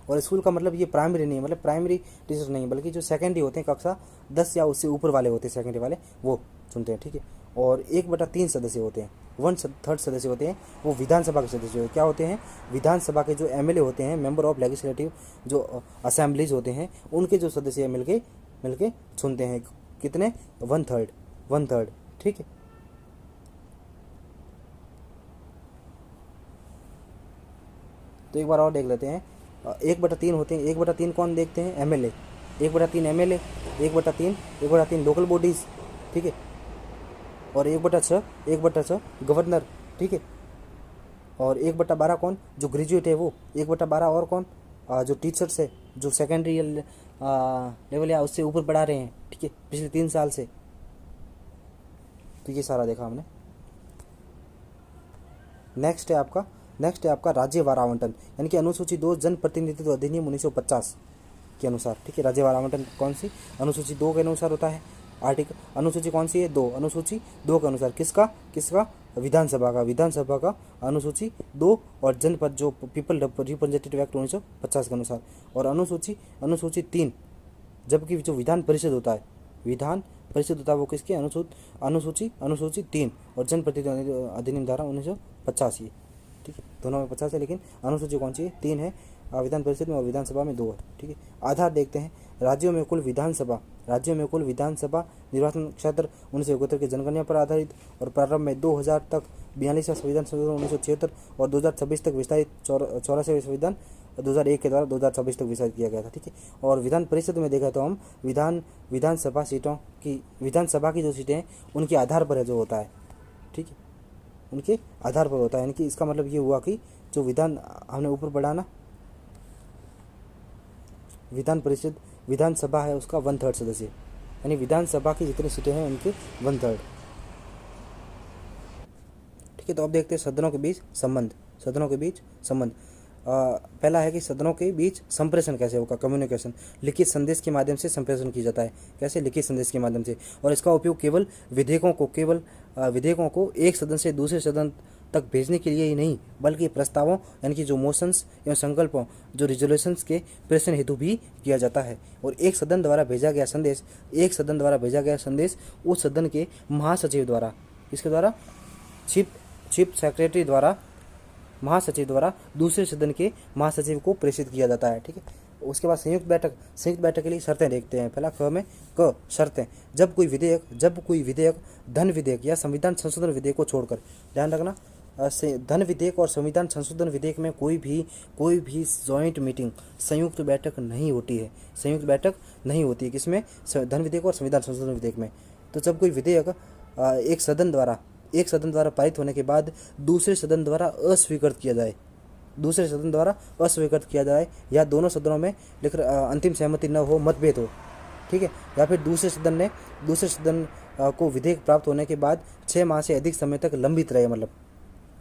और स्कूल का मतलब ये प्राइमरी नहीं है, मतलब प्राइमरी टीचर्स नहीं, बल्कि जो सेकेंडरी होते हैं, कक्षा 10 या उससे ऊपर वाले होते हैं सेकेंडरी वाले, वो चुनते हैं, ठीक है। और 1/3 सदस्य होते हैं, 1/3 सदस्य होते हैं वो विधानसभा के सदस्य क्या होते हैं, विधानसभा के जो एमएलए होते हैं, मेंबर ऑफ लेजिस्लेटिव जो असेंबलीज होते हैं, उनके जो सदस्य मिलके मिलके चुनते हैं। कितने, 1/3। ठीक है, तो एक बार और देख लेते हैं। 1/3 होते हैं, 1/3 कौन देखते हैं, एमएलए, 1/3 एमएलए, 1/3 लोकल बॉडीज, ठीक है, और 1/6 गवर्नर, ठीक है, और 1/12 कौन, जो ग्रेजुएट है वो, 1/12 और कौन, जो टीचर्स है, जो सेकेंडरी लेवल या उससे ऊपर पढ़ा रहे हैं, ठीक है, पिछले 3 साल से। तो ये सारा देखा हमने। नेक्स्ट है आपका राज्यवार आवंटन, यानी कि अनुसूची 2 जन प्रतिनिधित्व अधिनियम 1950 के अनुसार, ठीक है। राज्यवार आवंटन कौन सी, अनुसूची 2 के अनुसार होता है। आर्टिकल, अनुसूची कौन सी है, 2, अनुसूची 2 के अनुसार, किसका विधानसभा का अनुसूची 2 और जनपद जो पीपल रिप्रेजेंटेटिव एक्ट 1950 के अनुसार, और अनुसूची 3, जबकि जो विधान परिषद होता है वो किसके, अनुसूची 3 और जनप्रतिनिधि अधिनियम धारा 1950, ये ठीक है, दोनों में 50 है, लेकिन अनुसूची कौन सी है, 3 है, विधान परिषद में, और विधानसभा में 2 है, ठीक है। आधार देखते हैं, राज्यों में कुल विधानसभा निर्वाचन क्षेत्र 1971 की जनगणना पर आधारित, और प्रारंभ में 2000 तक 42वां संविधान संशोधन 1976 और 2026 तक विस्तारित 84वें संविधान 2001 के द्वारा 2026 तक विस्तारित किया गया था, ठीक है। और विधान परिषद में देखा तो हम विधानसभा की जो सीटें हैं उनके आधार पर है जो होता है, ठीक है, उनके आधार पर होता है, यानी कि इसका मतलब ये हुआ कि जो विधान हमने ऊपर पढ़ा ना, विधानसभा है उसका 1/3 सदस्य, यानी विधानसभा की जितनी सीटें हैं उनके 1/3, ठीक है। तो अब देखते हैं सदनों के बीच संबंध। पहला है कि सदनों के बीच संप्रेषण कैसे होगा, कम्युनिकेशन, लिखित संदेश के माध्यम से संप्रेषण की जाता है। कैसे, लिखित संदेश के माध्यम से, और इसका उपयोग केवल विधेयकों को एक सदन से दूसरे सदन तक भेजने के लिए ही नहीं, बल्कि प्रस्तावों यानी कि जो मोशंस एवं संकल्पों, जो रिजोल्यूशंस के प्रेषण हेतु भी किया जाता है। और एक सदन द्वारा भेजा गया संदेश उस सदन के महासचिव द्वारा, इसके द्वारा चीफ सेक्रेटरी द्वारा, महासचिव द्वारा दूसरे सदन के महासचिव को प्रेषित किया जाता है, ठीक है। उसके बाद संयुक्त बैठक के लिए शर्तें देखते हैं। पहला क में क शर्तें, जब कोई विधेयक धन विधेयक या संविधान संशोधन विधेयक को छोड़कर, ध्यान रखना, धन विधेयक और संविधान संशोधन विधेयक में कोई भी जॉइंट मीटिंग, संयुक्त बैठक नहीं होती है, किसमें, धन विधेयक और संविधान संशोधन विधेयक में। तो जब कोई विधेयक एक सदन द्वारा पारित होने के बाद दूसरे सदन द्वारा अस्वीकृत किया जाए या दोनों सदनों में अंतिम सहमति न हो, मतभेद हो, ठीक है, या फिर दूसरे सदन को विधेयक प्राप्त होने के बाद 6 माह से अधिक समय तक लंबित रहे, मतलब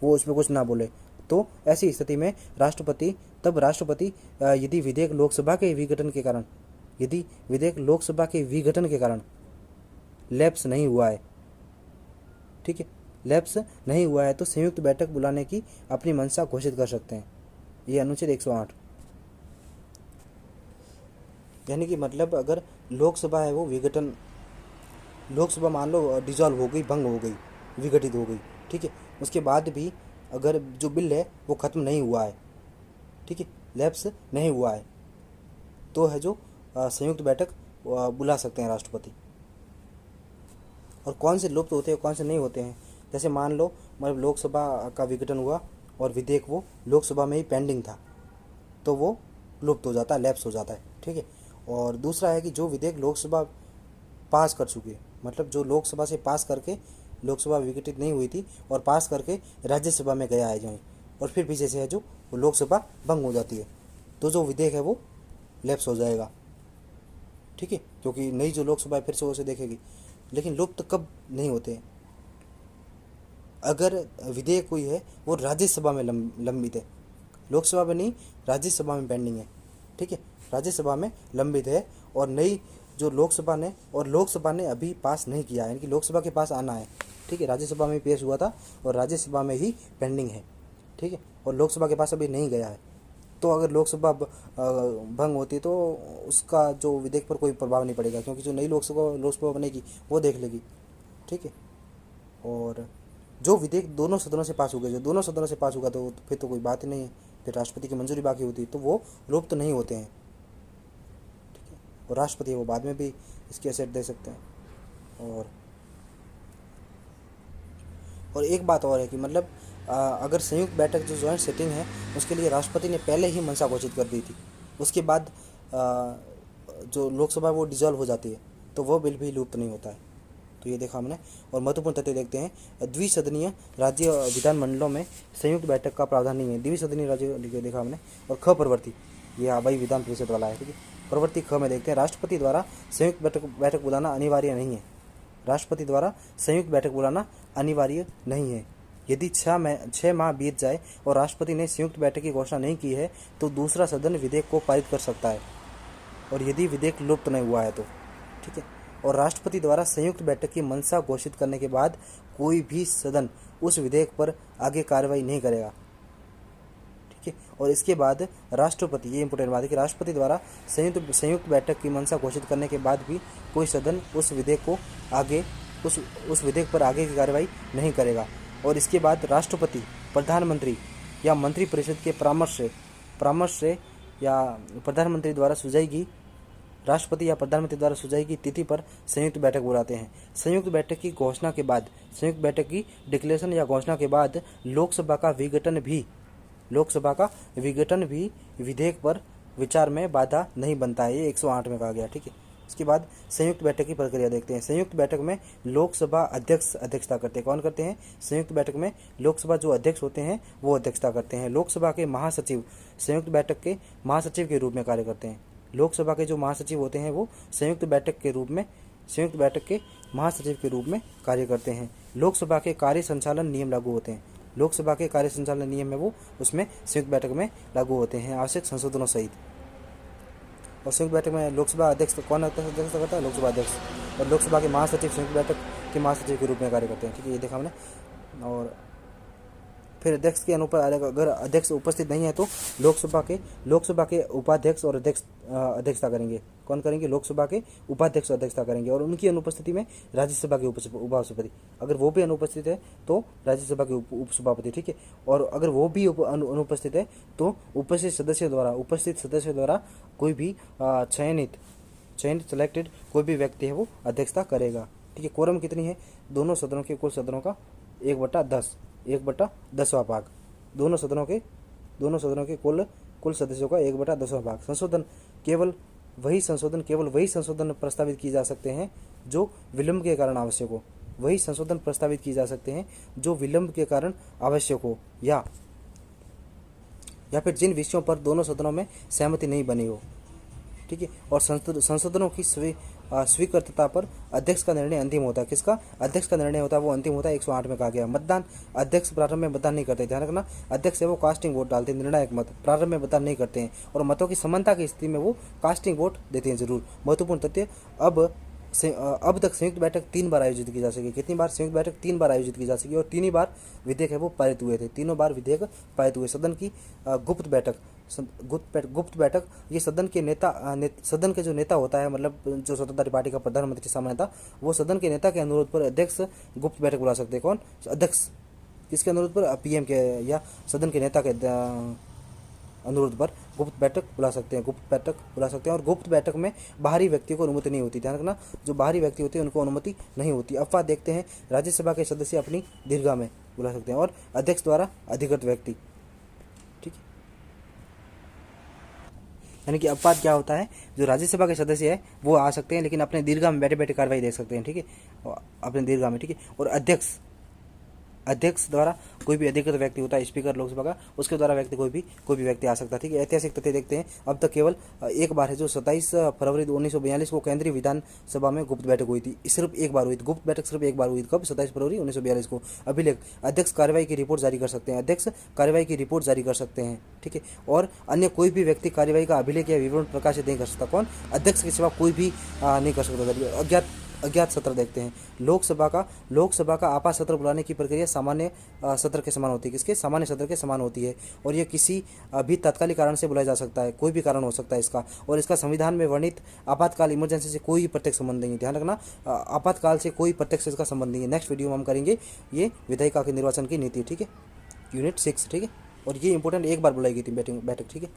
वो उसमें कुछ ना बोले, तो ऐसी स्थिति में राष्ट्रपति यदि विधेयक लोकसभा के विघटन के कारण लैप्स नहीं हुआ है, ठीक है, तो संयुक्त बैठक बुलाने की अपनी मंशा घोषित कर सकते हैं। ये अनुच्छेद 108, यानी कि मतलब अगर लोकसभा है वो लोकसभा मान लो डिसॉल्व हो गई, भंग हो गई, विघटित हो गई, ठीक है, उसके बाद भी अगर जो बिल है वो खत्म नहीं हुआ है, ठीक है, लैप्स नहीं हुआ है, तो है जो संयुक्त बैठक बुला सकते हैं राष्ट्रपति। और कौन से लुप्त होते हैं, कौन से नहीं होते हैं, जैसे मान लो मतलब लोकसभा का विघटन हुआ और विधेयक वो लोकसभा में ही पेंडिंग था, तो वो लुप्त हो जाता है, लैप्स हो जाता है, ठीक है। और दूसरा है कि जो विधेयक लोकसभा पास कर चुकी है, मतलब जो लोकसभा से पास करके लोकसभा विघटित नहीं हुई थी और पास करके राज्यसभा में गया है जो, और फिर पीछे से है जो वो लोकसभा भंग हो जाती है, तो जो विधेयक है वो लैप्स हो जाएगा, ठीक है, क्योंकि नई जो लोकसभा फिर से उसे देखेगी। लेकिन लुप्त कब नहीं होते हैं, अगर विधेयक कोई है वो राज्यसभा में लंबित है, लोकसभा में नहीं, राज्यसभा में पेंडिंग है, ठीक है, राज्यसभा में लंबित है, और नई जो लोकसभा ने अभी पास नहीं किया है, यानी कि लोकसभा के पास आना है, ठीक है, राज्यसभा में पेश हुआ था और राज्यसभा में ही पेंडिंग है, ठीक है, और लोकसभा के पास अभी नहीं गया है, तो अगर लोकसभा भंग होती तो उसका जो विधेयक पर कोई प्रभाव नहीं पड़ेगा, क्योंकि जो नई लोकसभा बनेगी वो देख लेगी, ठीक है। और जो विधेयक दोनों सदनों से पास हो गया, जो दोनों सदनों से पास होगा तो फिर तो कोई बात ही नहीं है, फिर राष्ट्रपति की मंजूरी बाकी होती है तो वो लुप्त नहीं होते हैं। ठीक है, और राष्ट्रपति वो बाद में भी इसकी एसेट दे सकते हैं। और एक बात और है कि मतलब अगर संयुक्त बैठक जो जॉइंट सेटिंग है उसके लिए राष्ट्रपति ने पहले ही मंशा घोषित कर दी थी, उसके बाद जो लोकसभा वो डिजॉल्व हो जाती है तो वो बिल भी लुप्त नहीं होता है। तो ये देखा हमने। और महत्वपूर्ण तथ्य देखते हैं, द्विसदनीय राज्य विधानमंडलों में संयुक्त बैठक का प्रावधान नहीं है। द्विसदनीय राज्य देखा हमने। और ख प्रवृत्ति, ये वही विधान परिषद वाला है। ठीक है, प्रवृत्ति ख में देखते हैं, राष्ट्रपति द्वारा संयुक्त बैठक बुलाना अनिवार्य नहीं है। राष्ट्रपति द्वारा संयुक्त बैठक बुलाना अनिवार्य नहीं है। यदि 6 माह बीत जाए और राष्ट्रपति ने संयुक्त बैठक की घोषणा नहीं की है तो दूसरा सदन विधेयक को पारित कर सकता है, और यदि विधेयक लुप्त नहीं हुआ है तो। ठीक है, और राष्ट्रपति द्वारा संयुक्त बैठक की मंशा घोषित करने के बाद कोई भी सदन उस विधेयक पर आगे कार्रवाई नहीं करेगा। ठीक है, और इसके बाद राष्ट्रपति, ये इंपॉर्टेंट बात है कि राष्ट्रपति द्वारा संयुक्त बैठक की मंशा घोषित करने के बाद भी कोई सदन उस विधेयक को आगे उस विधेयक पर आगे की कार्रवाई नहीं करेगा। और इसके बाद राष्ट्रपति प्रधानमंत्री या मंत्रिपरिषद के परामर्श से या प्रधानमंत्री द्वारा सुझाई गई राष्ट्रपति या प्रधानमंत्री द्वारा सुझाई गई तिथि पर संयुक्त बैठक बुलाते हैं। संयुक्त बैठक की घोषणा के बाद, संयुक्त बैठक की डिक्लेरेशन या घोषणा के बाद लोकसभा का विघटन भी विधेयक पर विचार में बाधा नहीं बनता है। ये 108 में कहा गया। ठीक है, इसके बाद संयुक्त बैठक की प्रक्रिया देखते हैं। संयुक्त बैठक में लोकसभा अध्यक्षता करते हैं। कौन करते हैं? संयुक्त बैठक में लोकसभा जो अध्यक्ष होते हैं वो अध्यक्षता करते हैं। लोकसभा के महासचिव संयुक्त बैठक के महासचिव के रूप में कार्य करते हैं। लोकसभा के जो महासचिव होते हैं वो संयुक्त बैठक के महासचिव के रूप में कार्य करते हैं। लोकसभा के कार्य संचालन नियम लागू होते हैं। लोकसभा के कार्य संचालन नियम है वो उसमें संयुक्त बैठक में लागू होते हैं, आवश्यक संशोधनों सहित। और संयुक्त बैठक में लोकसभा अध्यक्ष कौन अध्यक्षता करता है? लोकसभा अध्यक्ष। और लोकसभा के महासचिव संयुक्त बैठक के महासचिव के रूप में कार्य करते हैं। ठीक है, ये देखा हमने। और फिर अध्यक्ष के अनुपात, अगर अध्यक्ष उपस्थित नहीं है तो लोकसभा के उपाध्यक्ष और अध्यक्षता करेंगे। कौन करेंगे? लोकसभा के उपाध्यक्ष अध्यक्षता करेंगे। और उनकी अनुपस्थिति में राज्यसभा के उपसभापति, अगर वो भी अनुपस्थित है तो राज्यसभा के उपसभापति। ठीक है, और अगर वो भी अनुपस्थित है तो उपस्थित सदस्यों द्वारा कोई भी चयनित सेलेक्टेड कोई भी व्यक्ति है वो अध्यक्षता करेगा। ठीक है, कोरम कितनी है? दोनों सदनों के कुल सदनों का 1/10वां भाग। दोनों सदनों के कुल सदस्यों का 1/10वां भाग। संशोधन केवल वही संशोधन प्रस्तावित किए जा सकते हैं जो विलंब के कारण आवश्यक हो। वही संशोधन प्रस्तावित किए जा सकते हैं जो विलंब के कारण आवश्यक हो, या फिर जिन विषयों पर दोनों सदनों में सहमति नहीं बनी हो। ठीक है, और संशोधनों की स्वीकृतता पर अध्यक्ष का निर्णय अंतिम होता है। किसका? अध्यक्ष का निर्णय होता है वो अंतिम होता है। 108 में कहा गया। मतदान, अध्यक्ष प्रारंभ में मतदान नहीं करते। ध्यान रखना, अध्यक्ष है वो कास्टिंग वोट डालते हैं, निर्णायक मत। प्रारंभ में मतदान नहीं करते हैं, और मतों की समानता की स्थिति में वो कास्टिंग वोट देते हैं जरूर। महत्वपूर्ण तथ्य, अब तक संयुक्त बैठक 3 बार आयोजित की जा सकी। कितनी बार? संयुक्त बैठक 3 बार आयोजित की जा सकी, और 3 ही बार विधेयक है वो पारित हुए थे। तीनों बार विधेयक पारित हुए। सदन की गुप्त बैठक, ये सदन के जो नेता होता है, मतलब जो स्वतंत्र पार्टी का प्रधानमंत्री सामान्य नेता, वो सदन के नेता के अनुरोध पर अध्यक्ष गुप्त बैठक बुला सकते हैं। कौन? अध्यक्ष। किसके अनुरोध पर? पीएम के या सदन के नेता के अनुरोध पर गुप्त बैठक बुला सकते हैं। और गुप्त बैठक में बाहरी व्यक्तियों को अनुमति नहीं होती। ध्यान रखना, जो बाहरी व्यक्ति होते हैं उनको अनुमति नहीं होती। अपवाद देखते हैं, राज्यसभा के सदस्य अपनी दीर्घा में बुला सकते हैं, और अध्यक्ष द्वारा अधिकृत व्यक्ति। ठीक है, यानी कि अपवाद क्या होता है? जो राज्यसभा के सदस्य है वो आ सकते हैं, लेकिन अपने दीर्घा में बैठे बैठे कार्रवाई दे सकते हैं। ठीक है, अपने दीर्घा में। ठीक है, और अध्यक्ष द्वारा कोई भी अधिकृत व्यक्ति होता है, स्पीकर लोकसभा का, उसके द्वारा कोई भी व्यक्ति आ सकता है। ठीक है, ऐतिहासिक तथ्य देखते हैं। अब तक केवल एक बार है, जो 27 फरवरी 1942 को केंद्रीय विधानसभा में गुप्त बैठक हुई थी। सिर्फ एक बार हुई थी गुप्त बैठक, सिर्फ एक बार हुई थी। कब? 27 फरवरी 1942 को। अभिलेख, अध्यक्ष कार्रवाई की रिपोर्ट जारी कर सकते हैं। ठीक है, और अन्य कोई भी व्यक्ति कार्रवाई का अभिलेख या विवरण प्रकाशित नहीं कर सकता। कौन? अध्यक्ष के सिवा कोई भी नहीं कर सकता। अज्ञात सत्र देखते हैं। लोकसभा का आपात सत्र बुलाने की प्रक्रिया सामान्य सत्र के समान होती है। किसके? सामान्य सत्र के समान होती है। और ये किसी भी तात्कालिक कारण से बुलाया जा सकता है, कोई भी कारण हो सकता है इसका। और इसका संविधान में वर्णित आपातकाल इमरजेंसी से कोई प्रत्यक्ष संबंध नहीं है। ध्यान रखना, आपातकाल से कोई प्रत्यक्ष इसका संबंध नहीं है। नेक्स्ट वीडियो में हम करेंगे ये विधायिका के निर्वाचन की नीति, ठीक है, यूनिट 6, ठीक है। और ये इंपॉर्टेंट एक बार बुलाई गई थी बैठक, ठीक है।